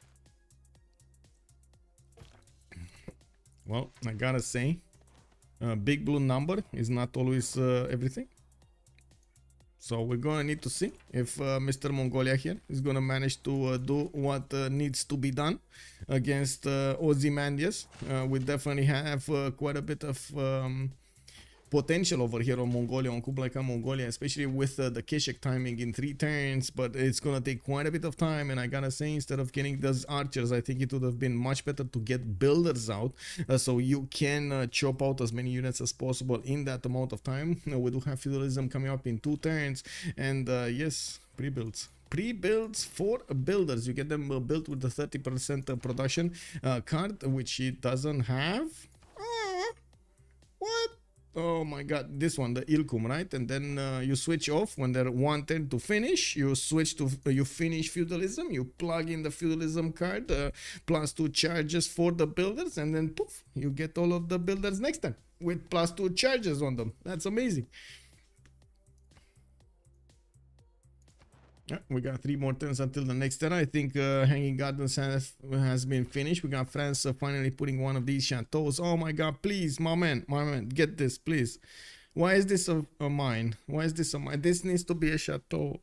Well, I gotta say, big blue number is not always everything. So we're gonna need to see if Mr. Mongolia here is gonna manage to do what needs to be done against Ozymandias. We definitely have quite a bit of potential over here on Mongolia, on Kublai Mongolia, especially with the Keshik timing in 3 turns, but it's gonna take quite a bit of time. And I gotta say, instead of getting those archers, I think it would have been much better to get builders out, so you can chop out as many units as possible in that amount of time. We do have feudalism coming up in 2 turns, and yes, pre-builds for builders. You get them built with the 30% production card, which he doesn't have. What? Oh my god, this one, the Ilkum, right? And then you switch off when they're 1 turn to finish. You switch to you finish feudalism. You plug in the feudalism card, +2 charges for the builders, and then poof, you get all of the builders next time with +2 charges on them. That's amazing. Yeah, we got 3 more turns until the next turn. I think Hanging Gardens has been finished. We got France finally putting one of these chateaus. Oh my god, please, my man, get this, please. Why is this a mine? Why is this a mine? This needs to be a chateau.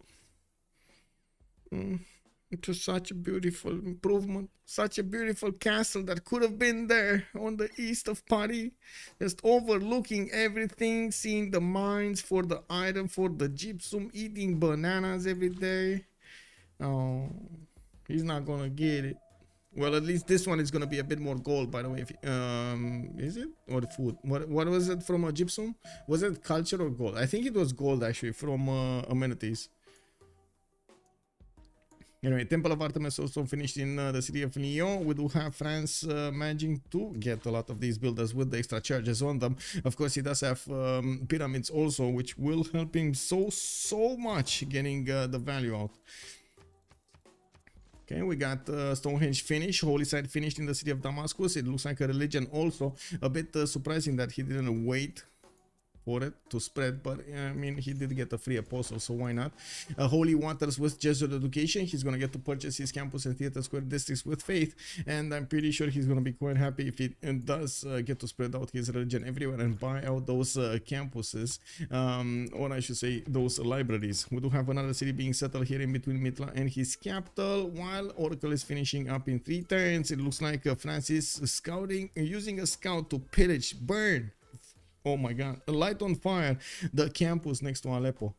It was such a beautiful improvement. Such a beautiful castle that could have been there on the east of Paris. Just overlooking everything, seeing the mines for the item, for the gypsum, eating bananas every day. Oh, he's not gonna get it. Well, at least this one is gonna be a bit more gold, by the way. Is it? Or food? What was it from a gypsum? Was it culture or gold? I think it was gold actually from amenities. Anyway, Temple of Artemis also finished in the city of Lyon. We do have France managing to get a lot of these builders with the extra charges on them. Of course, he does have pyramids also, which will help him so much getting the value out. Okay, we got Stonehenge finished, Holy Site finished in the city of Damascus. It looks like a religion also. A bit surprising that he didn't wait for it to spread, but I mean, he did get a free apostle, so why not? Holy Waters with Jesuit education. He's gonna get to purchase his campus and theater square districts with faith, and I'm pretty sure he's gonna be quite happy if he does get to spread out his religion everywhere and buy out those campuses, or I should say those libraries. We do have another city being settled here in between Mitla and his capital, while Oracle is finishing up in 3 turns. It looks like Francis scouting, using a scout to pillage, burn. Oh my god, light on fire the campus next to Aleppo.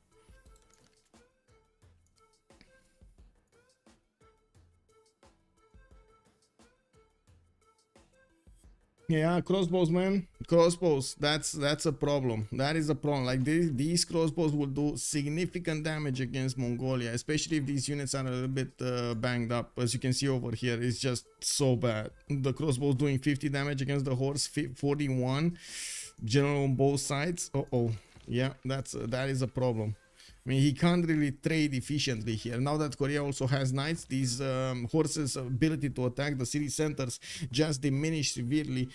Yeah, crossbows, man. Crossbows, that's a problem. That is a problem. Like these crossbows will do significant damage against Mongolia, especially if these units are a little bit banged up. As you can see over here, it's just so bad. The crossbows doing 50 damage against the horse, 41. General on both sides. Yeah, that is a problem. I mean, he can't really trade efficiently here. Now that Korea also has knights, these horses' ability to attack the city centers just diminished severely.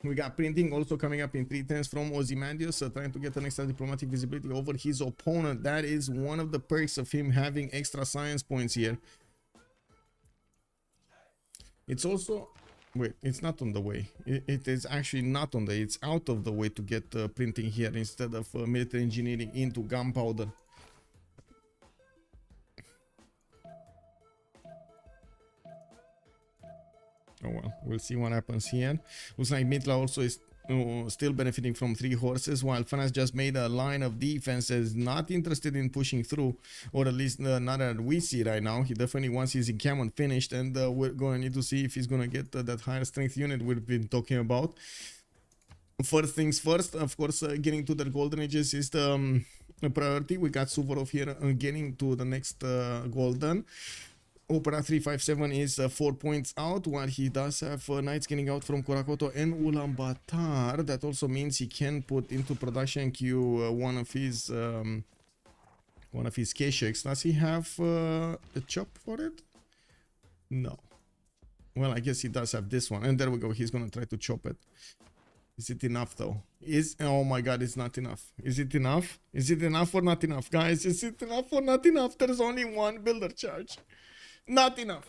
We got printing also coming up in 3 turns from Ozymandias, trying to get an extra diplomatic visibility over his opponent. That is one of the perks of him having extra science points here. It's also... Wait, it's not on the way. It is actually not on the way. It's out of the way to get printing here instead of military engineering into gunpowder. Oh well, we'll see what happens here. Looks like Mitla also is still benefiting from 3 horses, while France just made a line of defenses, not interested in pushing through, or at least not that we see right now. He definitely wants his encampment finished, and we're going to need to see if he's going to get that higher strength unit we've been talking about. First things first, of course, getting to their golden ages is the priority. We got Suvorov here getting to the next golden. Opera 357 is 4 points out, while he does have knights getting out from Korakoto and Ulaanbaatar. That also means he can put into production queue one of his Keshiks. Does he have a chop for it? No. Well, I guess he does have this one, and there we go. He's gonna try to chop it. Is it enough though? Oh my god, it's not enough. Is it enough? Is it enough or not enough, guys? Is it enough or not enough? There's only 1 builder charge. Not enough.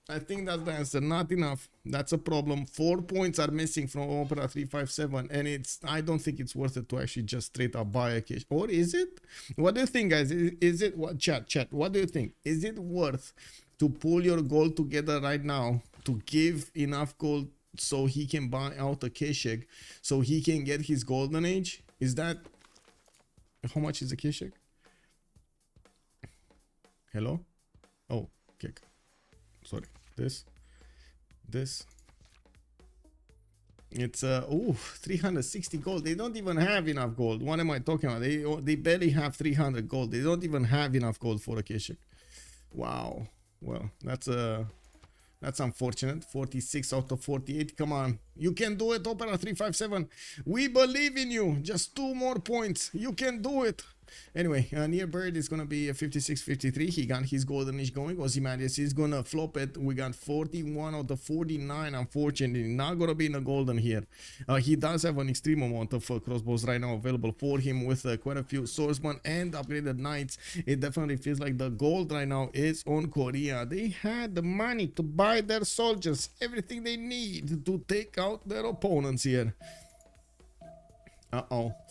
I think that's the answer. Not enough. That's a problem. 4 points are missing from Opera 357, and I don't think it's worth it to actually just straight up buy a cash. Or is it? What do you think, guys? Is it what chat? What do you think? Is it worth to pull your gold together right now to give enough gold so he can buy out a Keshek, so he can get his golden age? Is that how much is a Keshek? Hello? Oh, okay. Sorry. This it's 360 gold. They don't even have enough gold. What am I talking about? They barely have 300 gold. They don't even have enough gold for a Keshek. Wow. Well, that's unfortunate. 46 out of 48. Come on. You can do it, Opera 357. We believe in you. Just 2 more points. You can do it. Anyway, near bird is going to be a 56-53. He got his golden age going. Ozymandias is going to flop it. We got 41 out of 49. Unfortunately, not going to be in the golden here. He does have an extreme amount of crossbows right now available for him with quite a few swordsmen and upgraded knights. It definitely feels like the gold right now is on Korea. They had the money to buy their soldiers everything they need to take out their opponents here.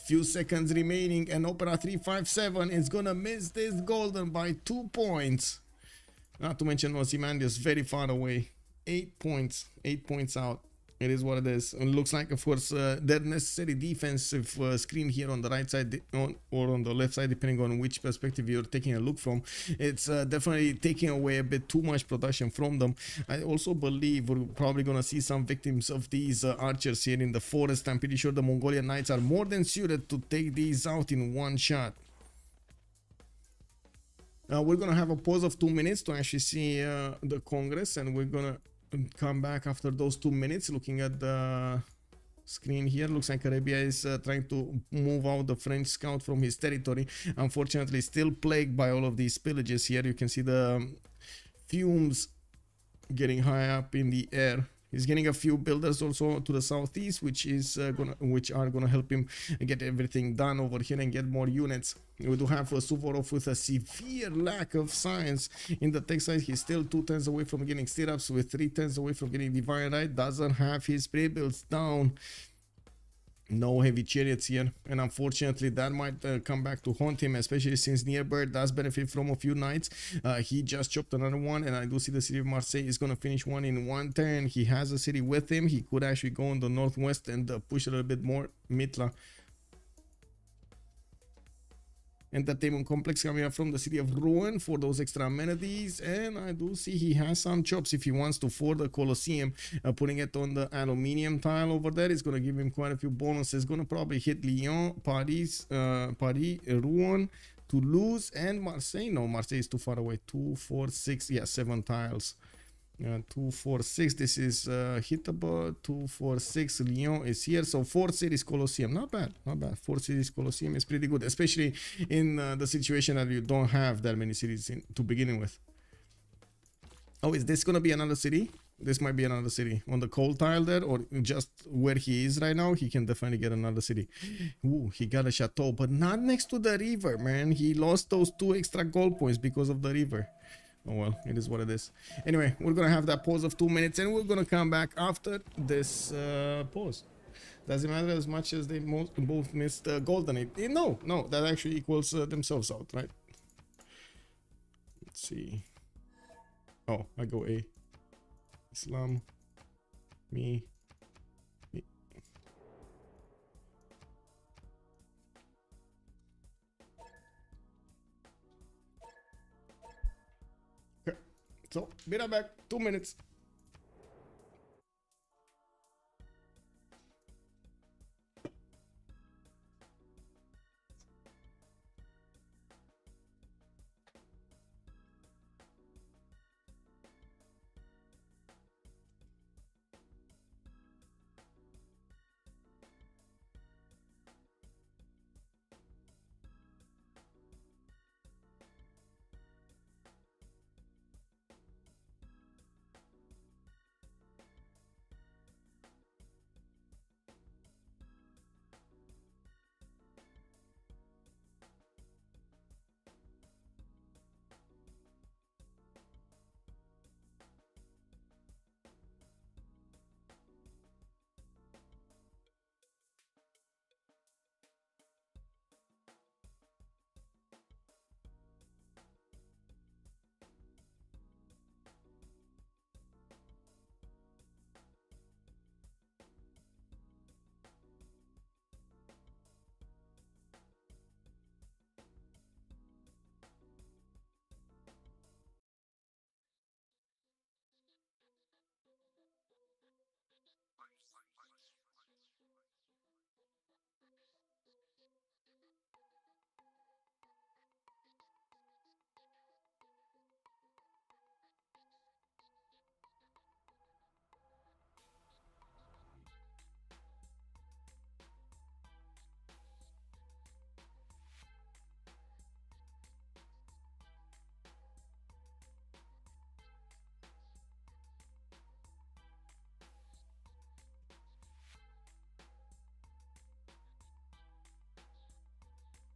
Few seconds remaining, and Opera 357 is gonna miss this golden by 2 points. Not to mention Ozymandias very far away. 8 points out. It is what it is. It looks like, of course, their necessary defensive screen here on the right side or on the left side, depending on which perspective you're taking a look from. It's definitely taking away a bit too much production from them. I also believe we're probably going to see some victims of these archers here in the forest. I'm pretty sure the Mongolian knights are more than suited to take these out in one shot. We're going to have a pause of 2 minutes to actually see the Congress, and we're going to come back after those 2 minutes. Looking at the screen here, looks like Arabia is trying to move out the French scout from his territory. Unfortunately, still plagued by all of these pillages here. You can see the fumes getting high up in the air. He's getting a few builders also to the southeast, which are gonna help him get everything done over here and get more units. We do have Suvorov with a severe lack of science in the tech side. He's still 2 turns away from getting stirrups, with 3 turns away from getting divine right. Doesn't have his pre-builds down. No heavy chariots here, and unfortunately that might come back to haunt him, especially since Nearbird does benefit from a few knights. He just chopped another one, and I do see the city of Marseille is going to finish one in 1 turn. He has a city with him. He could actually go in the northwest and push a little bit more. Mitla entertainment complex coming up from the city of Rouen for those extra amenities, and I do see he has some chops if he wants to for the Colosseum. Putting it on the aluminium tile over there is going to give him quite a few bonuses. Going to probably hit Lyon, Paris, Rouen, Toulouse, and Marseille. No, Marseille is too far away. 2, 4, 6, yeah, 7 tiles. 2, 4, 6. This is hittable. 2, 4, 6. Lyon is here. So 4 cities Colosseum. Not bad. 4 cities Colosseum is pretty good, especially in the situation that you don't have that many cities to begin with. Oh, is this gonna be another city? This might be another city on the coal tile there, or just where he is right now. He can definitely get another city. Ooh, he got a chateau, but not next to the river, man. He lost those 2 extra gold points because of the river. Oh well, it is what it is. Anyway, we're gonna have that pause of 2 minutes, and we're gonna come back after this pause. Doesn't matter as much as they both missed golden age. No, that actually equals themselves out, right? Let's see. Oh, I go A. Islam. Me. So, be right back. 2 minutes.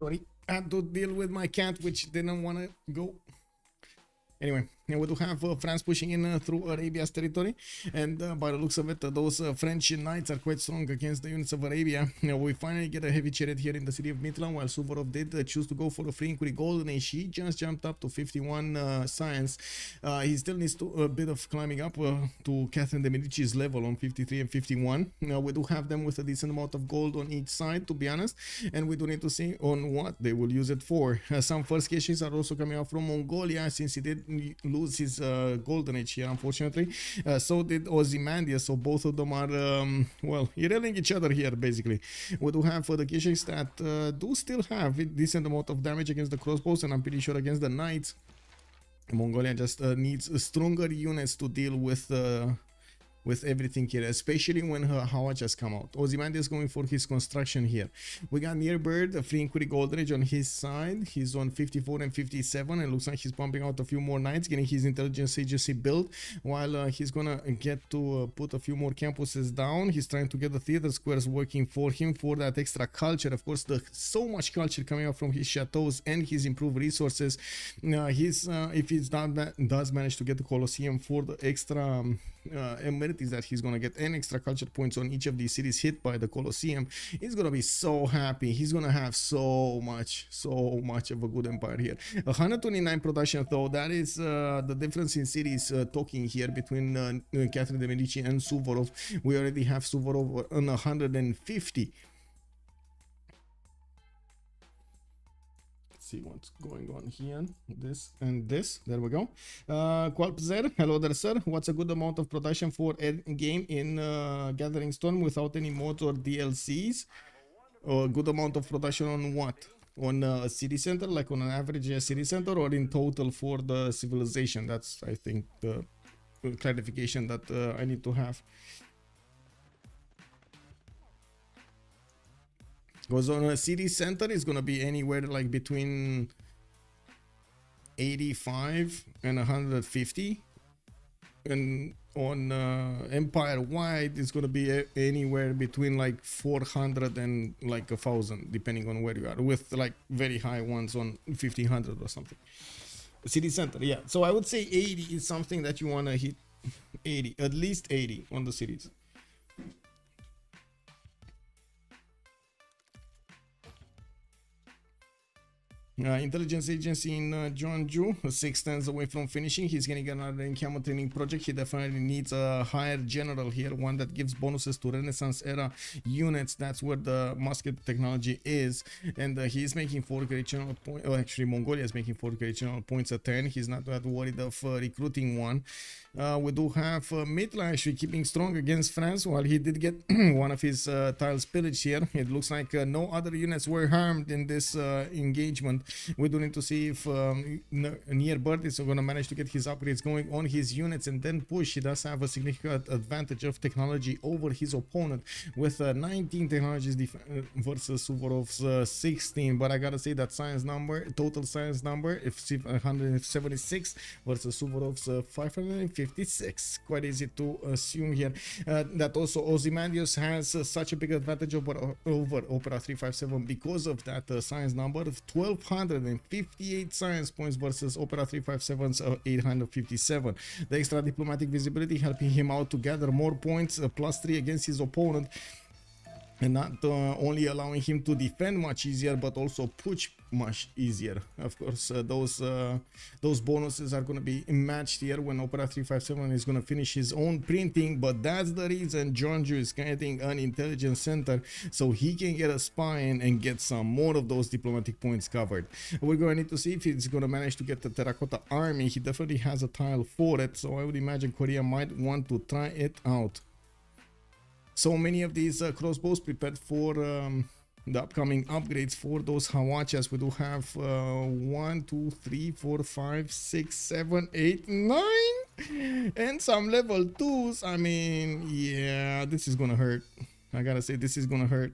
Sorry, I had to deal with my cat, which didn't want to go. Anyway, we do have France pushing in through Arabia's territory, and by the looks of it, those French knights are quite strong against the units of Arabia. We finally get a heavy chariot here in the city of Mitlan, while Suvorov did choose to go for a free inquiry golden age. He just jumped up to 51 science. He still needs a bit of climbing up to Catherine de Medici's level on 53 and 51. We do have them with a decent amount of gold on each side, to be honest, and we do need to see on what they will use it for. Some first caches are also coming out from Mongolia, since he did lose his golden age here, unfortunately. So did Ozymandias, so both of them are well, railing each other here, basically. We do have the caches that do still have a decent amount of damage against the crossbows, and I'm pretty sure against the knights Mongolia just needs stronger units to deal with everything here, especially when her Hawachas come out. Ozymandias going for his construction here. We got Nearbird, a free inquiry golden age on his side. He's on 54 and 57, and looks like he's pumping out a few more knights, getting his intelligence agency built, while he's gonna get to put a few more campuses down. He's trying to get the theater squares working for him for that extra culture. Of course, so much culture coming out from his chateaus and his improved resources. If he does manage to get the Colosseum for the extra amenities that he's gonna get, and extra culture points on each of these cities hit by the Colosseum, he's gonna be so happy. He's gonna have so much of a good empire here. 129 production, though. That is the difference in cities talking here between Catherine de Medici and Suvorov. We already have Suvorov on 150. See what's going on here. This and this. There we go. Qualpzer, hello there, sir. What's a good amount of production for end game in Gathering Storm without any mods or DLCs? A good amount of production on what? On a city center, like on an average city center, or in total for the civilization? That's, I think, the clarification that I need to have. Because on a city center, it's gonna be anywhere like between 85 and 150, and on empire wide, it's gonna be anywhere between like 400 and like 1,000, depending on where you are, with like very high ones on 1,500 or something. City center, yeah. So I would say 80 is something that you wanna hit. 80, at least 80 on the cities. Intelligence agency in Jeonju, 6 turns away from finishing. He's getting another encampment training project. He definitely needs a higher general here, one that gives bonuses to Renaissance era units. That's where the musket technology is, and he's making 4 operational points. Oh, actually, Mongolia is making 4 operational points a turn. He's not that worried of recruiting one. We do have Mitla actually keeping strong against France, while he did get one of his tiles pillaged here. It looks like no other units were harmed in this engagement. We do need to see if Nearbird is going to manage to get his upgrades going on his units and then push. He does have a significant advantage of technology over his opponent with 19 technologies versus Suvorov's 16. But I gotta say that science number, total science number, if 176 versus Suvorov's 556. Quite easy to assume here that also Ozymandias has such a big advantage over Opera 357 because of that science number of 1,258 science points versus Opera 357's 857. The extra diplomatic visibility helping him out to gather more points, +3 against his opponent, and not only allowing him to defend much easier, but also push much easier. Of course, those bonuses are going to be matched here when Opera 357 is going to finish his own printing, but that's the reason Jeonju is getting an intelligence center, so he can get a spine and get some more of those diplomatic points covered. We're going to need to see if he's going to manage to get the terracotta army. He definitely has a tile for it, so I would imagine Korea might want to try it out. So many of these crossbows prepared for the upcoming upgrades for those Hawachas. We do have 1, 2, 3, 4, 5, 6, 7, 8, 9, and some level 2s. I mean, yeah, this is gonna hurt. I gotta say, this is gonna hurt.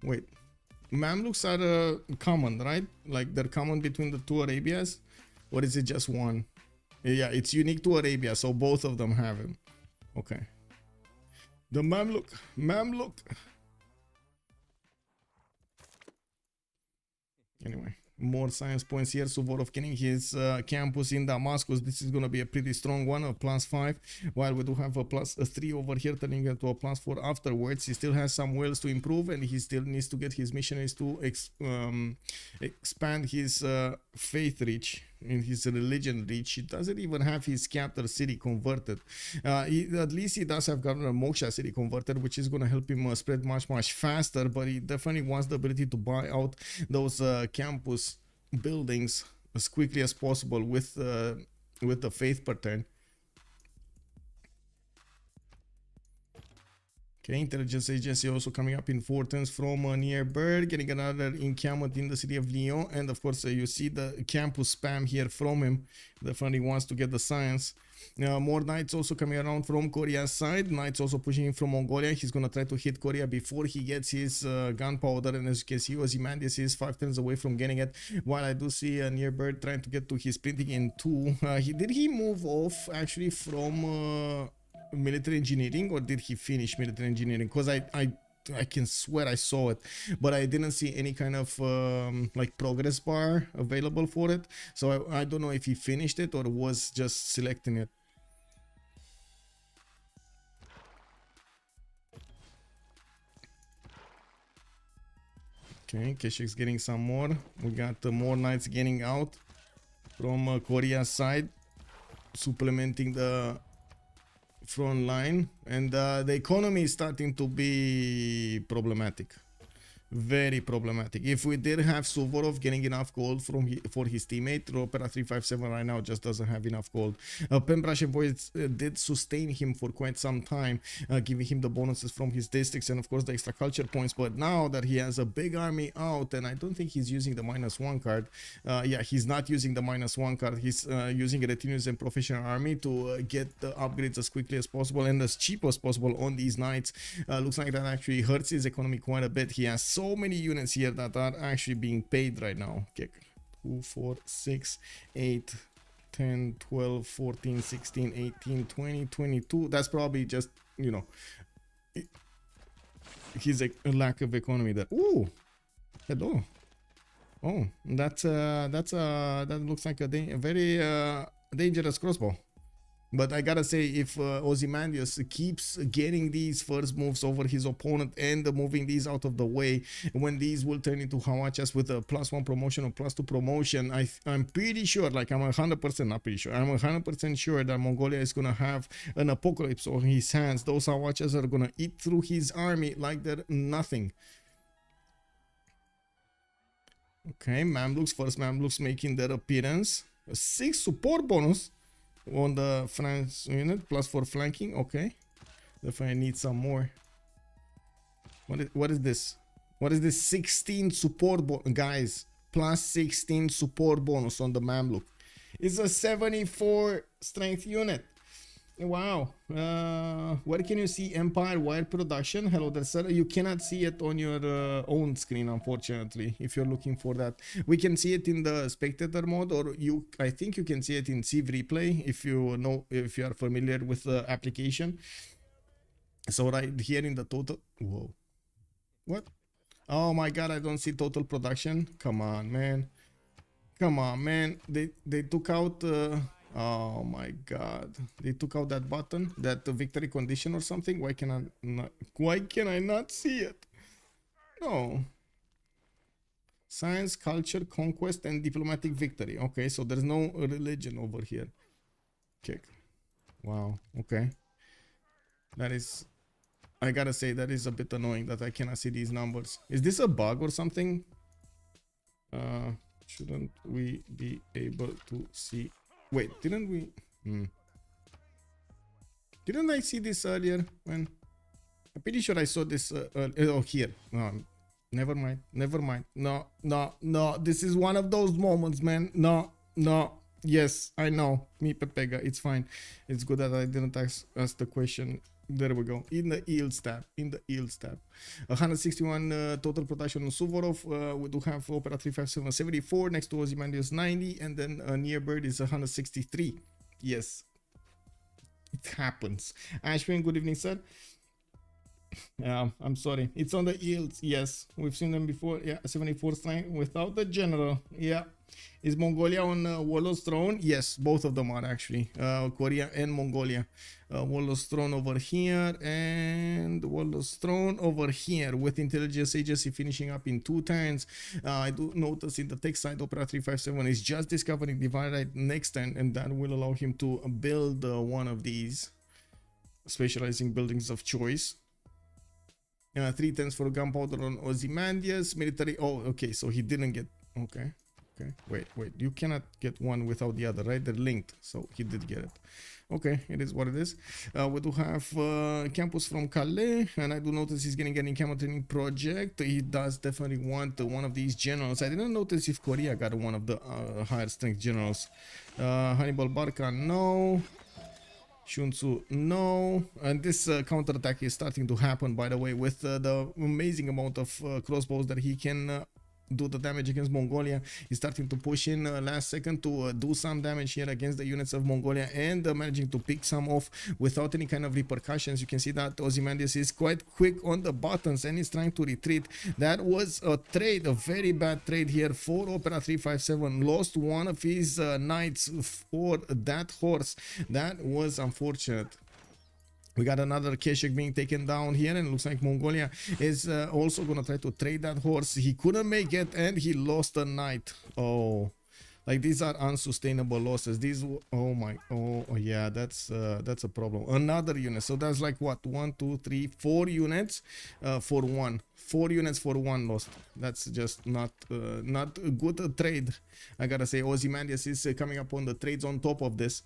Wait, Mamluks are common, right? Like they're common between the two Arabias, or is it just one? Yeah, it's unique to Arabia, so both of them have him. Okay. The Mamluk. Anyway, more science points here. Suvorov getting his campus in Damascus. This is going to be a pretty strong one, a +5. While we do have a +3 over here, turning into a +4 afterwards. He still has some wells to improve, and he still needs to get his missionaries to expand his faith reach, in his religion reach. He doesn't even have his capital city converted. At least he does have Governor Moksha city converted, which is going to help him spread much faster, but he definitely wants the ability to buy out those campus buildings as quickly as possible with the faith pattern. Okay, intelligence agency also coming up in Fortens from near Bird, getting another encampment in the city of Lyon, and of course you see the campus spam here from him. Definitely wants to get the science. More knights also coming around from Korea's side. Knights also pushing in from Mongolia. He's gonna try to hit Korea before he gets his gunpowder, and as you can see, Ozymandias is 5 turns away from getting it. While I do see a near Bird trying to get to his printing in 2. Did he move off actually from military engineering, or did he finish military engineering? Because I can swear I saw it, but I didn't see any kind of like progress bar available for it, so I don't know if he finished it or was just selecting it. Okay, Keshik's getting some more. We got more knights getting out from Korea's side, supplementing the front line, and the economy is starting to be problematic, very problematic. If we did have Suvorov getting enough gold for his teammate, Opera 357 right now just doesn't have enough gold. Pembrashev did sustain him for quite some time, giving him the bonuses from his districts and of course the extra culture points, but now that he has a big army out, and I don't think he's using the -1 card. Yeah, he's not using the -1 card. He's using retinues and professional army to get the upgrades as quickly as possible and as cheap as possible on these knights. Looks like that actually hurts his economy quite a bit. He has so many units here that are actually being paid right now. Okay, 2, 4, 6, 8, 10, 12, 14, 16, 18, 20, 22. That's probably just, you know, his a lack of economy there. Ooh, hello. Oh, that looks like a very dangerous crossbow. But I gotta say, if Ozymandias keeps getting these first moves over his opponent and moving these out of the way, when these will turn into Hawachas with a +1 promotion or +2 promotion, I'm pretty sure, like I'm 100% not pretty sure, I'm 100% sure that Mongolia is gonna have an apocalypse on his hands. Those Hawachas are gonna eat through his army like they're nothing. Okay, Mamluks, first Mamluks making their appearance. A 6 support bonus on the France unit, +4 flanking. Okay, definitely need some more. What is this? What is this? 16 support guys, +16 support bonus on the Mamluk. It's a 74 strength unit. Wow. Where can you see empire-wide production? Hello there, sir. You cannot see it on your own screen, unfortunately, if you're looking for that. We can see it in the spectator mode, or I think you can see it in Civ replay if you are familiar with the application. So right here in the total, whoa, what? Oh my god, I don't see total production. Come on, man. Come on, man. They took out oh my god, they took out that button, that victory condition or something. Why can I not see it? No. Science, culture, conquest, and diplomatic victory. Okay, so there's no religion over here. Okay. Wow. Okay. That is, I gotta say, that is a bit annoying that I cannot see these numbers. Is this a bug or something? Shouldn't we be able to see? Wait, didn't we? Didn't I see this earlier? When I'm pretty sure I saw this. Oh, here. Never mind. Never mind. No. This is one of those moments, man. No. Yes, I know. Me, Pepega. It's fine. It's good that I didn't ask the question. There we go. In the yields tab. 161 total production on Suvorov. We do have Opera 357 74 next to Ozymandias 90, and then near Bird is 163. Yes, it happens. Ashwin, good evening, sir. Yeah, I'm sorry. It's on the yields. Yes, we've seen them before. Yeah, 74 strength without the general. Yeah. Is Mongolia on Warlord's throne? Yes, both of them are actually. Korea and Mongolia. Warlord's throne over here and Warlord's throne over here with intelligence agency finishing up in 2 turns. I do notice in the tech side, Opera 357 is just discovering divine right next turn, and that will allow him to build one of these specializing buildings of choice. 3 turns for gunpowder on Ozymandias. Military. Oh, okay, so he didn't get. Okay. Okay, wait, you cannot get one without the other, right? They're linked, so he did get it. Okay, it is what it is. We do have Campus from Calais, and I do notice he's getting an encampment training project. He does definitely want one of these generals. I didn't notice if Korea got one of the higher strength generals. Hannibal Barca, no. Shunsu, no. And this counterattack is starting to happen, by the way, with the amazing amount of crossbows that he can do the damage against Mongolia. He's starting to push in last second to do some damage here against the units of Mongolia, and managing to pick some off without any kind of repercussions. You can see that Ozymandias is quite quick on the buttons and he's trying to retreat. That was a trade, a very bad trade here for Opera 357. Lost one of his knights for that horse. That was unfortunate. We got another Keshik being taken down here, and it looks like Mongolia is also gonna try to trade that horse. He couldn't make it, and he lost a knight. Oh, like these are unsustainable losses. These, oh yeah, that's a problem. Another unit. So that's like what, 1, 2, 3, 4 units for one. 4 units for 1 lost. That's just not a good trade. I gotta say, Ozymandias is coming up on the trades on top of this.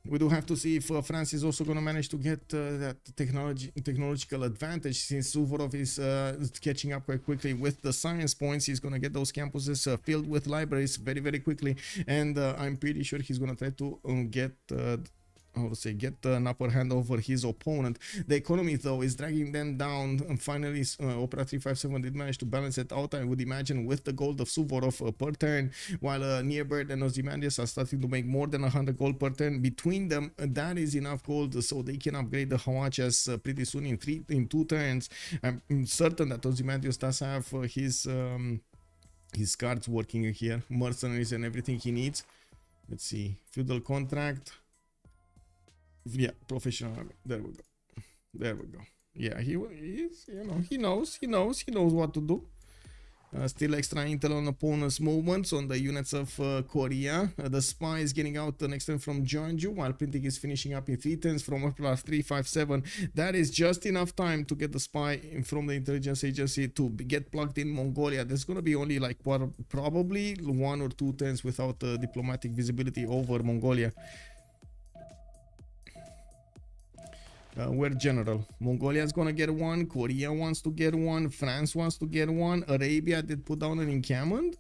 We do have to see if France is also going to manage to get that technological advantage, since Suvorov is catching up quite quickly with the science points. He's going to get those campuses filled with libraries very, very quickly, and I'm pretty sure he's going to try to get an upper hand over his opponent. The economy, though, is dragging them down, and finally Opera 357 did manage to balance it out, I would imagine, with the gold of Suvorov per turn, while Nearbird and Ozymandias are starting to make more than 100 gold per turn. Between them, that is enough gold so they can upgrade the Hawachas pretty soon in 2 turns. I'm certain that Ozymandias does have his cards working here, mercenaries and everything he needs. Let's see, feudal contract. Yeah, professional army. There we go. There we go. Yeah, he's, you know, he knows what to do. Still extra intel on opponent's movements on the units of Korea. The spy is getting out the next turn from Jeonju, while printing is finishing up in 3 turns from Opera 357. That is just enough time to get the spy from the intelligence agency to get plugged in Mongolia. There's gonna be only like probably 1 or 2 turns without diplomatic visibility over Mongolia. We're general. Mongolia is gonna get 1. Korea wants to get 1. France wants to get 1. Arabia did put down an encampment.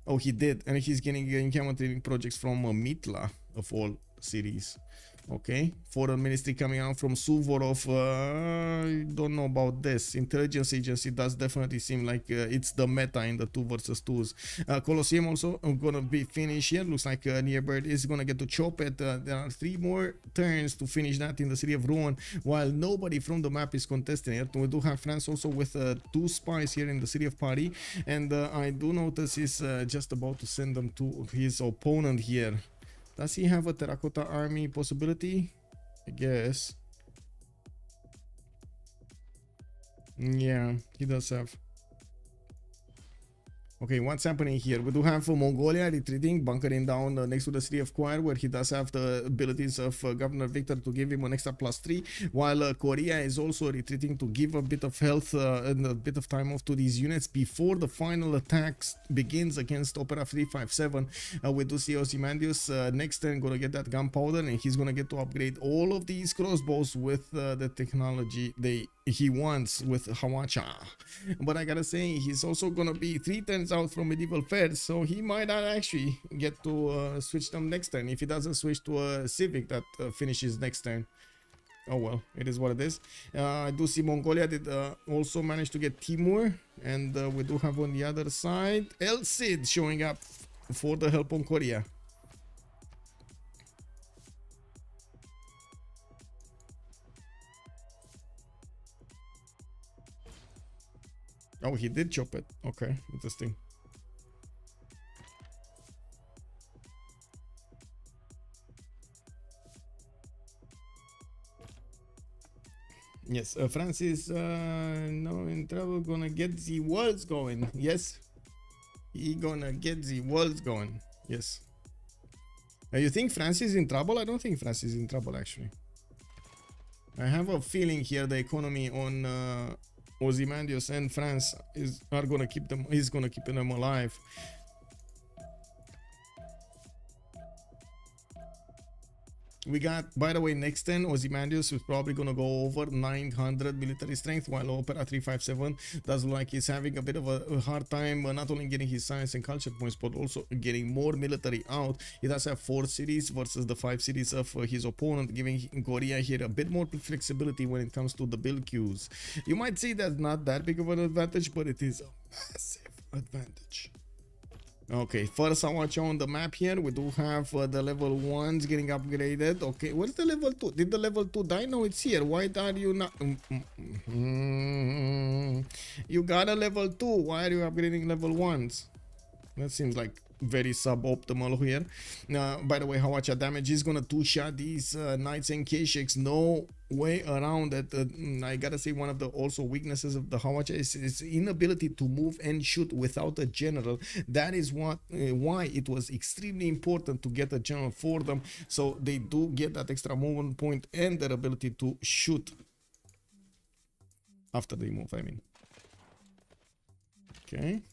Oh, he did, and he's getting encampment training projects from Mitla of all cities. Okay, foreign ministry coming out from Suvorov. I don't know about this. Intelligence agency does definitely seem like it's the meta in the 2 versus 2s. Colosseum also gonna be finished here. Looks like Nearbird is gonna get to chop it. There are 3 more turns to finish that in the city of Rouen, while nobody from the map is contesting it. We do have France also with 2 spies here in the city of Paris, and I do notice he's just about to send them to his opponent here. Does he have a terracotta army possibility? I guess. Yeah, he does have. Okay, what's happening here? We do have Mongolia retreating, bunkering down next to the city of Choir, where he does have the abilities of Governor Victor to give him an extra +3, while Korea is also retreating to give a bit of health and a bit of time off to these units before the final attack begins against Opera 357. We do see Ozymandias next turn gonna get that gunpowder, and he's gonna get to upgrade all of these crossbows with the technology he wants with Hawacha. But I gotta say, he's also gonna be 3 turns out from medieval fairs, so he might not actually get to switch them next turn if he doesn't switch to a civic that finishes next turn. Oh well, it is what it is. I do see Mongolia did also manage to get Timur, and we do have on the other side El Cid showing up for the help on Korea. Oh, he did chop it. Okay, interesting. Yes, Francis, no in trouble, gonna get the worlds going. Yes, he gonna get the worlds going. Yes. You think Francis is in trouble? I don't think Francis is in trouble actually. I have a feeling here the economy on Ozymandias and France is gonna keep them. He's gonna keep them alive. We got, by the way, next 10, Ozymandias is probably going to go over 900 military strength, while Opera 357 does look like he's having a bit of a hard time not only getting his science and culture points, but also getting more military out. He does have 4 cities versus the 5 cities of his opponent, giving Korea here a bit more flexibility when it comes to the build queues. You might say that's not that big of an advantage, but it is a massive advantage. Okay, first I watch on the map here. We do have the level 1s getting upgraded. Okay, where's the level 2? Did the level 2 die? No, it's here. Why are you not? You got a level 2. Why are you upgrading level 1s? That seems like very suboptimal here. By the way, Hawacha damage is gonna two-shot these knights and K-Shakes. No way around it. I gotta say, one of the also weaknesses of the Hawacha is its inability to move and shoot without a general. That is what why it was extremely important to get a general for them, so they do get that extra movement point and their ability to shoot after they move, I mean. Okay.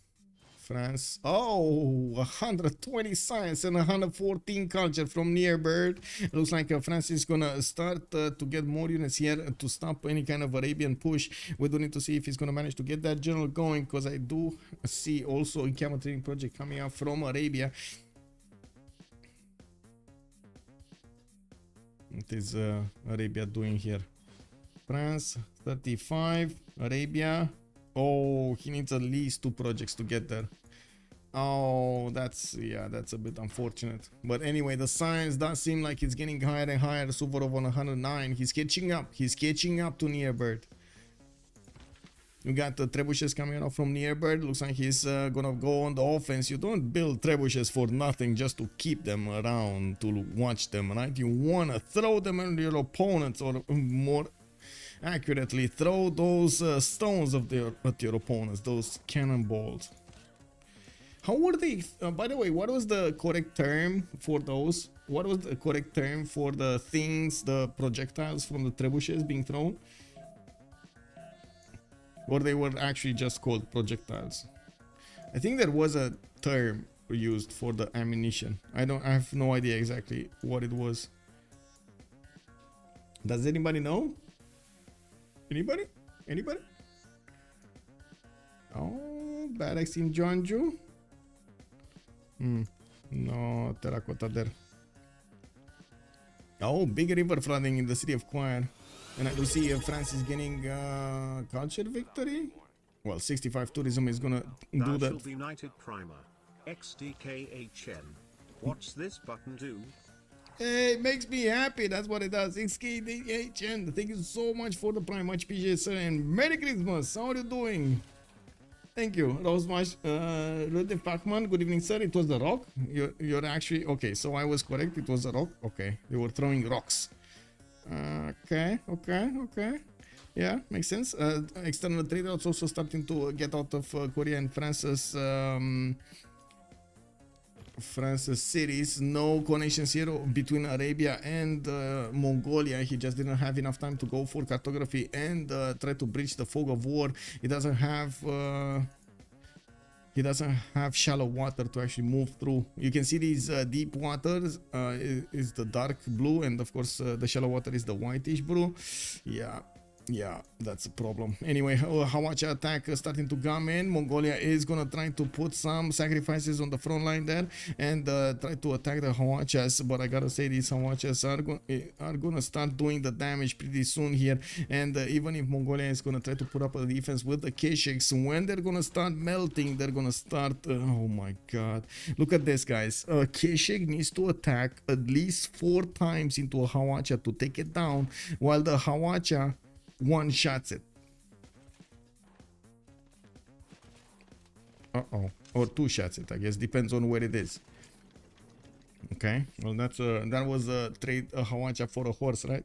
France. Oh, 120 science and 114 culture from Nearbird. Looks like France is gonna start to get more units here to stop any kind of Arabian push. We do need to see if he's gonna manage to get that general going, because I do see also a camera training project coming up from Arabia. What is Arabia doing here? France 35, Arabia. Oh, he needs at least 2 projects to get there. Oh, that's a bit unfortunate. But anyway, the science does seem like it's getting higher and higher. Suvorov on 109. He's catching up. He's catching up to Nearbird. We got the trebuchets coming out from Nearbird. Looks like he's gonna go on the offense. You don't build trebuchets for nothing just to keep them around to watch them, right? You wanna throw them at your opponents, or more accurately, throw those stones at your opponents, those cannonballs. How were they? By the way, what was the correct term for those? What was the correct term for the things, the projectiles from the trebuchets being thrown? Or they were actually just called projectiles? I think there was a term used for the ammunition. I have no idea exactly what it was. Does anybody know? Anybody? Anybody? Oh, barracks in Jeonju? No, terracotta there. Oh, big river flooding in the city of Choir. And I do see France is getting culture victory. Well, 65 tourism is gonna do that. United Primer. XDKHN. What's this button do? Hey, it makes me happy. That's what it does. XKDHN. Thank you so much for the Prime. Much appreciated, sir. And Merry Christmas. How are you doing? Thank you. Rosemash, Rudolf Pacman. Good evening, sir. It was the rock. You're actually okay. So I was correct. It was the rock. Okay. They were throwing rocks. Okay. Yeah, makes sense. External trade routes also starting to get out of Korea and France's cities. No connections here between Arabia and Mongolia. He just didn't have enough time to go for cartography and try to breach the fog of war. He doesn't have shallow water to actually move through. You can see these deep waters is the dark blue, and of course the shallow water is the whitish blue. Yeah, that's a problem. Anyway, Hawacha attack starting to come in. Mongolia is gonna try to put some sacrifices on the front line there and try to attack the Hawachas, but I gotta say these Hawachas are gonna start doing the damage pretty soon here. And even if Mongolia is gonna try to put up a defense with the K-Shakes, when they're gonna start melting, they're gonna start oh my god, look at this, guys. K-Shake needs to attack at least 4 times into a Hawacha to take it down, while the Hawacha one-shots it. Uh-oh. Or 2 shots it, I guess. Depends on where it is. Okay. Well, that was a trade, a Hawacha for a horse, right?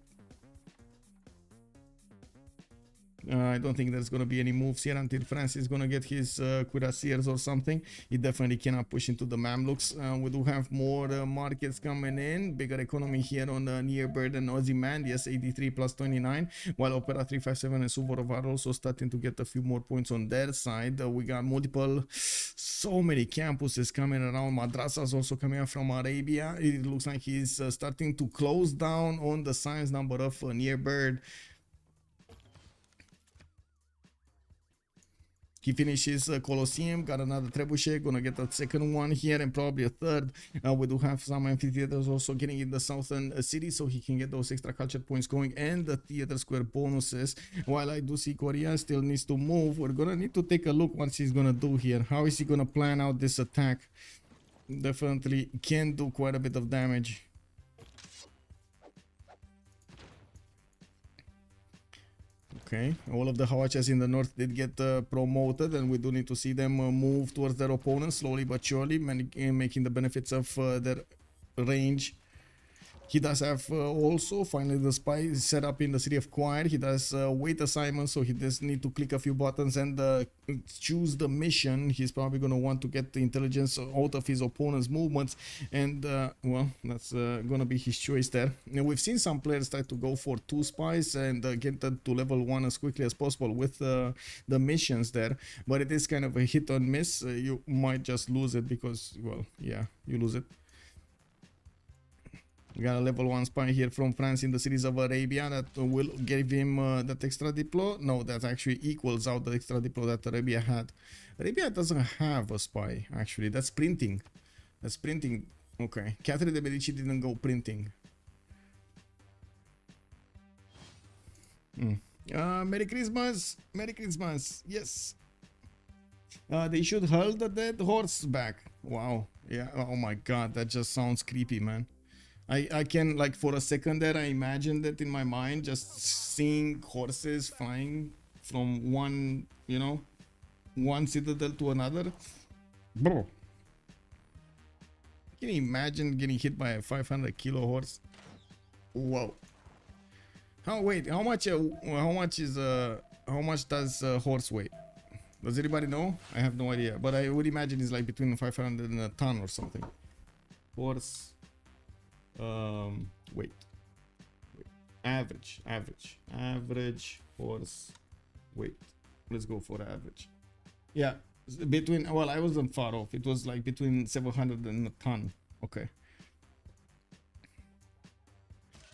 I don't think there's going to be any moves here until France is going to get his cuirassiers or something. He definitely cannot push into the Mamluks. We do have more markets coming in. Bigger economy here on Near Bird and Ozymandias, 83 plus 29. While Opera 357 and Suvorov are also starting to get a few more points on their side. We got so many campuses coming around. Madrasa is also coming up from Arabia. It looks like he's starting to close down on the size number of Near Bird. He finishes Colosseum, got another trebuchet, gonna get a second one here and probably a third. We do have some amphitheaters also getting in the southern city, so he can get those extra culture points going and the theater square bonuses. While I do see Korea still needs to move, we're gonna need to take a look what he's gonna do here. How is he gonna plan out this attack? Definitely can do quite a bit of damage. Okay, all of the Hawachas in the north did get promoted, and we do need to see them move towards their opponents slowly but surely, making the benefits of their range. He does have also finally the spy set up in the city of Choir. He does wait assignments, so he does need to click a few buttons and choose the mission. He's probably going to want to get the intelligence out of his opponent's movements, and well, that's going to be his choice there. Now, we've seen some players try to go for 2 spies and get that to level 1 as quickly as possible with the missions there, but it is kind of a hit or miss. You might just lose it because, well, yeah, you lose it. We got a level 1 spy here from France in the cities of Arabia that will give him that extra diplo. No, that actually equals out the extra diplo that Arabia had. Arabia doesn't have a spy, actually. That's printing. That's printing. Okay. Catherine de Medici didn't go printing. Merry Christmas. Merry Christmas. Yes. They should hold the dead horse back. Wow. Yeah. Oh my god. That just sounds creepy, man. I can, like, for a second there, I imagined it in my mind, just seeing horses flying from one, you know, one citadel to another. Bro. Can you imagine getting hit by a 500 kilo horse? Whoa. How much does a horse weigh? Does anybody know? I have no idea, but I would imagine it's like between 500 and a ton or something. Horse wait. Average horse weight. Let's go for average. Yeah, between, well, I wasn't far off. It was like between 700 and a ton. Okay.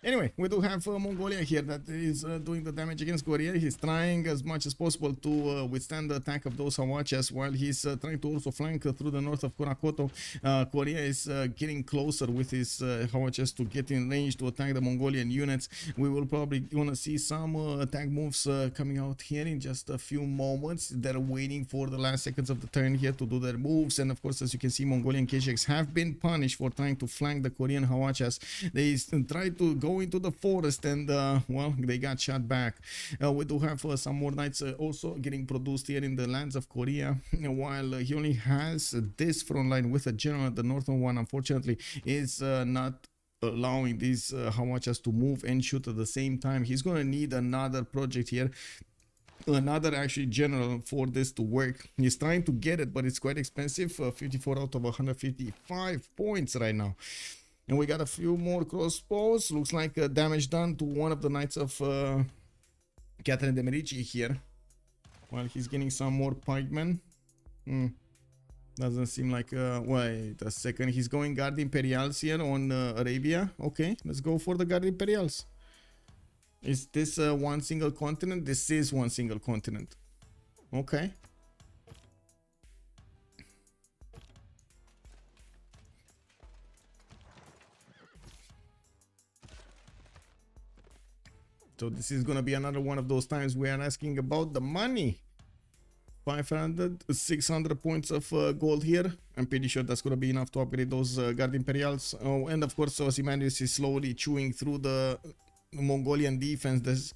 Anyway, we do have Mongolia here that is doing the damage against Korea. He's trying as much as possible to withstand the attack of those Hawachas, while he's trying to also flank through the north of Kurakoto. Korea is getting closer with his Hawachas to get in range to attack the Mongolian units. We will probably want to see some attack moves coming out here in just a few moments. They're waiting for the last seconds of the turn here to do their moves, and of course, as you can see, Mongolian Kesheks have been punished for trying to flank the Korean Hawachas. They tried to go into the forest and well, they got shot back. We do have some more knights also getting produced here in the lands of Korea, while he only has this front line with a general. The northern one, unfortunately, is not allowing these Hawachas to move and shoot at the same time. He's gonna need another project here, another actually general, for this to work. He's trying to get it, but it's quite expensive. 54 out of 155 points right now. And we got a few more crossbows. Looks like damage done to one of the knights of Catherine de Medici here, while he's getting some more pikemen. Doesn't seem like wait a second, he's going Guard Imperials here on Arabia. Okay, let's go for the Guard Imperials. Is this one single continent? This is one single continent. Okay. So this is gonna be another one of those times we are asking about the money. 500, 600 points of gold here. I'm pretty sure that's gonna be enough to upgrade those Guard Imperials. Oh, and of course, Ozymandias is slowly chewing through the Mongolian defense that's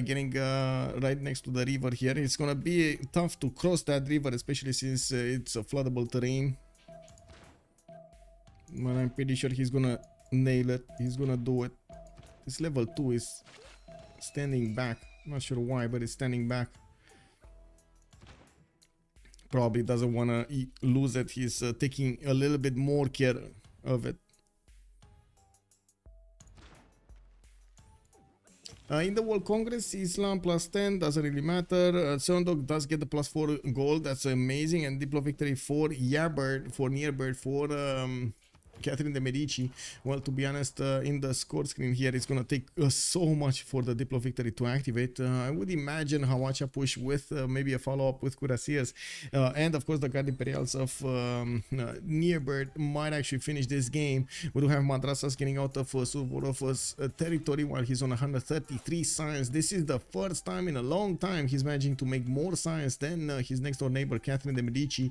getting right next to the river here. It's gonna be tough to cross that river, especially since it's a floodable terrain. But I'm pretty sure he's gonna nail it. He's gonna do it. This level 2 is standing back. Not sure why, but it's standing back. Probably doesn't want to lose it. He's taking a little bit more care of it. In the World Congress, Islam plus 10 doesn't really matter. Sondog does get the plus 4 gold. That's amazing. And Diplo victory for Yabird, for Nearbird, for Catherine de Medici. Well, to be honest, in the score screen here, it's going to take so much for the Diplo victory to activate. I would imagine Hawacha push with maybe a follow-up with Cuirassiers. And of course, the Guard Imperials of Nearbird might actually finish this game. We do have Madrasas getting out of Suvorov's territory while he's on 133 science. This is the first time in a long time he's managing to make more science than his next door neighbor, Catherine de Medici.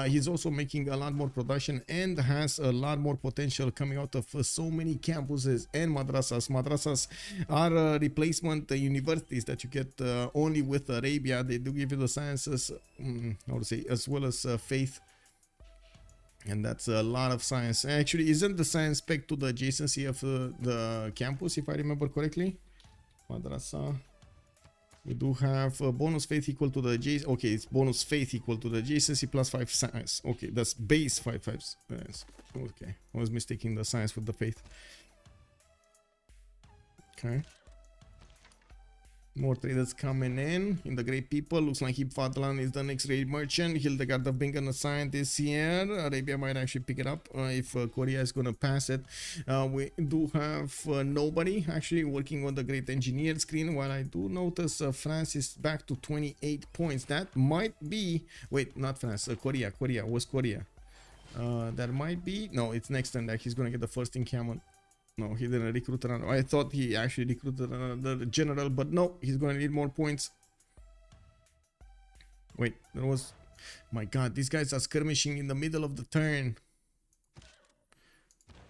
He's also making a lot more production and has a lot more potential coming out of so many campuses and madrasas. Madrasas are replacement universities that you get only with Arabia. They do give you the sciences, how to say, as well as faith. And that's a lot of science. Actually, isn't the science spec to the adjacency of the campus, if I remember correctly? Madrasa. We do have bonus faith equal to the adjacency. Okay, it's bonus faith equal to the adjacency plus 5 science. Okay, that's base 5 5s. Yes. Okay, I was mistaking the science with the faith. Okay. More traders coming in the Great People. Looks like Hipfadlan is the next raid merchant. Hildegard of Bingen assigned this year. Arabia might actually pick it up if Korea is going to pass it. We do have nobody actually working on the Great Engineer screen. While I do notice France is back to 28 points. That might be... Wait, not France. Korea. Korea. Was Korea. That might be... No, it's next turn that he's going to get the first encampment. No, he didn't recruit another. I thought he actually recruited another general, but no, he's going to need more points. Wait, there was... My god, these guys are skirmishing in the middle of the turn.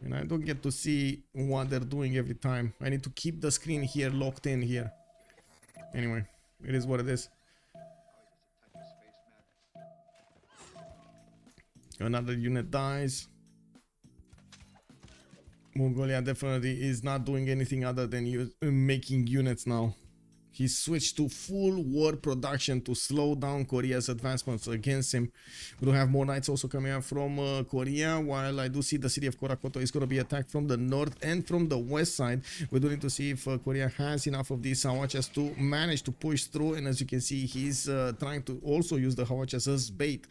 And I don't get to see what they're doing every time. I need to keep the screen here locked in here. Anyway, it is what it is. Another unit dies. Mongolia definitely is not doing anything other than making units now. He switched to full war production to slow down Korea's advancements against him. We do have more knights also coming out from Korea, while I do see the city of Korakoto is going to be attacked from the north and from the west side. We do need to see if Korea has enough of these hawachas to manage to push through, and as you can see, he's trying to also use the hawachas as bait.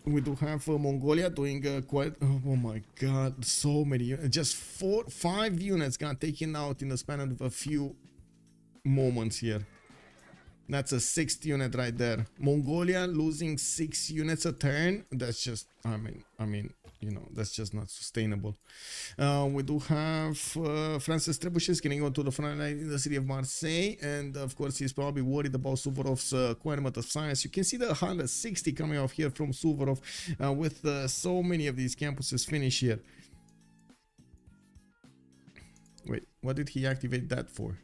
We do have Mongolia doing quite... Oh my god, so many. Just 5 units got taken out in the span of a few moments here. That's a 6th unit right there. Mongolia losing 6 units a turn. That's just... I mean, you know, that's just not sustainable. We do have Francis Trebuchet getting onto the front line in the city of Marseille, and of course he's probably worried about Suvorov's requirement of science. You can see the 160 coming off here from Suvorov with so many of these campuses finish here. Wait, what did he activate that for?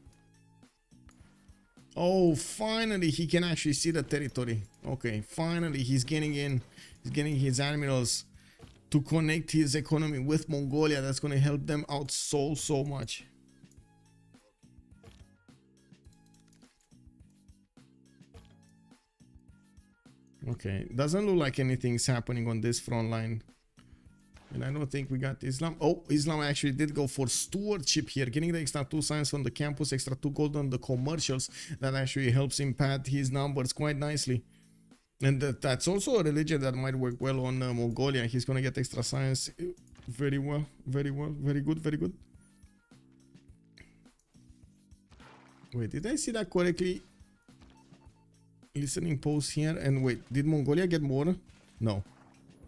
Oh, finally he can actually see the territory. Okay, finally he's getting in. He's getting his admirals to connect his economy with Mongolia. That's going to help them out so much. Okay, doesn't look like anything's happening on this front line. And I don't think we got Islam. Oh, Islam actually did go for stewardship here, getting the extra 2 science on the campus, extra 2 gold on the commercials. That actually helps him pad his numbers quite nicely. And that's also a religion that might work well on Mongolia. He's going to get extra science very well, very good, very good. Wait, did I see that correctly? Listening post here. And wait, did Mongolia get more? No.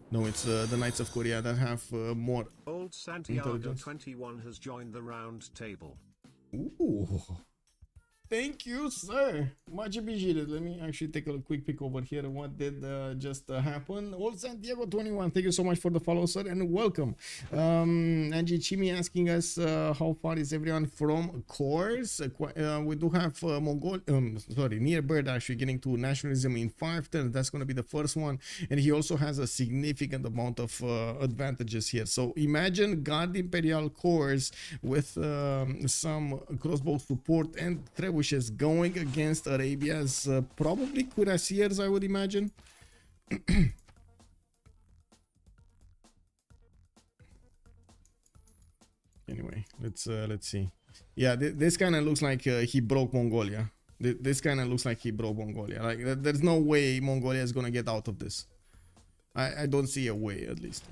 No, it's the Knights of Korea that have more. Old Santiago 21 has joined the round table. Ooh. Thank you, sir. Much appreciated. Let me actually take a quick peek over here. What did just happen? Old Santiago 21. Thank you so much for the follow, sir, and welcome. Angie Chimi asking us how far is everyone from course. We do have Near Bird actually getting to nationalism in 5 turns. That's going to be the first one, and he also has a significant amount of advantages here. So imagine Guard Imperial course with some crossbow support and trebuchets going against Arabia's probably cuirassiers, I would imagine. Anyway, let's see. Yeah, this kind of looks like he broke Mongolia. This kind of looks like he broke Mongolia. Like there's no way Mongolia is gonna get out of this. I don't see a way, at least.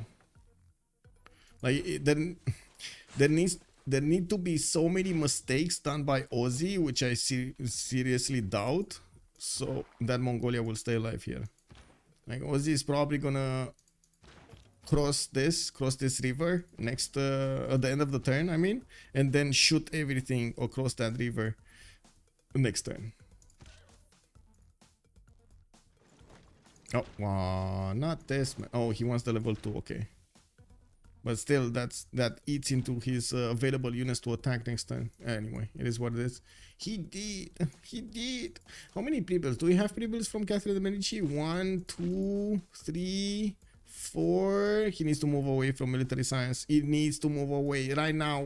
Like there need to be so many mistakes done by Aussie, which I seriously doubt, so that Mongolia will stay alive here. Like Aussie is probably gonna cross this river next at the end of the turn, I mean, and then shoot everything across that river next turn. Oh, wow, not this man. Oh, he wants the level 2, okay. But still, that eats into his available units to attack next turn. Anyway, it is what it is. He did. How many pre-builds? Do we have pre-builds from Catherine de Medici? 1, 2, 3, 4. He needs to move away from military science. He needs to move away right now.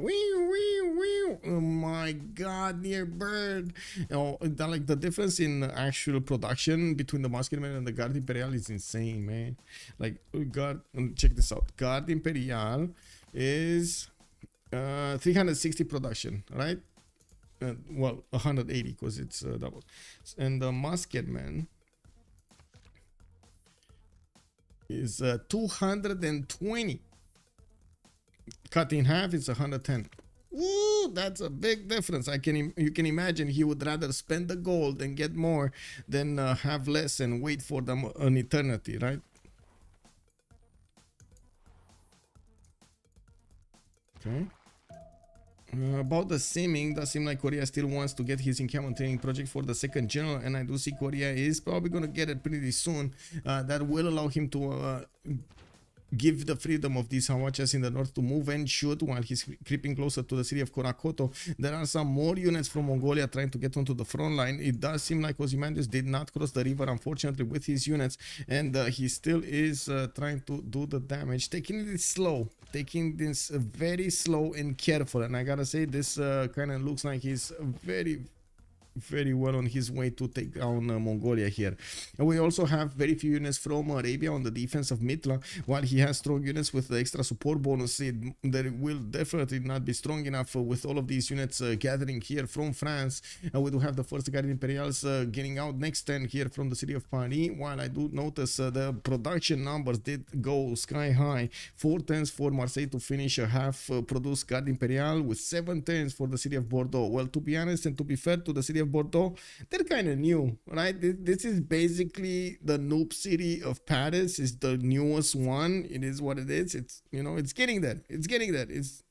Oh my god, Near Bird. Like the difference in actual production between the Musketeer and the Guard Imperial is insane, man. Like, check this out. Guard Imperial is 360 production, right? Well, 180 because it's double. And the Musketeer is 220. Cut in half is 110. Ooh, that's a big difference. You can imagine he would rather spend the gold and get more than have less and wait for them an eternity, right? Okay. About the simming, does seem like Korea still wants to get his encampment training project for the second general, and I do see Korea is probably going to get it pretty soon. That will allow him to give the freedom of these Hawachas in the north to move and shoot while he's creeping closer to the city of Korakoto. There are some more units from Mongolia trying to get onto the front line. It does seem like Ozymandias did not cross the river, unfortunately, with his units, and he still is trying to do the damage, taking it slow, taking this very slow and careful. And I gotta say, this kind of looks like he's very well on his way to take down Mongolia here. And we also have very few units from Arabia on the defense of Mitla. While he has strong units with the extra support bonus, there will definitely not be strong enough with all of these units gathering here from France. We do have the first Guard Imperials getting out next turn here from the city of Paris. While I do notice the production numbers did go sky high. 4 turns for Marseille to finish a half produced Guard Imperial, with 7 turns for the city of Bordeaux. Well, to be honest and to be fair to the city of Bordeaux, they're kind of new, right? This is basically the noob city of Paris. Is the newest one. It is what it is. It's, you know, it's getting there. It's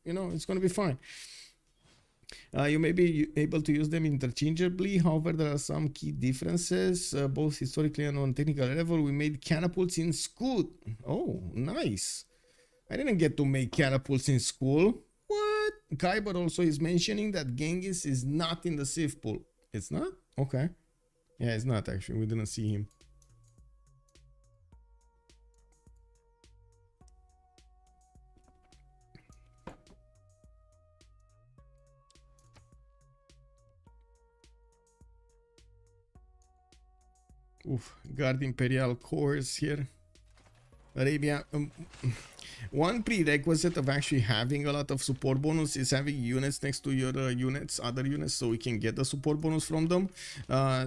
you know, it's going to be fine. You may be able to use them interchangeably. However, there are some key differences, both historically and on technical level. We made catapults in school. Oh, nice. I didn't get to make catapults in school. What? Kyber also is mentioning that Genghis is not in the Civ pool. It's not? Okay. Yeah, it's not actually. We didn't see him. Oof. Guard Imperial Corps here. Arabia. One prerequisite of actually having a lot of support bonus is having units next to your other units, so we can get the support bonus from them.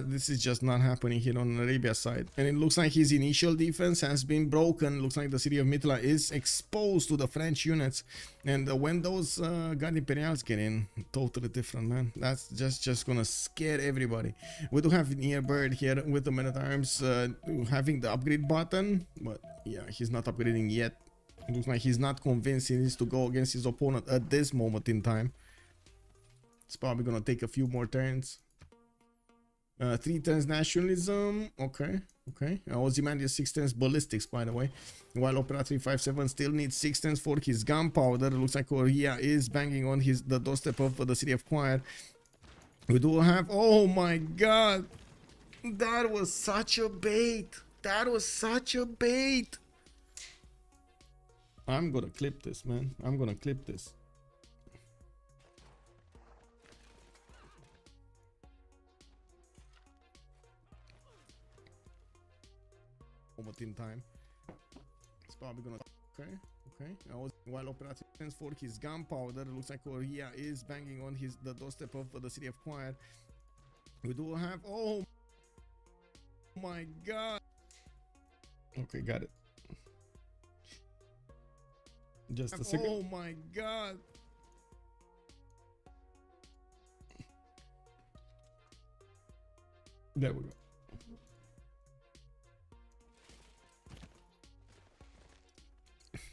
This is just not happening here on Arabia side, and it looks like his initial defense has been broken. Looks like the city of Mitla is exposed to the French units, and when those Guard Imperials get in, totally different, man. That's just gonna scare everybody. We do have Near Bird here with the men at arms having the upgrade button, but yeah, he's not upgrading yet. It looks like he's not convinced he needs to go against his opponent at this moment in time. It's probably gonna take a few more turns. 3 turns nationalism. Okay. Ozymandias 6 turns ballistics, by the way. While Opera 357 still needs 6 turns for his gunpowder. Looks like Korea is banging on the doorstep of the city of Choir. We do have, oh my god, that was such a bait. That was such a bait. I'm gonna clip this, man. I'm gonna clip this. Moment in time. It's probably gonna. Okay. While operations for his gunpowder, looks like Korea is banging on the doorstep of the city of Choir. We do have. Oh my god. Okay, got it. Just a second. Oh my god. There we go.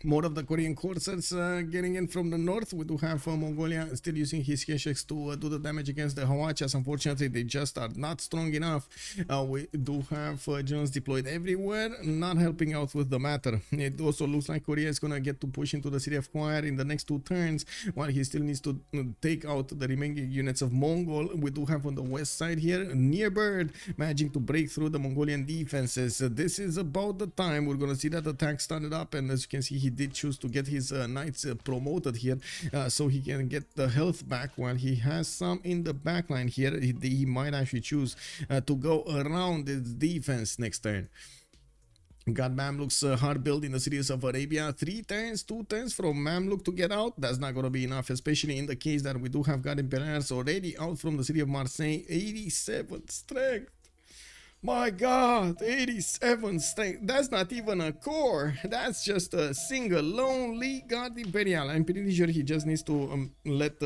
More of the Korean corsairs getting in from the north. We do have Mongolia still using his CivCIS to do the damage against the Hawachas. Unfortunately, they just are not strong enough. We do have drones deployed everywhere, not helping out with the matter. It also looks like Korea is going to get to push into the city of Choir in the next 2 turns, while he still needs to take out the remaining units of Mongol. We do have on the west side here, Nearbird managing to break through the Mongolian defenses. This is about the time we're going to see that attack started up, and as you can see, he did choose to get his knights promoted here so he can get the health back, while he has some in the backline here. He might actually choose to go around his defense next turn. Got Mamluks hard build in the cities of Arabia. 3 turns, 2 turns from Mamluk to get out. That's not going to be enough, especially in the case that we do have God Imperials already out from the city of Marseille. 87 strength. My god, 87 strength. That's not even a core. That's just a single lonely God Imperial. I'm pretty sure he just needs to let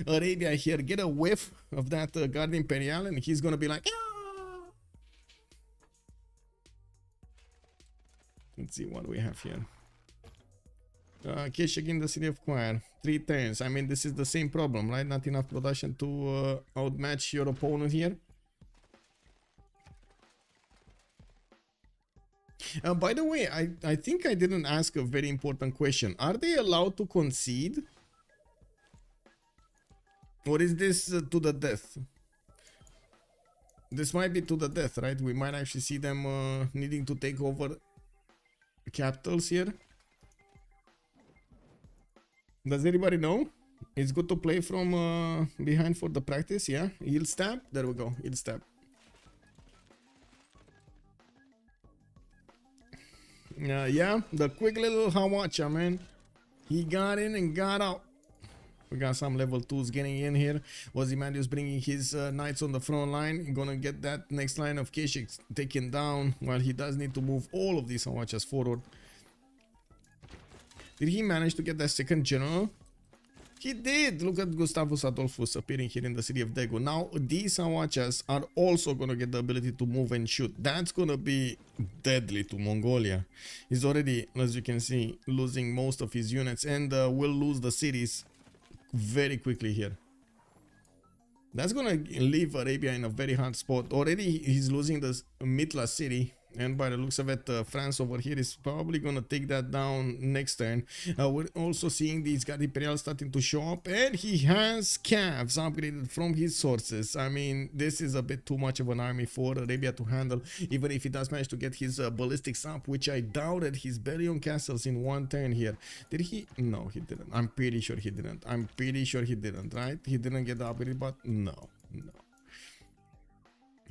Arabia here get a whiff of that God Imperial, and he's gonna be like, ah! Let's see what we have here. Keshik in the city of Choir. 3 turns. I mean, this is the same problem, right? Not enough production to outmatch your opponent here. By the way, I think I didn't ask a very important question. Are they allowed to concede? Or is this to the death? This might be to the death, right? We might actually see them needing to take over capitals here. Does anybody know? It's good to play from behind for the practice, yeah? Yield stab? There we go, yield stab. Yeah, the quick little Hawacha, man. He got in and got out. We got some level 2s getting in here. Ozymandias bringing his knights on the front line. Gonna get that next line of Keshik taken down, while he does need to move all of these Hawachas forward. Did he manage to get that second general? He did! Look at Gustavus Adolphus appearing here in the city of Daegu. Now, these Hawachas are also gonna get the ability to move and shoot. That's gonna be deadly to Mongolia. He's already, as you can see, losing most of his units, and will lose the cities very quickly here. That's gonna leave Arabia in a very hard spot. Already, he's losing the Mitla city. And by the looks of it, France over here is probably going to take that down next turn. We're also seeing these God Imperial starting to show up. And he has cavs upgraded from his sources. I mean, this is a bit too much of an army for Arabia to handle. Even if he does manage to get his ballistics up, which I doubted. He's barely on castles in 1 turn here. Did he? No, he didn't. I'm pretty sure he didn't. I'm pretty sure he didn't, right? He didn't get the upgrade, but no.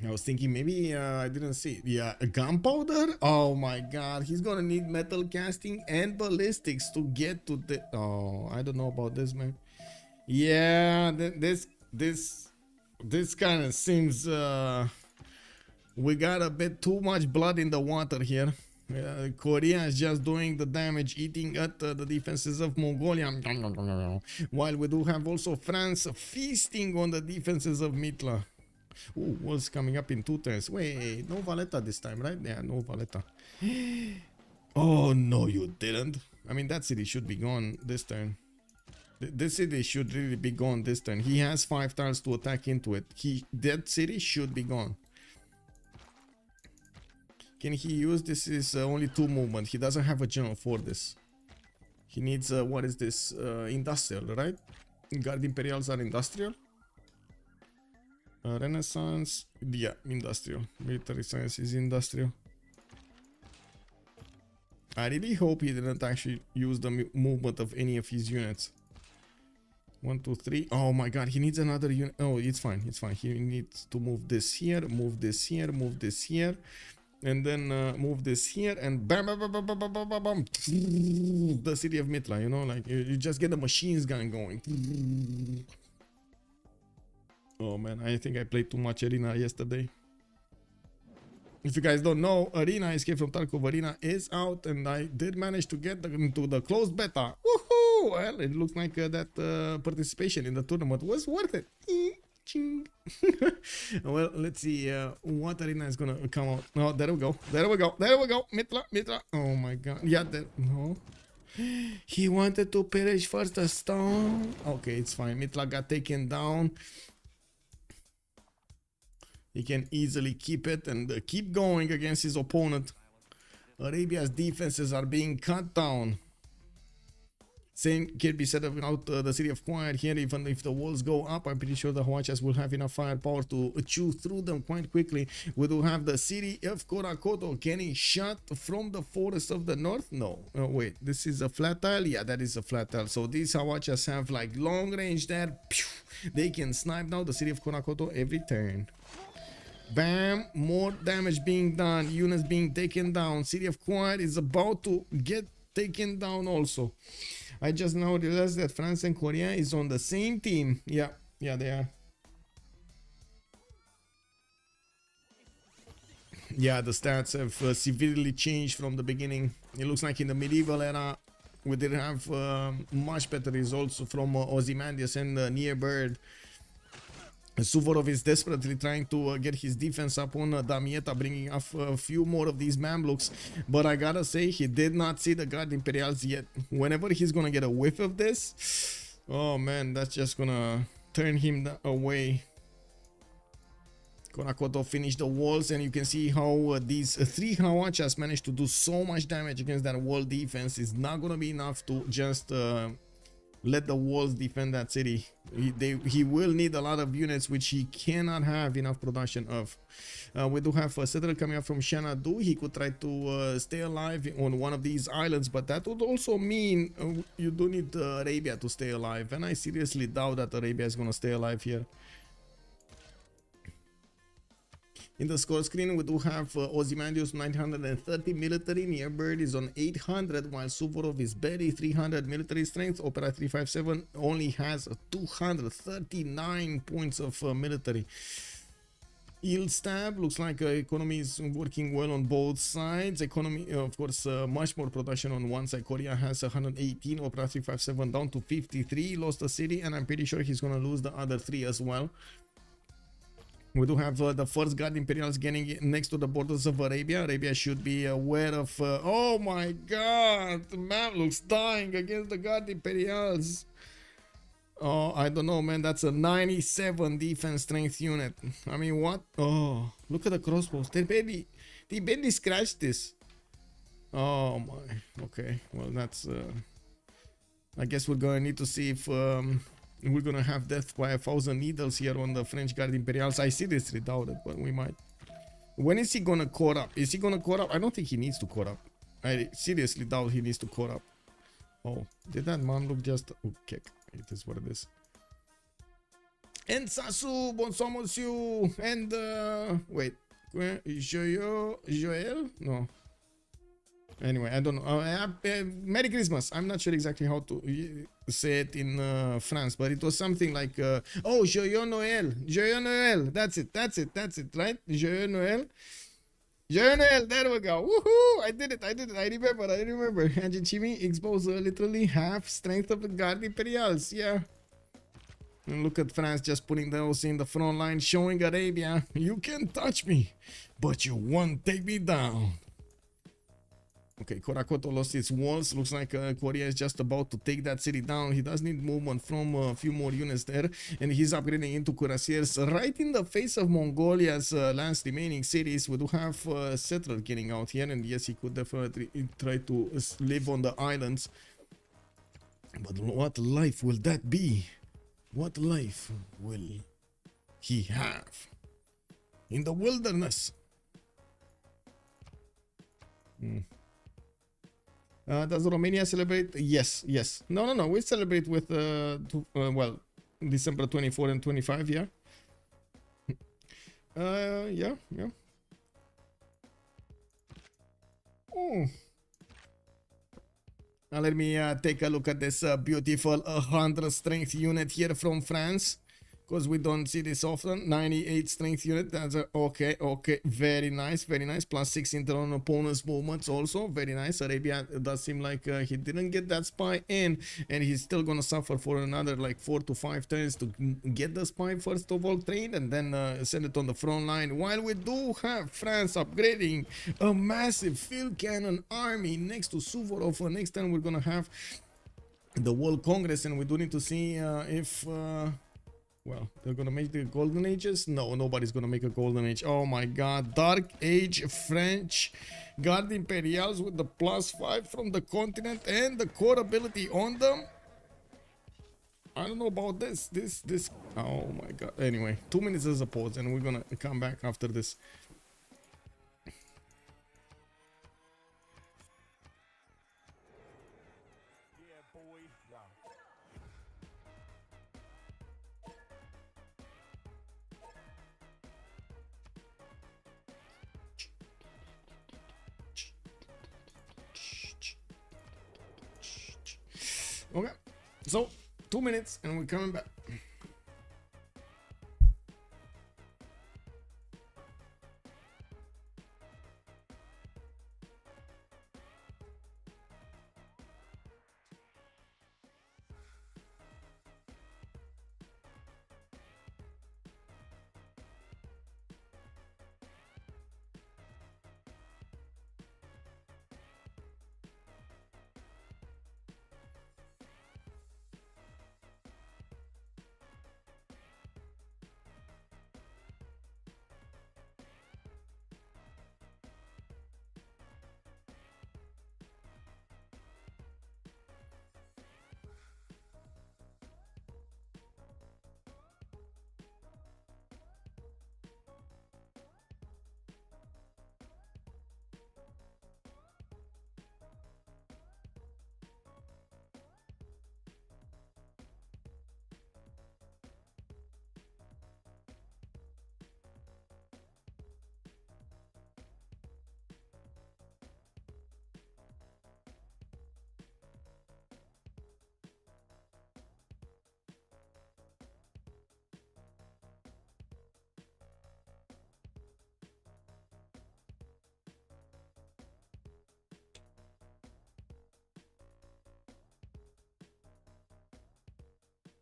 I was thinking maybe I didn't see it. Yeah, gunpowder? Oh my god, he's gonna need metal casting and ballistics to get to the... Oh, I don't know about this, man. Yeah, this kind of seems... we got a bit too much blood in the water here. Korea is just doing the damage, eating at the defenses of Mongolia. While we do have also France feasting on the defenses of Mitla. Ooh, what's coming up in 2 turns? Wait, no Valletta this time, right? Yeah, no Valletta. Oh, no, you didn't. I mean, that city should be gone this turn. This city should really be gone this turn. He has 5 tiles to attack into it. That city should be gone. Can he use this? Is only 2 movement. He doesn't have a general for this. He needs what is this? Industrial, right? Guard Imperials are industrial. Renaissance, yeah, industrial. Military science is industrial. I really hope he didn't actually use the movement of any of his units. 1, 2, 3. Oh my god, he needs another unit. Oh, it's fine, it's fine. He needs to move this here, move this here, move this here, and then move this here, and bam, bam, bam, bam, bam, bam, bam, bam. The city of Mitla, you know, like you just get the machines gun going. Oh man, I think I played too much Arena yesterday. If you guys don't know, Arena, Escape from Tarkov Arena is out, and I did manage to get into the closed beta. Woohoo! Well, it looks like that participation in the tournament was worth it. Well, let's see what Arena is gonna come out. Oh, there we go. There we go. There we go. Mitla, Mitla. Oh my god. Yeah, there. No. He wanted to perish first a stone. Okay, it's fine. Mitla got taken down. He can easily keep it and keep going against his opponent. Arabia's defenses are being cut down. Same can be said about the city of Quiet here. Even if the walls go up, I'm pretty sure the Hawachas will have enough firepower to chew through them quite quickly. We do have the city of Korakoto getting shot from the forest of the north. No, wait, this is a flat tile. Yeah, that is a flat tile. So these Hawachas have like long range there. They can snipe now the city of Korakoto every turn. Bam, more damage being done, units being taken down. City of Quiet is about to get taken down also. I just now realized that France and Korea is on the same team. Yeah, they are. Yeah, the stats have severely changed from the beginning. It looks like in the medieval era, we did have much better results from Ozymandias and Nierbird. Suvorov is desperately trying to get his defense up on Damietta, bringing up a few more of these Mamluks. But I gotta say, he did not see the Guard Imperials yet. Whenever he's gonna get a whiff of this, oh man, that's just gonna turn him away. Korakoto finished the walls, and you can see how these 3 Hawachas managed to do so much damage against that wall defense. Is not gonna be enough to just let the walls defend that city. He will need a lot of units, which he cannot have enough production of. We do have a settler coming up from Xanadu. He could try to stay alive on one of these islands, but that would also mean you do need Arabia to stay alive, and I seriously doubt that Arabia is going to stay alive here. In the score screen, we do have Ozymandias 930 military, Nierbird is on 800, while Suvorov is barely 300 military strength. Opera 357 only has 239 points of military. Yield stab looks like economy is working well on both sides. Economy, of course, much more production on one side. Korea has 118, Opera 357 down to 53, lost a city, and I'm pretty sure he's gonna lose the other 3 as well. We do have the first Guard Imperials getting next to the borders of Arabia. Arabia should be aware of... oh my god! The Mamluks dying against the Guard Imperials. Oh, I don't know, man. That's a 97 defense strength unit. I mean, what? Oh, look at the crossbows. They barely scratched this. Oh my. Okay. Well, that's... I guess we're gonna need to see if... we're gonna have death by 1,000 needles here on the French Guard Imperials. I seriously doubt it, but we might. When is he gonna caught up? Is he gonna caught up? I don't think he needs to caught up. I seriously doubt he needs to caught up. Oh, did that Mamluk just... okay, it is what it is. And Sasu, bonsoir monsieur, and wait, Joel? No. Anyway, I don't know. Merry Christmas. I'm not sure exactly how to say it in France, but it was something like, oh, Joyeux Noël. Joyeux Noël. That's it, right? Joyeux Noël. Joyeux Noël. There we go. Woohoo! I did it. I remember. Engine Chimi exposed literally half strength of the Guard Imperials. Yeah. And look at France just putting those in the front line, showing Arabia, you can touch me, but you won't take me down. Okay, Korakoto lost its walls. Looks like Korea is just about to take that city down. He does need movement from a few more units there, and he's upgrading into cuirassiers right in the face of Mongolia's last remaining cities. We do have settlers getting out here, and yes, he could definitely try to live on the islands. But what life will that be? What life will he have in the wilderness? Does Romania celebrate? Yes, yes. No. We celebrate with well, December 24 and 25. Yeah. Yeah. Oh. Now let me take a look at this beautiful 100 strength unit here from France, because we don't see this often. 98 strength unit. That's okay. Very nice. Plus 6 internal opponents movements also. Very nice. Arabia, it does seem like he didn't get that spy in, and he's still gonna suffer for another like 4 to 5 turns to get the spy first of all trained, and then send it on the front line. While we do have France upgrading a massive field cannon army next to Suvorov. Next time we're gonna have the World Congress, and we do need to see if well, they're gonna make the golden ages. No, nobody's gonna make a golden age. Oh my god, dark age French guard imperials with the +5 from the continent and the core ability on them. I don't know about this. Oh my god. Anyway, 2 minutes as a pause, and we're gonna come back after this. Okay, so 2 minutes and we're coming back.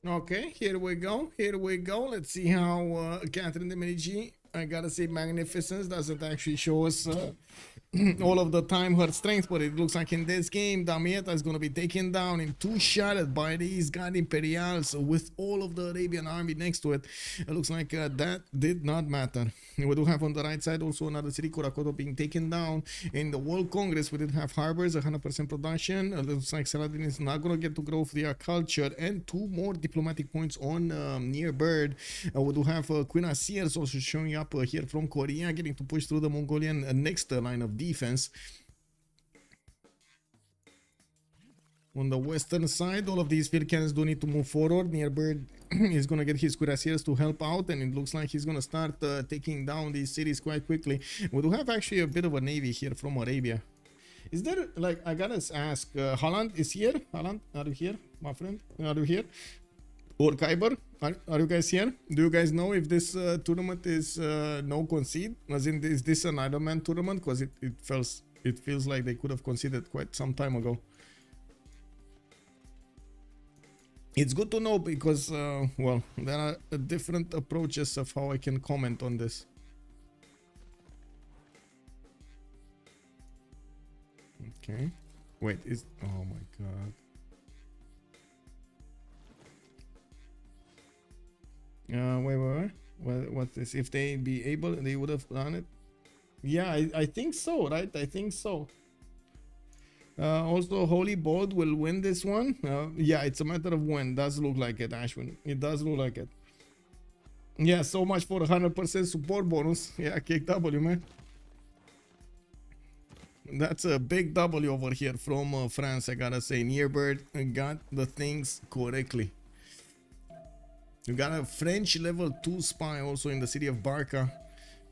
Okay, here we go. Let's see how Catherine de Medici, I gotta say, magnificence doesn't actually show us all of the time her strength, but it looks like in this game Damietta is going to be taken down in 2 shots by these Guard Imperials with all of the Arabian army next to it. It looks like that did not matter. We do have on the right side also another city, Korakoto, being taken down. In the World Congress we did have harbors, 100% production. It looks like Saladin is not going to get to grow their culture, and 2 more diplomatic points on near Bird. We do have cuirassiers also showing up here from Korea, getting to push through the Mongolian next line of defense. On the western side, all of these field cannons do need to move forward. Near Bird is going to get his cuirassiers to help out, and it looks like he's going to start taking down these cities quite quickly. We do have actually a bit of a navy here from Arabia. Is there, like, I gotta ask, Holland is here? Holland, are you here, my friend? Are you here? Or Khyber, are you guys here? Do you guys know if this tournament is no concede? As in, is this an Iron Man tournament? Because it feels like they could have conceded quite some time ago. It's good to know because, well, there are different approaches of how I can comment on this. Okay. Wait, is oh my god. Wait. What's this? If they be able, they would have done it. Yeah, I think so, right? I think so. Also, Holy Bolt will win this one. Yeah, it's a matter of when. Does look like it, Ashwin. It does look like it. Yeah, so much for 100% support bonus. Yeah, kick W, man. That's a big W over here from France, I gotta say. Nearbird got the things correctly. You got a French level 2 spy also in the city of Barca.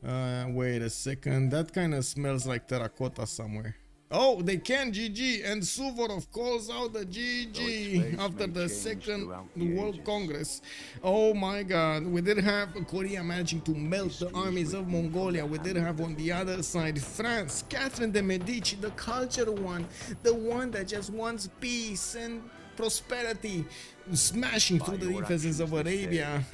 Wait a second. That kind of smells like terracotta somewhere. Oh, they can GG, and Suvorov calls out the GG after the second World Congress. Oh my god, we did have Korea managing to melt the armies of Mongolia. We did have on the other side France, Catherine de Medici, the culture one, the one that just wants peace and prosperity, smashing through the defenses of Arabia.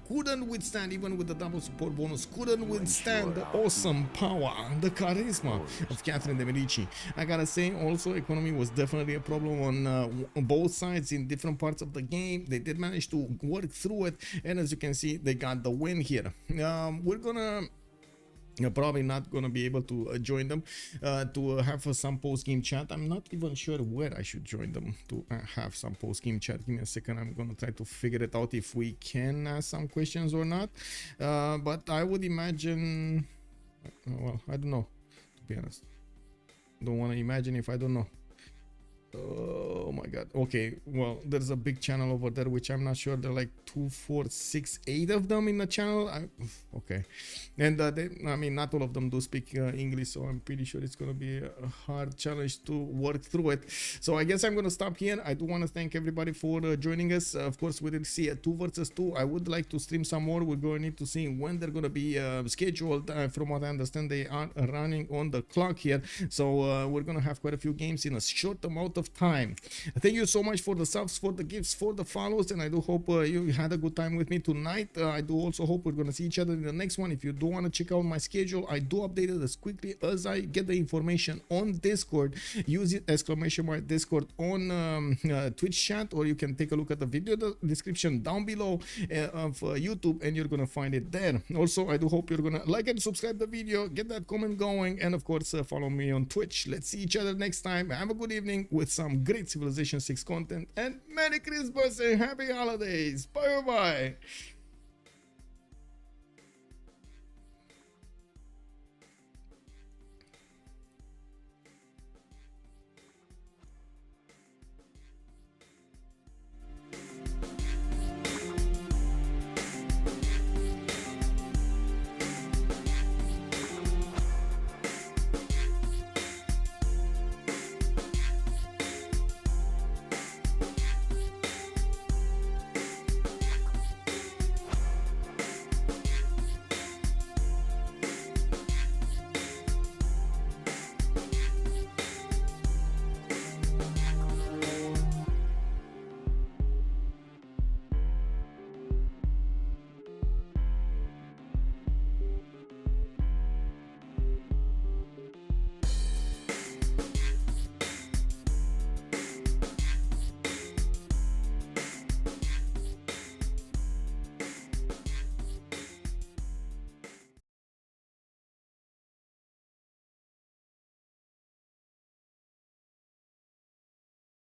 Couldn't withstand, even with the double support bonus, couldn't withstand the awesome power, the charisma of Catherine de Medici. I gotta say, also, economy was definitely a problem on both sides in different parts of the game. They did manage to work through it, and as you can see, they got the win here. We're gonna probably not gonna be able to join them to have some post-game chat. I'm not even sure where I should join them to have some post-game chat. Give me a second. I'm gonna try to figure it out if we can ask some questions or not, but I would imagine, well, I don't know, to be honest. Don't want to imagine if I don't know. Oh my god. Okay, well, there's a big channel over there which I'm not sure. There are like 2, 4, 6, 8 of them in the channel. Okay, and I mean, not all of them do speak English, so I'm pretty sure it's gonna be a hard challenge to work through it. So I guess I'm gonna stop here. I do want to thank everybody for joining us. Of course, we did see a 2 versus 2. I would like to stream some more. We're going to need to see when they're gonna be scheduled. From what I understand, they are running on the clock here, so we're gonna have quite a few games in a short amount of time. Thank you so much for the subs, for the gifts, for the follows, and I do hope you had a good time with me tonight. I do also hope we're gonna see each other in the next one. If you do want to check out my schedule, I do update it as quickly as I get the information on Discord. Use it ! Discord on Twitch chat, or you can take a look at the video description down below of YouTube, and you're gonna find it there. Also, I do hope you're gonna like and subscribe the video, get that comment going, and of course follow me on Twitch. Let's see each other next time. Have a good evening with some great Civilization 6 content, and Merry Christmas and Happy Holidays. Bye bye.